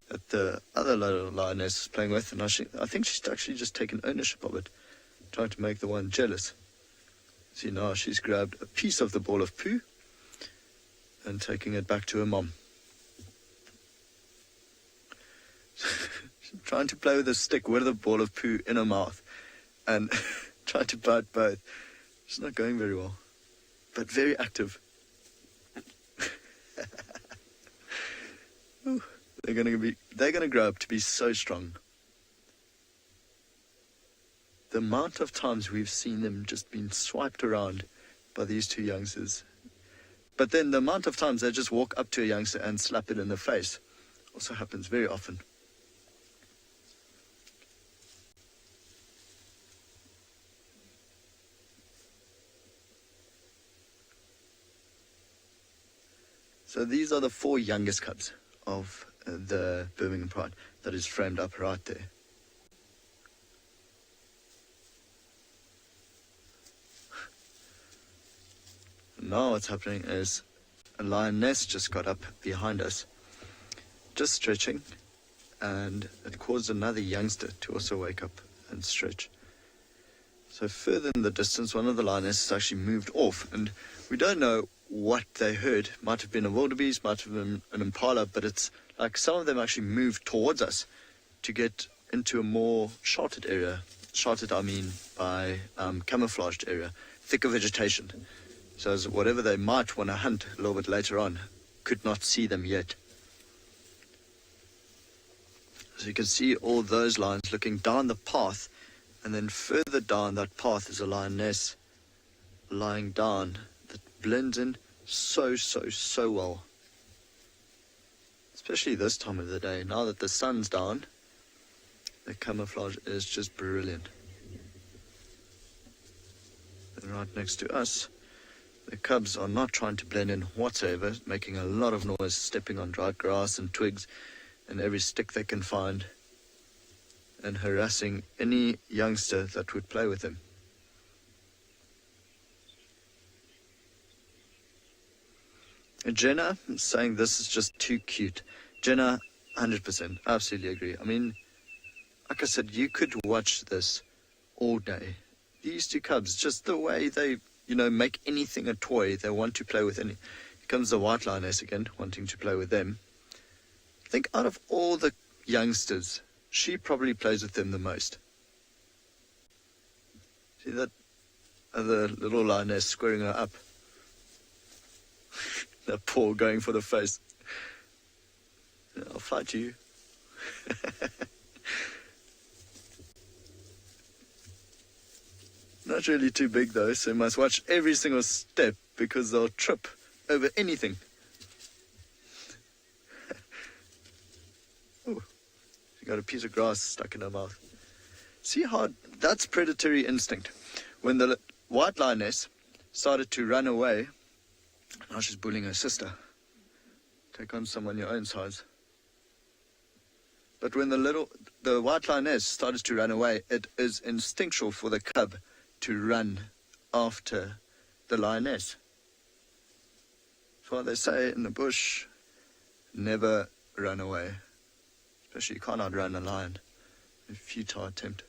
S5: that the other little lioness is playing with, and I think she's actually just taken ownership of it, trying to make the one jealous. See, now she's grabbed a piece of the ball of poo and taking it back to her mom. She's trying to play with a stick with a ball of poo in her mouth and trying to bite both. It's not going very well, but very active. Ooh, they're gonna grow up to be so strong. The amount of times we've seen them just being swiped around by these two youngsters. But then the amount of times they just walk up to a youngster and slap it in the face also happens very often. So these are the 4 youngest cubs of the Birmingham Pride that is framed up right there. Now what's happening is a lioness just got up behind us, just stretching, and it caused another youngster to also wake up and stretch. So further in the distance, one of the lionesses actually moved off, and we don't know what they heard. Might have been a wildebeest, might have been an impala, but it's like some of them actually moved towards us to get into a more sheltered area. Sheltered, I mean, by camouflaged area, thicker vegetation. So as whatever they might want to hunt a little bit later on, could not see them yet. So you can see all those lions looking down the path, and then further down that path is a lioness lying down that blends in so well. Especially this time of the day, now that the sun's down, the camouflage is just brilliant. And right next to us, the cubs are not trying to blend in whatsoever, making a lot of noise, stepping on dry grass and twigs and every stick they can find, and harassing any youngster that would play with them. And Jenna is saying this is just too cute. Jenna, 100%, absolutely agree. I mean, like I said, you could watch this all day. These two cubs, just the way they, make anything a toy they want to play with. And here comes the white lioness again, wanting to play with them. I think out of all the youngsters, she probably plays with them the most. See that other little lioness squaring her up? That paw going for the face. I'll fight you. Not really too big though, so you must watch every single step because they'll trip over anything. Oh, she got a piece of grass stuck in her mouth. See how that's predatory instinct. When the white lioness started to run away, now she's bullying her sister. Take on someone your own size. But when the white lioness started to run away, it is instinctual for the cub to run after the lioness. That's why they say in the bush, never run away. Especially you can't outrun a lion. A futile attempt.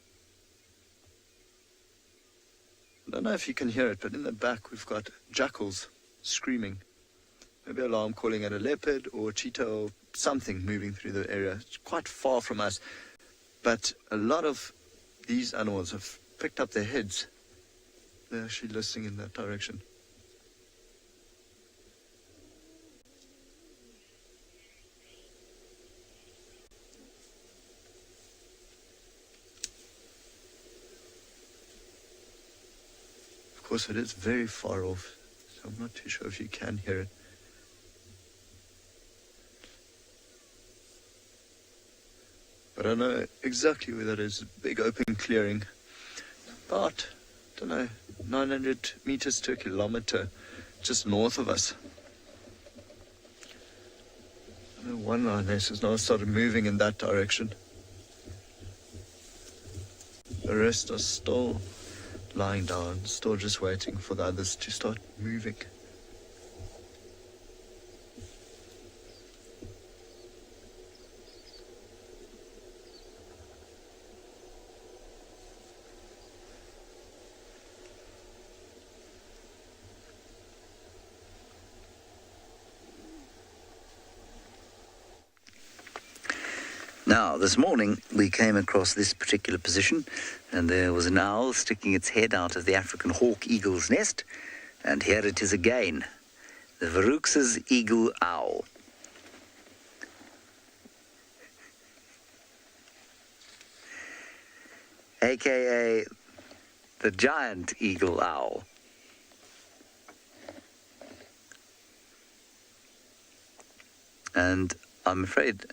S5: I don't know if you can hear it, but in the back we've got jackals screaming. Maybe alarm calling at a leopard or a cheetah or something moving through the area. It's quite far from us, but a lot of these animals have picked up their heads. They're actually listening in that direction. Of course, it is very far off, so I'm not too sure if you can hear it. But I know exactly where that is. A big open clearing. About, I don't know, 900 meters to a kilometer just north of us. I know one lioness has now started moving in that direction. The rest are still lying down, still just waiting for the others to start moving.
S6: Now, this morning we came across this particular position, and there was an owl sticking its head out of the African hawk eagle's nest, and here it is again, the Verrux's eagle owl. AKA the giant eagle owl. And I'm afraid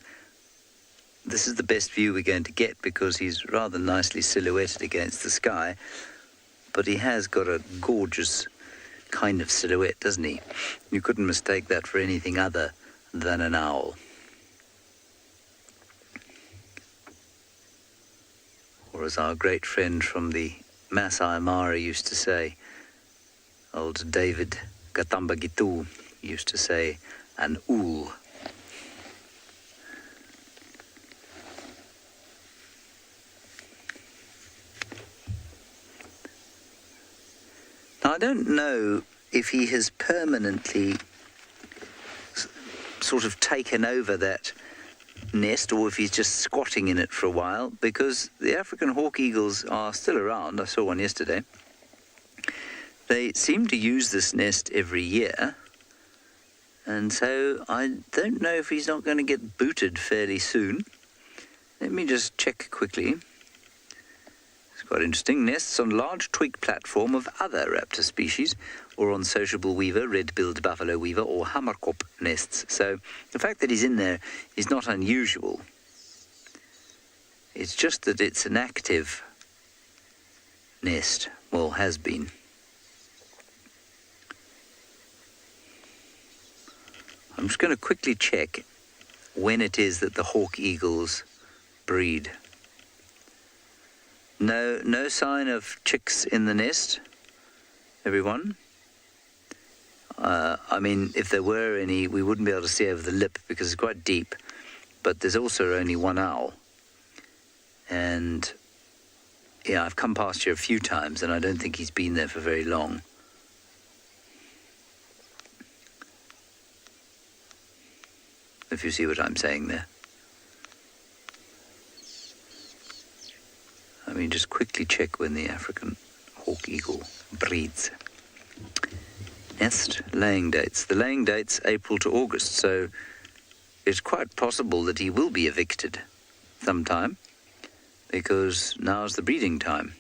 S6: this is the best view we're going to get because he's rather nicely silhouetted against the sky, but he has got a gorgeous kind of silhouette, doesn't he? You couldn't mistake that for anything other than an owl. Or as our great friend from the Masai Mara used to say, old David Gatambagitu He used to say an ool. Now, I don't know if he has permanently sort of taken over that nest or if he's just squatting in it for a while, because the African hawk eagles are still around. I saw one yesterday. They seem to use this nest every year, and so I don't know if he's not going to get booted fairly soon. Let me just check quickly. It's quite interesting. Nests on large twig platform of other raptor species, or on sociable weaver, red-billed buffalo weaver, or hammerkop nests. So the fact that he's in there is not unusual. It's just that it's an active nest, well, has been. I'm just going to quickly check when it is that the hawk eagles breed. No sign of chicks in the nest, everyone. I mean, if there were any, we wouldn't be able to see over the lip because it's quite deep. But there's also only one owl. And, yeah, I've come past here a few times, and I don't think he's been there for very long. If you see what I'm saying there. I mean, just quickly check when the African hawk eagle breeds. Nest laying dates. The laying date's April to August, so it's quite possible that he will be evicted sometime, because now's the breeding time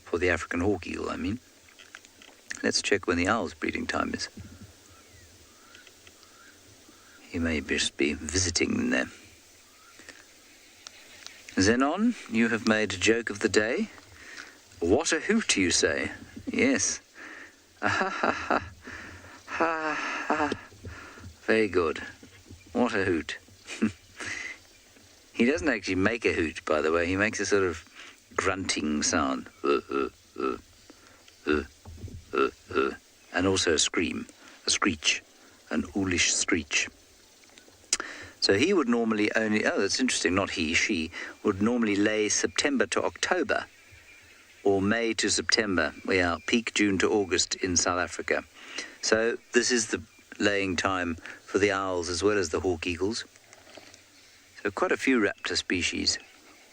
S6: for the African hawk eagle, I mean. Let's check when the owl's breeding time is. He may just be visiting them there. Zenon, you have made a joke of the day. What a hoot, you say? Yes. Ha. Very good. What a hoot. He doesn't actually make a hoot, by the way. He makes a sort of grunting sound. And also a scream, a screech, an oolish screech. So he would normally only, oh, that's interesting, not he, she, would normally lay September to October, or May to September. We are peak June to August in South Africa. So this is the laying time for the owls as well as the hawk eagles. So quite a few raptor species,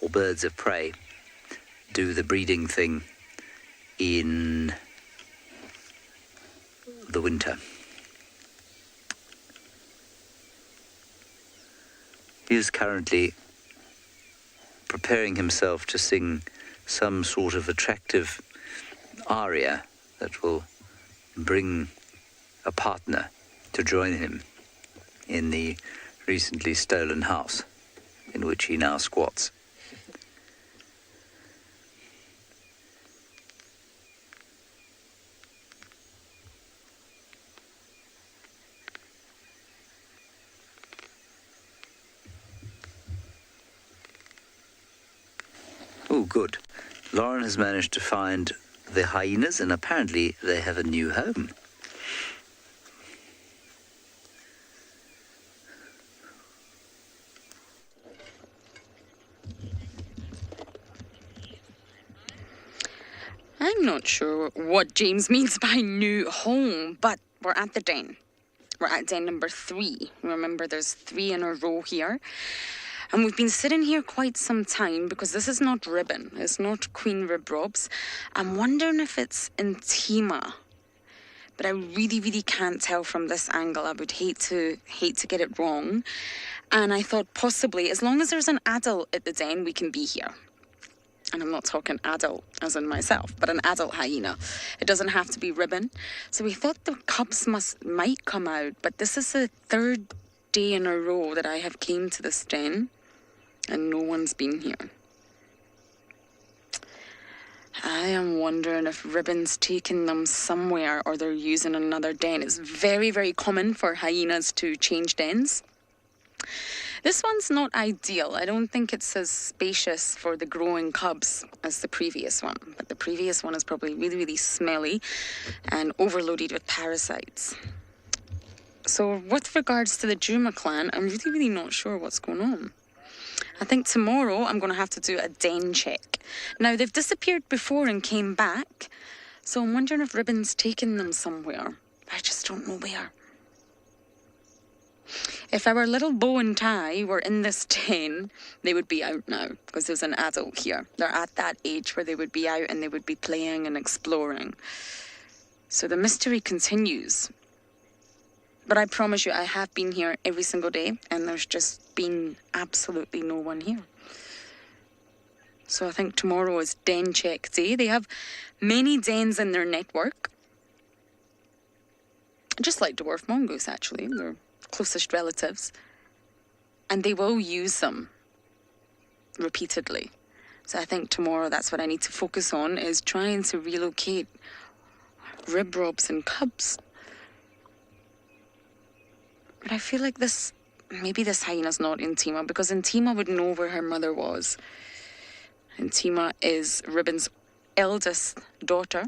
S6: or birds of prey, do the breeding thing in the winter. He is currently preparing himself to sing some sort of attractive aria that will bring a partner to join him in the recently stolen house in which he now squats. Oh, good. Lauren has managed to find the hyenas, and apparently they have a new home.
S3: I'm not sure what James means by new home, but we're at the den. We're at den number 3. Remember, there's 3 in a row here. And we've been sitting here quite some time because this is not ribbon. It's not queen rib robs. I'm wondering if it's intima. But I really can't tell from this angle. I would hate to get it wrong. And I thought possibly, as long as there's an adult at the den, we can be here. And I'm not talking adult as in myself, but an adult hyena. It doesn't have to be ribbon. So we thought the cubs might come out, but this is the 3rd day in a row that I have came to this den. And no one's been here. I am wondering if ribbon's taken them somewhere or they're using another den. It's very common for hyenas to change dens. This one's not ideal. I don't think it's as spacious for the growing cubs as the previous one. But the previous one is probably really, really smelly and overloaded with parasites. So with regards to the Djuma clan, I'm really, really not sure what's going on. I think tomorrow I'm going to have to do a den check. Now, they've disappeared before and came back, so I'm wondering if Ribbon's taken them somewhere. I just don't know where. If our little Bo and Ty were in this den, they would be out now, because there's an adult here. They're at that age where they would be out and they would be playing and exploring. So the mystery continues. But I promise you, I have been here every single day, and there's just been absolutely no one here. So I think tomorrow is den check day. They have many dens in their network. Just like dwarf mongoose, actually. They're closest relatives. And they will use them repeatedly. So I think tomorrow that's what I need to focus on, is trying to relocate rib robs and cubs. But I feel like maybe this hyena's not Intima, because Intima would know where her mother was. Intima is Ribbon's eldest daughter.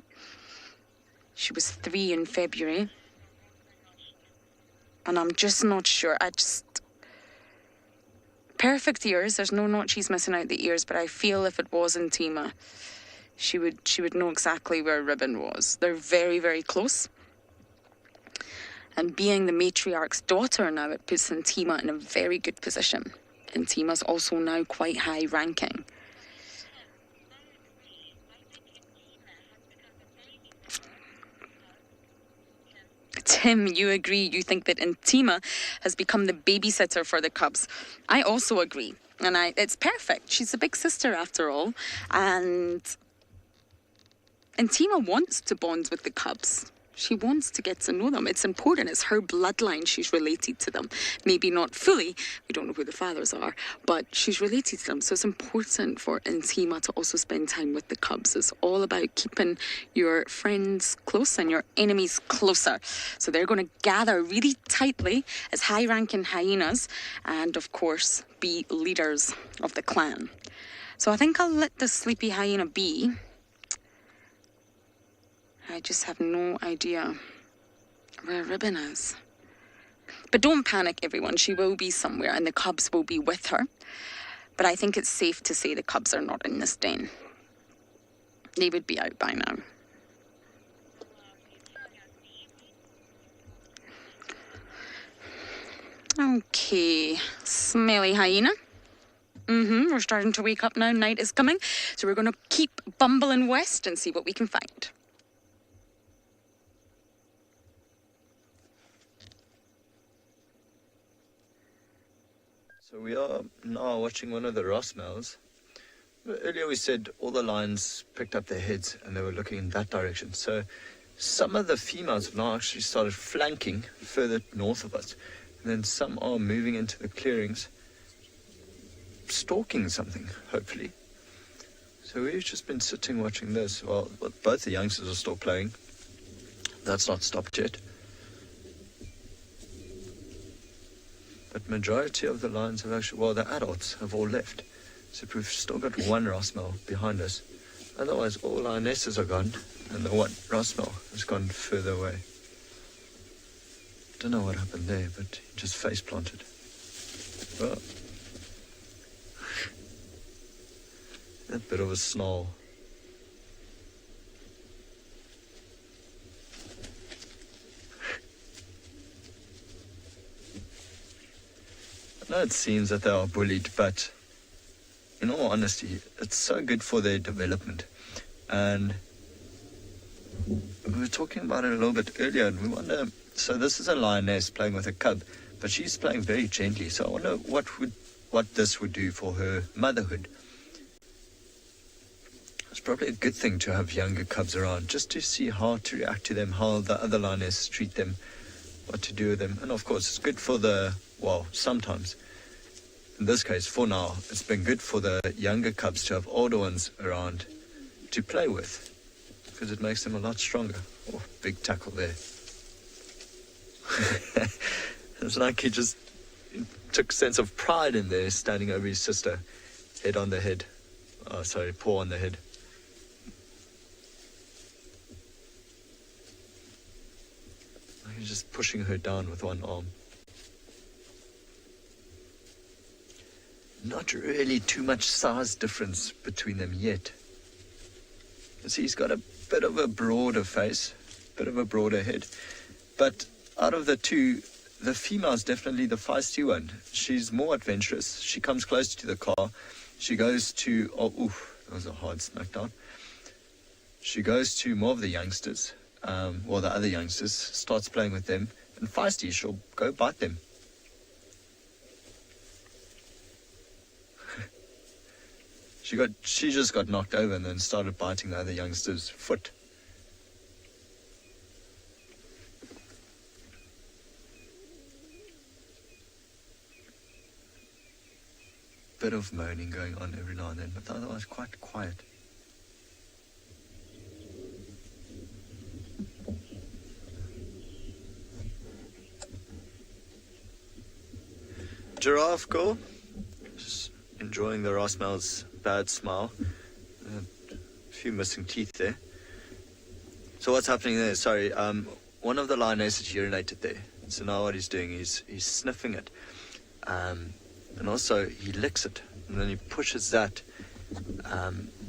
S3: She was 3 in February. And I'm just not sure. Perfect ears. There's no notchies missing out the ears, but I feel if it was Intima, she would know exactly where Ribbon was. They're very, very close. And being the matriarch's daughter now, it puts Intima in a very good position. Intima's also now quite high ranking. Tim, you agree. You think that Intima has become the babysitter for the cubs. I also agree. And it's perfect. She's a big sister after all. And Intima wants to bond with the cubs. She wants to get to know them. It's important. It's her bloodline. She's related to them. Maybe not fully. We don't know who the fathers are. But she's related to them. So it's important for Intima to also spend time with the cubs. It's all about keeping your friends close and your enemies closer. So they're going to gather really tightly as high-ranking hyenas and, of course, be leaders of the clan. So I think I'll let the sleepy hyena be. I just have no idea where Ribbon is. But don't panic, everyone. She will be somewhere and the cubs will be with her. But I think it's safe to say the cubs are not in this den. They would be out by now. Okay, smelly hyena. We're starting to wake up now. Night is coming. So we're going to keep bumbling west and see what we can find.
S5: So we are now watching one of the Ross males. Earlier we said all the lions picked up their heads and they were looking in that direction. So some of the females have now actually started flanking further north of us. And then some are moving into the clearings, stalking something, hopefully. So we've just been sitting watching this. Well, both the youngsters are still playing. That's not stopped yet. But majority of the lions have actually, well, the adults have all left. So we've still got one Rossmel behind us. Otherwise, all lionesses are gone, and the one Rossmel has gone further away. Don't know what happened there, but he just face planted. Well, that bit of a snarl. I know it seems that they are bullied, but in all honesty, it's so good for their development. And we were talking about it a little bit earlier, and we wonder, so this is a lioness playing with a cub, but she's playing very gently, so I wonder what this would do for her motherhood. It's probably a good thing to have younger cubs around, just to see how to react to them, how the other lionesses treat them, what to do with them. And of course, it's good for sometimes, in this case, for now, it's been good for the younger cubs to have older ones around to play with, because it makes them a lot stronger. Oh, big tackle there. It's like he just took sense of pride in there, standing over his sister, head on the head. Paw on the head. He's just pushing her down with one arm. Not really too much size difference between them yet. You see, he's got a bit of a broader face, bit of a broader head. But out of the two, the female's definitely the feisty one. She's more adventurous. She comes close to the car. She goes to... that was a hard smackdown. She goes to more of the youngsters, the other youngsters, starts playing with them. And feisty, she'll go bite them. She just got knocked over and then started biting the other youngster's foot. Bit of moaning going on every now and then, but otherwise quite quiet. Giraffe girl, just enjoying the Rossmel's bad smile. A few missing teeth there. So what's happening there? Sorry, one of the lionesses urinated there. So now what he's doing is he's sniffing it. And also he licks it. And then he pushes that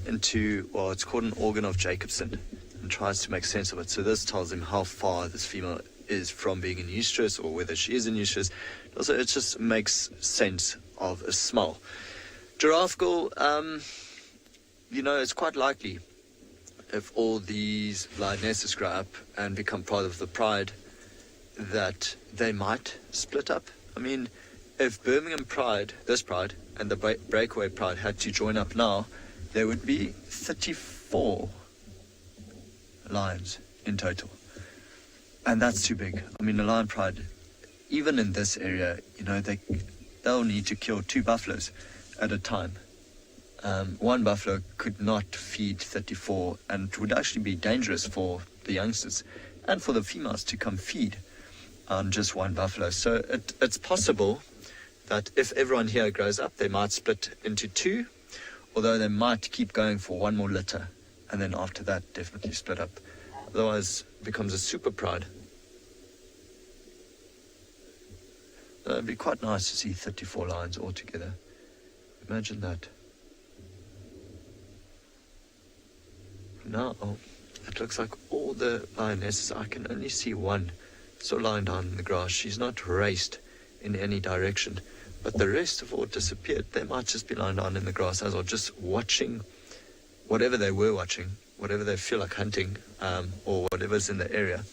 S5: into, it's called an organ of Jacobson, and tries to make sense of it. So this tells him how far this female is from being in estrus, or whether she is in estrus. Also, it just makes sense of a smell. Giraffe girl, it's quite likely if all these lionesses grow up and become part of the pride that they might split up. I mean, if Birmingham Pride, this pride, and the Breakaway Pride had to join up now, there would be 34 lions in total. And that's too big. I mean, the Lion Pride, even in this area, they'll need to kill 2 buffaloes at a time. One buffalo could not feed 34, and it would actually be dangerous for the youngsters and for the females to come feed on just one buffalo. So it's possible that if everyone here grows up, they might split into 2, although they might keep going for one more litter, and then after that, definitely split up. Otherwise, it becomes a super pride. It'd be quite nice to see 34 lions all together. Imagine that. Now, it looks like all the lionesses, I can only see one still lying down in the grass. She's not raced in any direction, but the rest have all disappeared. They might just be lying down in the grass as well, just watching whatever they were watching, whatever they feel like hunting, or whatever's in the area.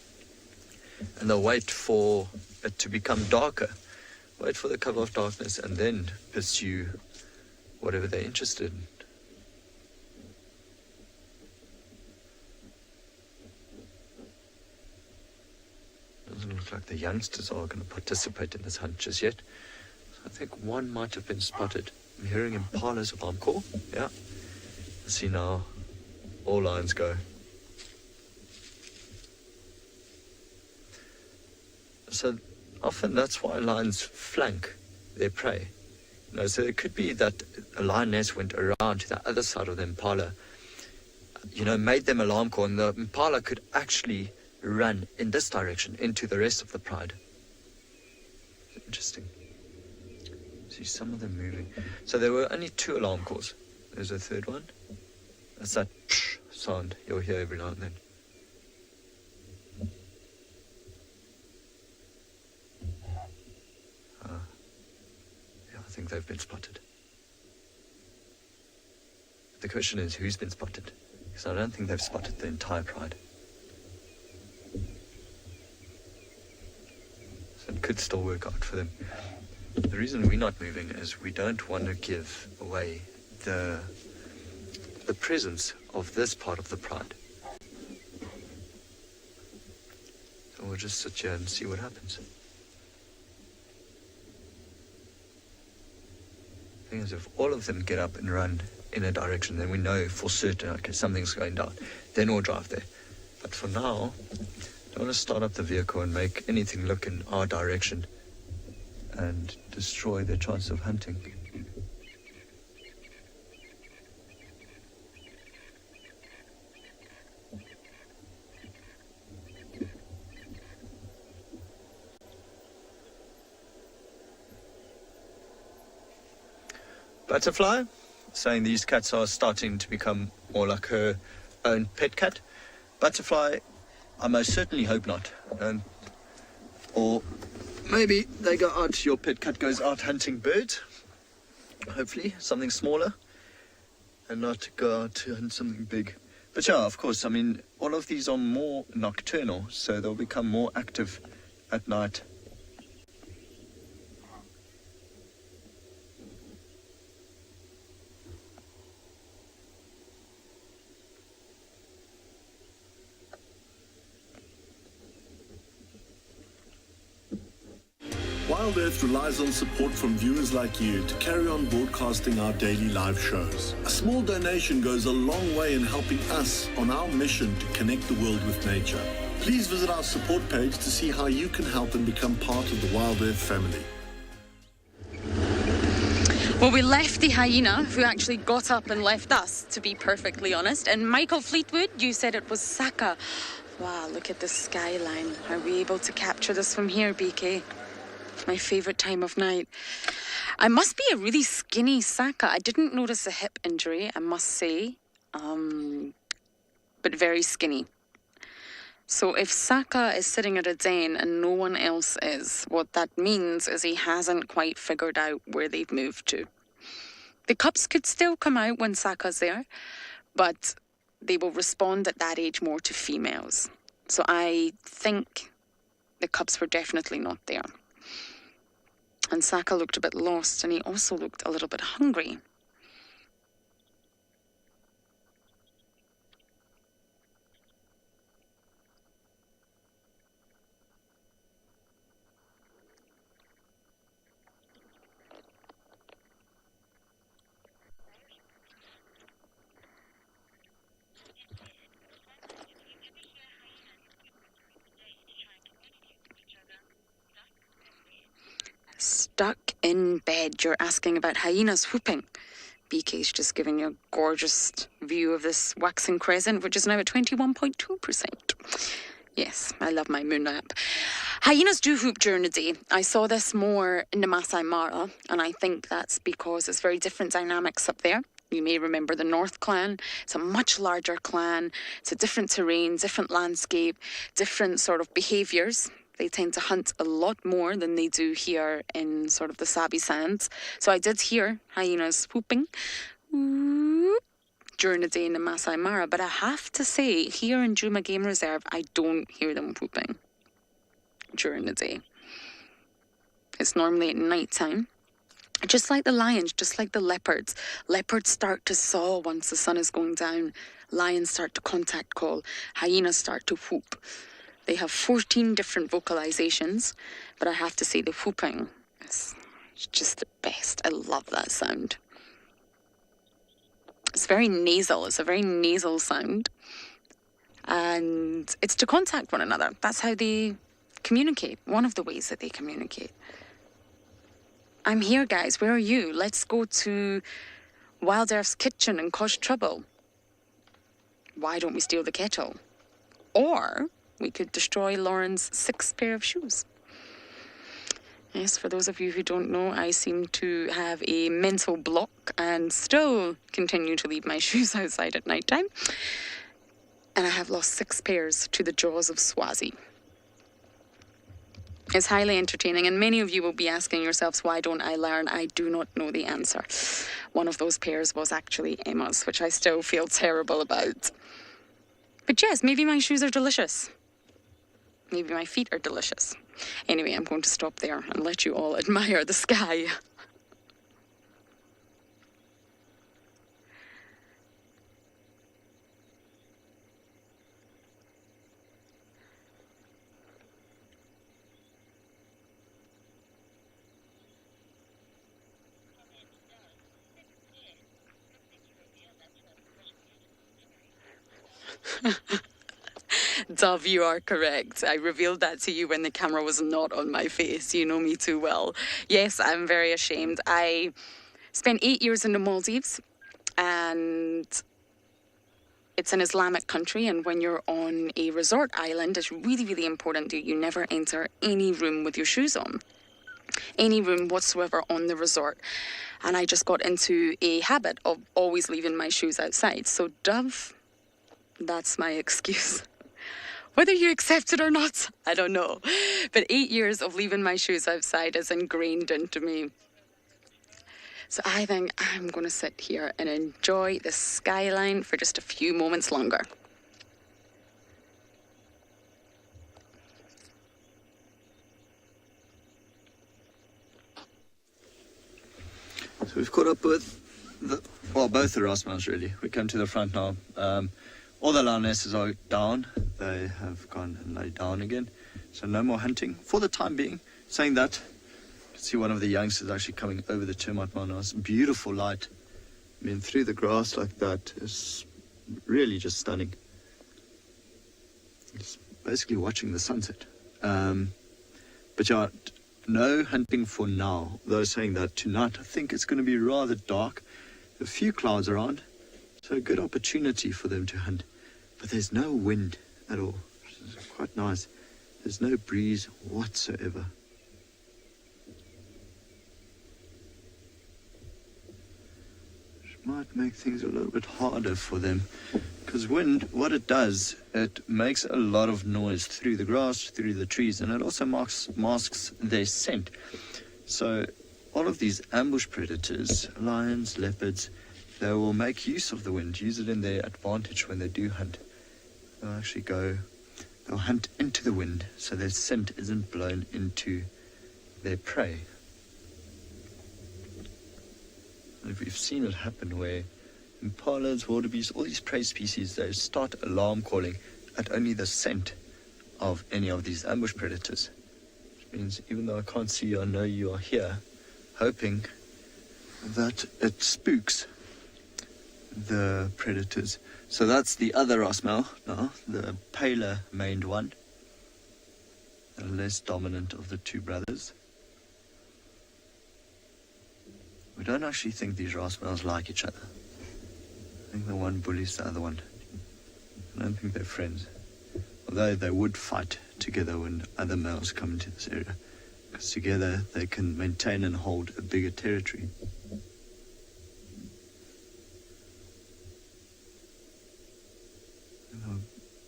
S5: And they'll wait for it to become darker, wait for the cover of darkness, and then pursue whatever they're interested in. Doesn't look like the youngsters are going to participate in this hunt just yet. So I think one might have been spotted. I'm hearing Impala's alarm call. Yeah. Let's see now. All lions go. So often that's why lions flank their prey. So it could be that a lioness went around to the other side of the impala, made them alarm call, and the impala could actually run in this direction into the rest of the pride. Interesting. See some of them moving. So there were only 2 alarm calls. There's a third one. That's that psh sound you'll hear every now and then. I think they've been spotted. The question is, who's been spotted? Because I don't think they've spotted the entire pride. So it could still work out for them. The reason we're not moving is we don't want to give away the presence of this part of the pride. So we'll just sit here and see what happens. The thing is, if all of them get up and run in a direction, then we know for certain, okay, something's going down. Then we'll drive there. But for now, I don't want to start up the vehicle and make anything look in our direction and destroy their chance of hunting. Butterfly, saying these cats are starting to become more like her own pet cat. Butterfly, I most certainly hope not. Or maybe they go out, your pet cat goes out hunting birds. Hopefully, something smaller. And not go out to hunt something big. But yeah, of course, I mean, all of these are more nocturnal, so they'll become more active at night.
S9: WildEarth relies on support from viewers like you to carry on broadcasting our daily live shows. A small donation goes a long way in helping us on our mission to connect the world with nature. Please visit our support page to see how you can help and become part of the WildEarth family.
S3: Well, we left the hyena, who actually got up and left us, to be perfectly honest. And Michael Fleetwood, you said it was Saka. Wow, look at the skyline. Are we able to capture this from here, BK? My favourite time of night. I must be a really skinny Saka. I didn't notice a hip injury, I must say, but very skinny. So if Saka is sitting at a den and no one else is, what that means is he hasn't quite figured out where they've moved to. The cubs could still come out when Saka's there, but they will respond at that age more to females. So I think the cubs were definitely not there. And Saka looked a bit lost, and he also looked a little bit hungry. Stuck in bed, you're asking about hyenas whooping. BK's just giving you a gorgeous view of this waxing crescent, which is now at 21.2%. Yes, I love my moon nap. Hyenas do hoop during the day. I saw this more in the Masai Mara, and I think that's because it's very different dynamics up there. You may remember the North Clan. It's a much larger clan. It's a different terrain, different landscape, different sort of behaviours. They tend to hunt a lot more than they do here in sort of the Sabi sands. So I did hear hyenas whooping during the day in the Masai Mara. But I have to say, here in Djuma Game Reserve, I don't hear them whooping during the day. It's normally at night time. Just like the lions, just like the leopards. Leopards start to saw once the sun is going down. Lions start to contact call. Hyenas start to whoop. They have 14 different vocalizations, but I have to say the whooping is just the best. I love that sound. It's very nasal. It's a very nasal sound. And it's to contact one another. That's how they communicate. One of the ways that they communicate. I'm here, guys. Where are you? Let's go to WildEarth's kitchen and cause trouble. Why don't we steal the kettle? Or we could destroy Lauren's 6 pair of shoes. Yes, for those of you who don't know, I seem to have a mental block and still continue to leave my shoes outside at night time. And I have lost 6 pairs to the jaws of Swazi. It's highly entertaining, and many of you will be asking yourselves, why don't I learn? I do not know the answer. One of those pairs was actually Emma's, which I still feel terrible about. But yes, maybe my shoes are delicious. Maybe my feet are delicious. Anyway, I'm going to stop there and let you all admire the sky. Dove, you are correct. I revealed that to you when the camera was not on my face. You know me too well. Yes, I'm very ashamed. I spent 8 years in the Maldives, and it's an Islamic country, and when you're on a resort island, it's really, really important that you never enter any room with your shoes on. Any room whatsoever on the resort. And I just got into a habit of always leaving my shoes outside. So, Dove, that's my excuse. Whether you accept it or not, I don't know. But 8 years of leaving my shoes outside is ingrained into me. So I think I'm going to sit here and enjoy the skyline for just a few moments longer.
S5: So we've caught up with both the Rossmans really. We come to the front now. All the lionesses are down. They have gone and laid down again. So no more hunting for the time being. Saying that, you can see one of the youngsters actually coming over the termite mound now. It's beautiful light. I mean, through the grass like that is really just stunning. It's basically watching the sunset. But yeah, no hunting for now. Though saying that tonight, I think it's going to be rather dark. A few clouds around, so a good opportunity for them to hunt. But there's no wind at all, which is quite nice. There's no breeze whatsoever. Which might make things a little bit harder for them. Because wind, what it does, it makes a lot of noise through the grass, through the trees, and it also masks their scent. So all of these ambush predators, lions, leopards, they will make use of the wind, use it in their advantage when they do hunt. They'll actually they'll hunt into the wind so their scent isn't blown into their prey. And we've seen it happen where impalas, wildebeest, all these prey species, they start alarm calling at only the scent of any of these ambush predators. Which means even though I can't see you, I know you are here, hoping that it spooks the predators. So that's the other Rossmel now, the paler maned one, the less dominant of the two brothers. We don't actually think these Rossmels like each other. I think the one bullies the other one. I don't think they're friends. Although they would fight together when other males come into this area. Because together they can maintain and hold a bigger territory.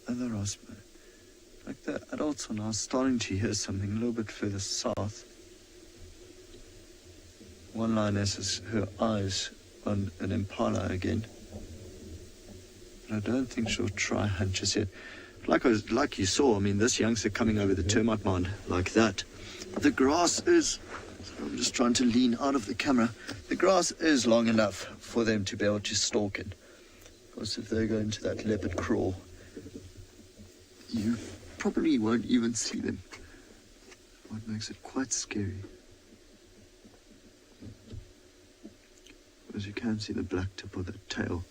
S5: Other Rossmel. Like the adults are now starting to hear something a little bit further south. One lioness has her eyes on an impala again. But I don't think she'll try hunt just yet. Like you saw, I mean, this youngster coming over the termite mound like that. The grass is, I'm just trying to lean out of the camera. The grass is long enough for them to be able to stalk in. Of course, if they go into that leopard crawl, you probably won't even see them. What makes it quite scary. As you can see, the black tip of the tail,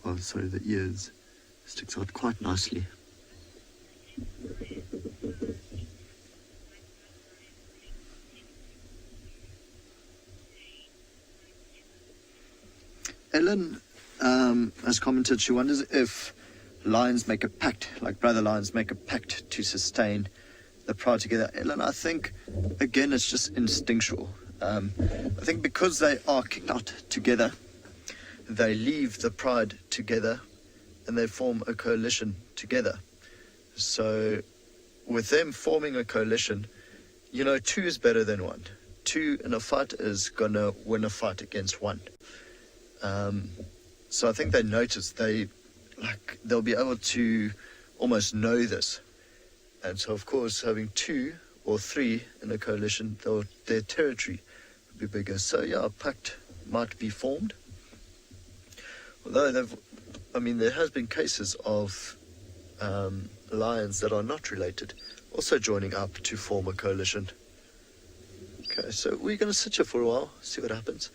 S5: the ears, sticks out quite nicely. Ellen has commented she wonders if lions make a pact, like brother lions make a pact to sustain the pride together. Ellen, I think, again, it's just instinctual. I think because they are kicked out together, they leave the pride together and they form a coalition together. So with them forming a coalition, you know, two is better than one. Two in a fight is going to win a fight against one. So I think they notice they'll be able to almost know this. And so, of course, having two or three in a coalition, their territory would be bigger. So, yeah, a pact might be formed. Although there has been cases of lions that are not related also joining up to form a coalition. Okay, so we're going to sit here for a while, see what happens.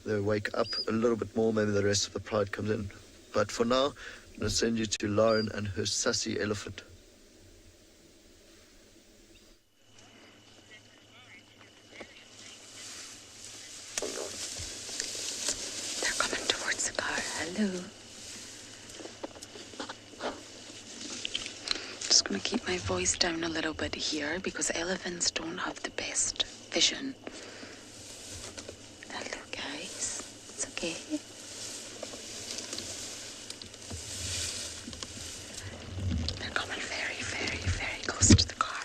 S5: They wake up a little bit more, maybe the rest of the pride comes in. But for now, I'm going to send you to Lauren and her sassy elephant.
S3: Hello. Just going to keep my voice down a little bit here because elephants don't have the best vision. Hello, guys. It's okay. They're coming very, very, very close to the car.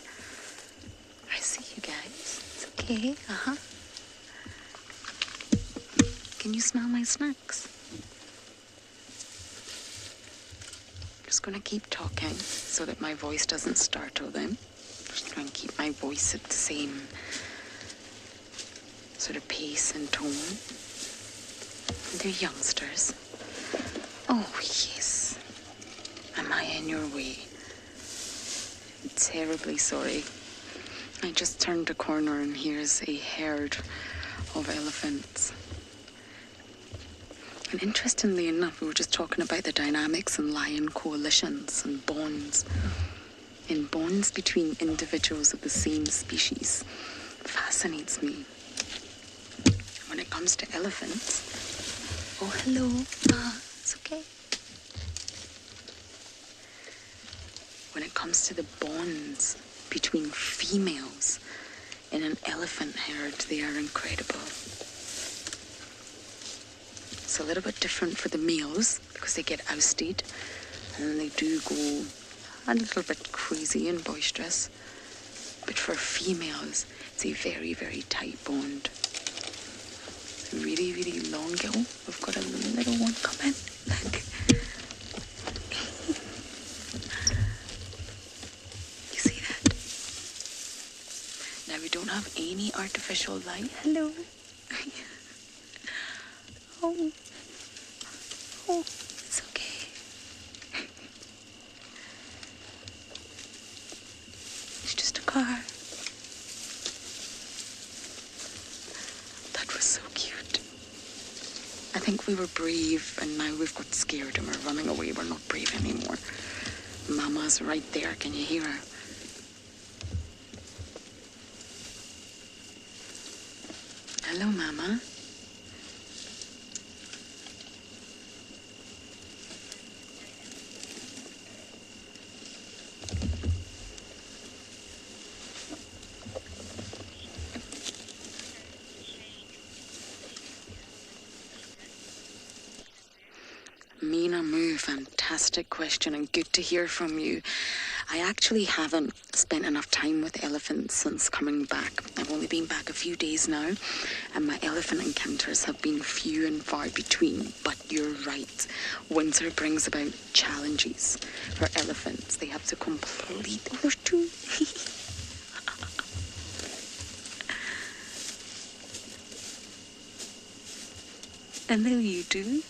S3: I see you guys. It's okay. Uh-huh. Can you smell my snacks? Just going to keep talking so that my voice doesn't startle them. Just try and keep my voice at the same sort of pace and tone. They're youngsters. Oh, yes. Am I in your way? I'm terribly sorry. I just turned a corner and here's a herd of elephants. And interestingly enough, we were just talking about the dynamics in lion coalitions and bonds. In bonds between individuals of the same species. Fascinates me. When it comes to elephants... Oh, hello. It's okay. When it comes to the bonds between females in an elephant herd, they are incredible. It's a little bit different for the males because they get ousted and then they do go a little bit crazy and boisterous. But for females, it's a very, very tight bond. It's a really, really long go. We've got a little one coming. Look. You see that? Now we don't have any artificial light. Hello. Oh. Oh, it's okay. It's just a car. That was so cute. I think we were brave and now we've got scared and we're running away. We're not brave anymore. Mama's right there. Can you hear her? Hello, Mama. Mina Moo, fantastic question and good to hear from you. I actually haven't spent enough time with elephants since coming back. I've only been back a few days now and my elephant encounters have been few and far between. But you're right, winter brings about challenges for elephants. They have to complete... Oh, there's two. And there you do.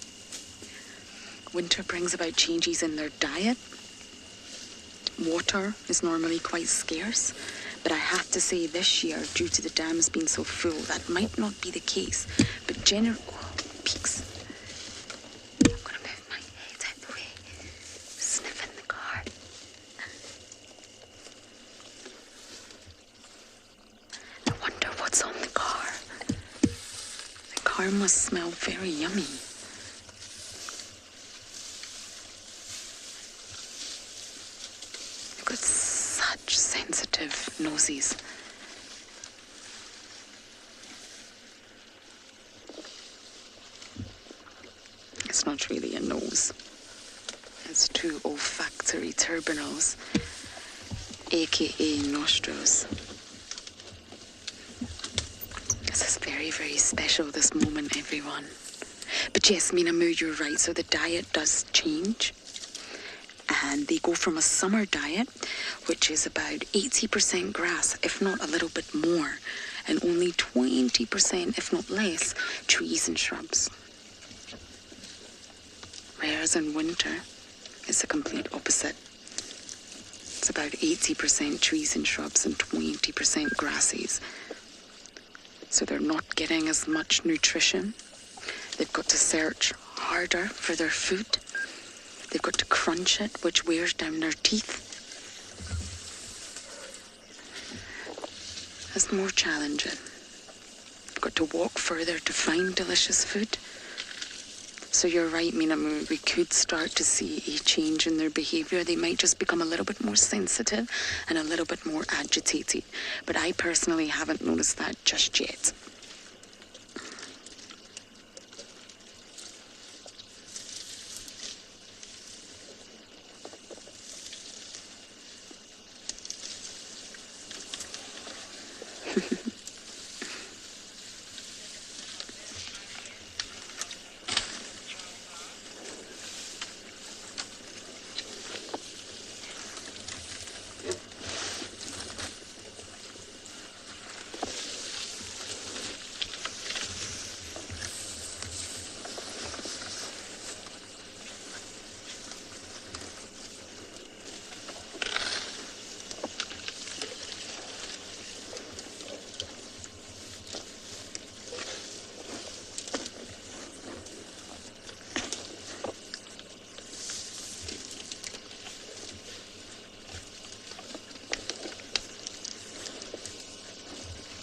S3: Winter brings about changes in their diet. Water is normally quite scarce, but I have to say this year, due to the dams being so full, that might not be the case. But generally, peaks. I'm going to move my head out the way, sniff in the car. I wonder what's on the car. The car must smell very yummy. Such sensitive noses. It's not really a nose. It's two olfactory turbinals, aka nostrils. This is very, very special, this moment, everyone. But yes, Mina Moo, you're right. So the diet does change. And they go from a summer diet, which is about 80% grass, if not a little bit more, and only 20%, if not less, trees and shrubs. Whereas in winter, it's the complete opposite. It's about 80% trees and shrubs and 20% grasses. So they're not getting as much nutrition. They've got to search harder for their food. They've got to crunch it, which wears down their teeth. It's more challenging. They've got to walk further to find delicious food. So you're right, Minamu, we could start to see a change in their behaviour. They might just become a little bit more sensitive and a little bit more agitated. But I personally haven't noticed that just yet.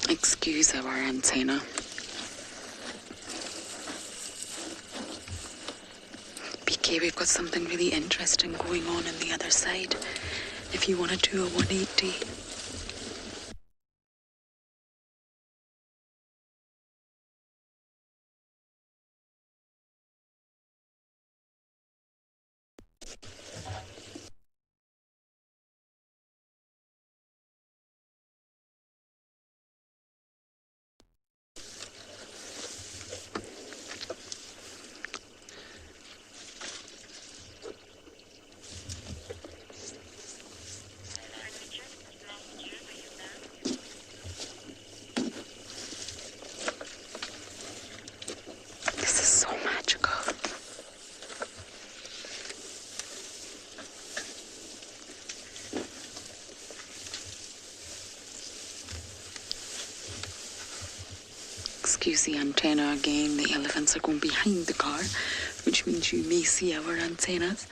S3: Excuse our antenna. PK, we've got something really interesting going on the other side. If you want to do a 180. Excuse the antenna again. The elephants are going behind the car, which means you may see our antennas.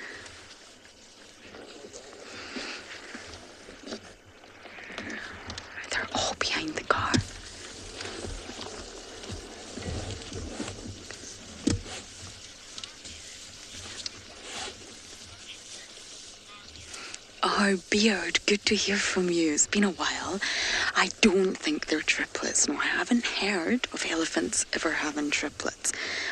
S3: They're all behind the car. Oh, Beard, good to hear from you. It's been a while. I don't think they're triplets. No, I haven't heard of elephants ever having triplets.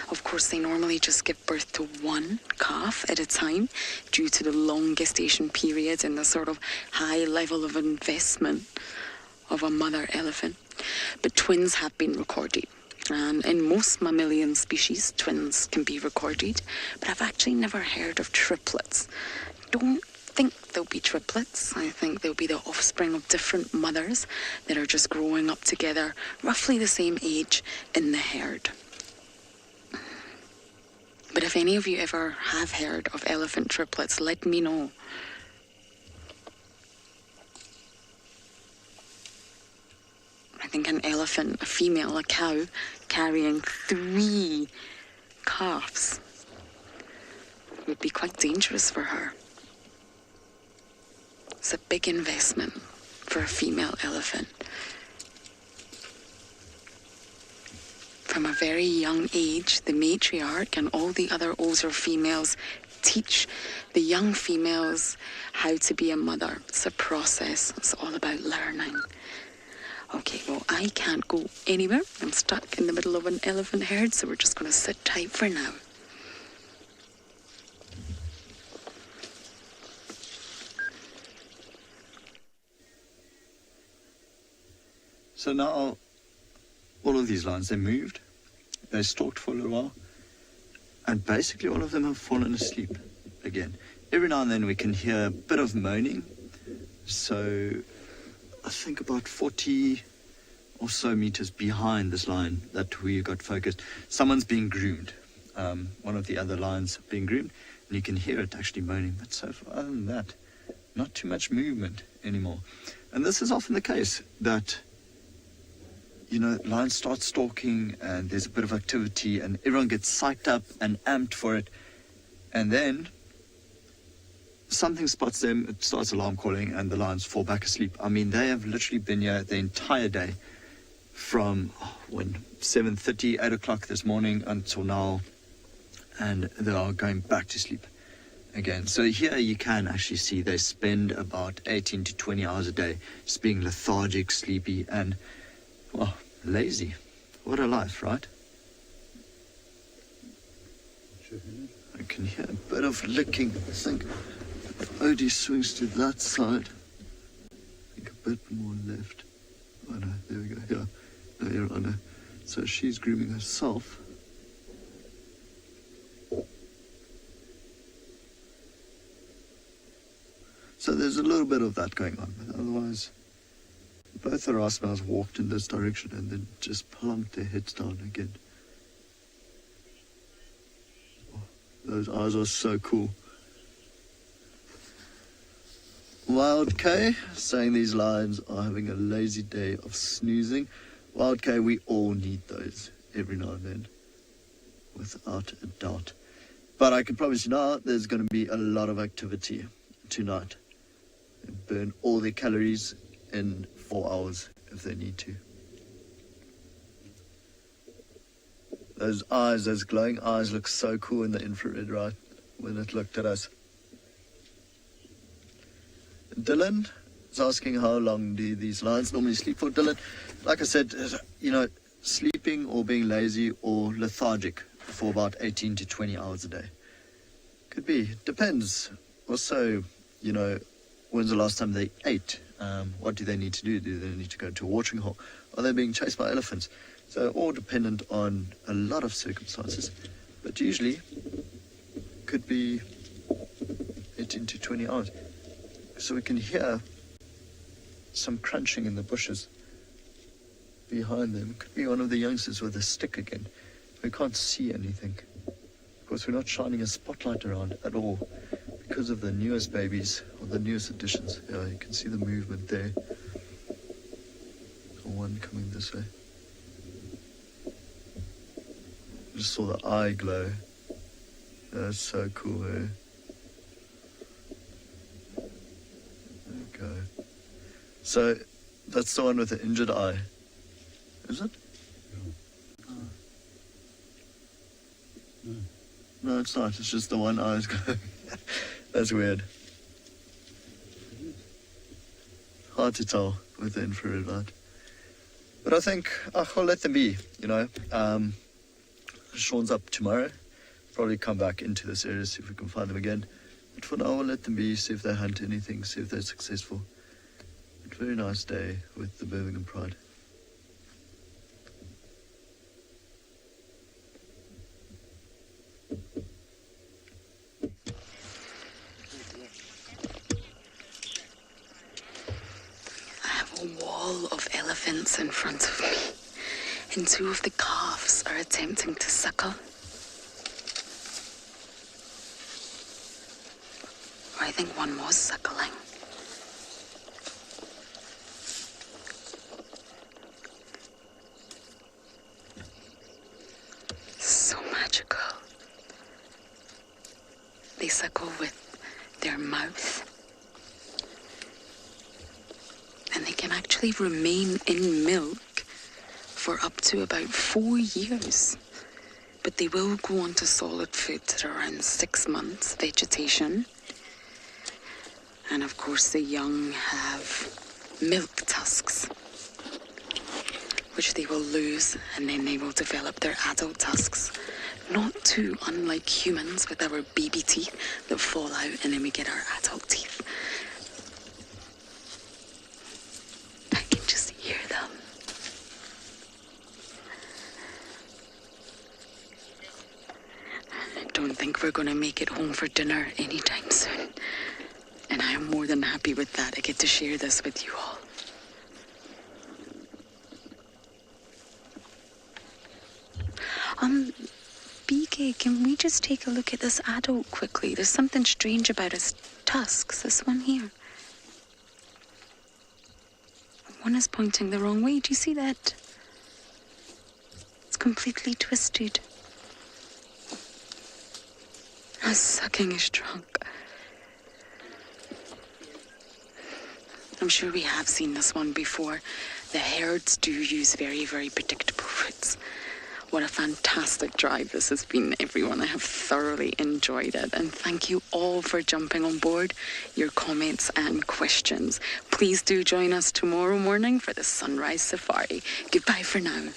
S3: Of course, they normally just give birth to one calf at a time due to the long gestation period and the sort of high level of investment of a mother elephant. But twins have been recorded. And in most mammalian species, twins can be recorded. But I've actually never heard of triplets. Don't think they'll be triplets. I think they'll be the offspring of different mothers that are just growing up together, roughly the same age in the herd. But if any of you ever have heard of elephant triplets, let me know. I think an elephant, a female, a cow, carrying 3 calves would be quite dangerous for her. It's a big investment for a female elephant. From a very young age, the matriarch and all the other older females teach the young females how to be a mother. It's a process. It's all about learning. Okay, well, I can't go anywhere. I'm stuck in the middle of an elephant herd, so we're just going to sit tight for now.
S5: So now, all of these lions, they moved, they stalked for a little while, and basically all of them have fallen asleep again. Every now and then we can hear a bit of moaning, so I think about 40 or so meters behind this lion that we got focused, someone's being groomed. One of the other lions being groomed, and you can hear it actually moaning, but so far, other than that, not too much movement anymore. And this is often the case, that you know, lions start stalking and there's a bit of activity and everyone gets psyched up and amped for it. And then something spots them, it starts alarm calling and the lions fall back asleep. I mean, they have literally been here the entire day from 7:30, 8 o'clock this morning until now and they are going back to sleep again. So here you can actually see they spend about 18 to 20 hours a day just being lethargic, sleepy, and, well, lazy. What a life, right? I can hear a bit of licking. I think if Odie swings to that side, I think a bit more left. Oh no, there we go. Yeah, no, you're on her. So she's grooming herself. So there's a little bit of that going on, but otherwise, both the Rasmals walked in this direction and then just plunked their heads down again. Oh, those eyes are so cool. Wild K saying these lions are having a lazy day of snoozing. Wild K, we all need those every now and then, without a doubt. But I can promise you now, there's going to be a lot of activity tonight. They burn all their calories in 4 hours if they need to. Those eyes, those glowing eyes look so cool in the infrared, right? When it looked at us. Dylan is asking how long do these lions normally sleep for. Dylan, like I said, you know, sleeping or being lazy or lethargic for about 18 to 20 hours a day. Could be. Depends. Also, you know, when's the last time they ate? What do they need to do? Do they need to go to a watering hole? Are they being chased by elephants? So all dependent on a lot of circumstances. But usually could be 18 to 20 hours. So we can hear some crunching in the bushes behind them. Could be one of the youngsters with a stick again. We can't see anything. Of course, we're not shining a spotlight around at all because of the newest babies, or the newest additions. Yeah, you can see the movement there. One coming this way. Just saw the eye glow. That's so cool, eh? Go. So that's the one with the injured eye, is it? No, it's not. It's just the one eye is going. That's weird. Hard to tell with the infrared light. But I think I'll let them be, you know. Sean's up tomorrow. Probably come back into this area, see if we can find them again. But for now, I'll let them be, see if they hunt anything, see if they're successful. But very nice day with the Birmingham Pride.
S3: I have a wall of elephants in front of me, and two of the calves are attempting to suckle. I think one was suckling. So magical. They suckle with their mouth. And they can actually remain in milk for up to about 4 years. But they will go on to solid food at around 6 months vegetation. And of course the young have milk tusks, which they will lose, and then they will develop their adult tusks. Not too unlike humans with our baby teeth that fall out and then we get our adult teeth. I can just hear them. I don't think we're going to make it home for dinner anytime soon. And I am more than happy with that. I get to share this with you all. BK, can we just take a look at this adult quickly? There's something strange about his tusks. This one here. One is pointing the wrong way. Do you see that? It's completely twisted. He's sucking his trunk. I'm sure we have seen this one before. The herds do use very, very predictable routes. What a fantastic drive this has been, everyone. I have thoroughly enjoyed it. And thank you all for jumping on board, your comments and questions. Please do join us tomorrow morning for the Sunrise Safari. Goodbye for now.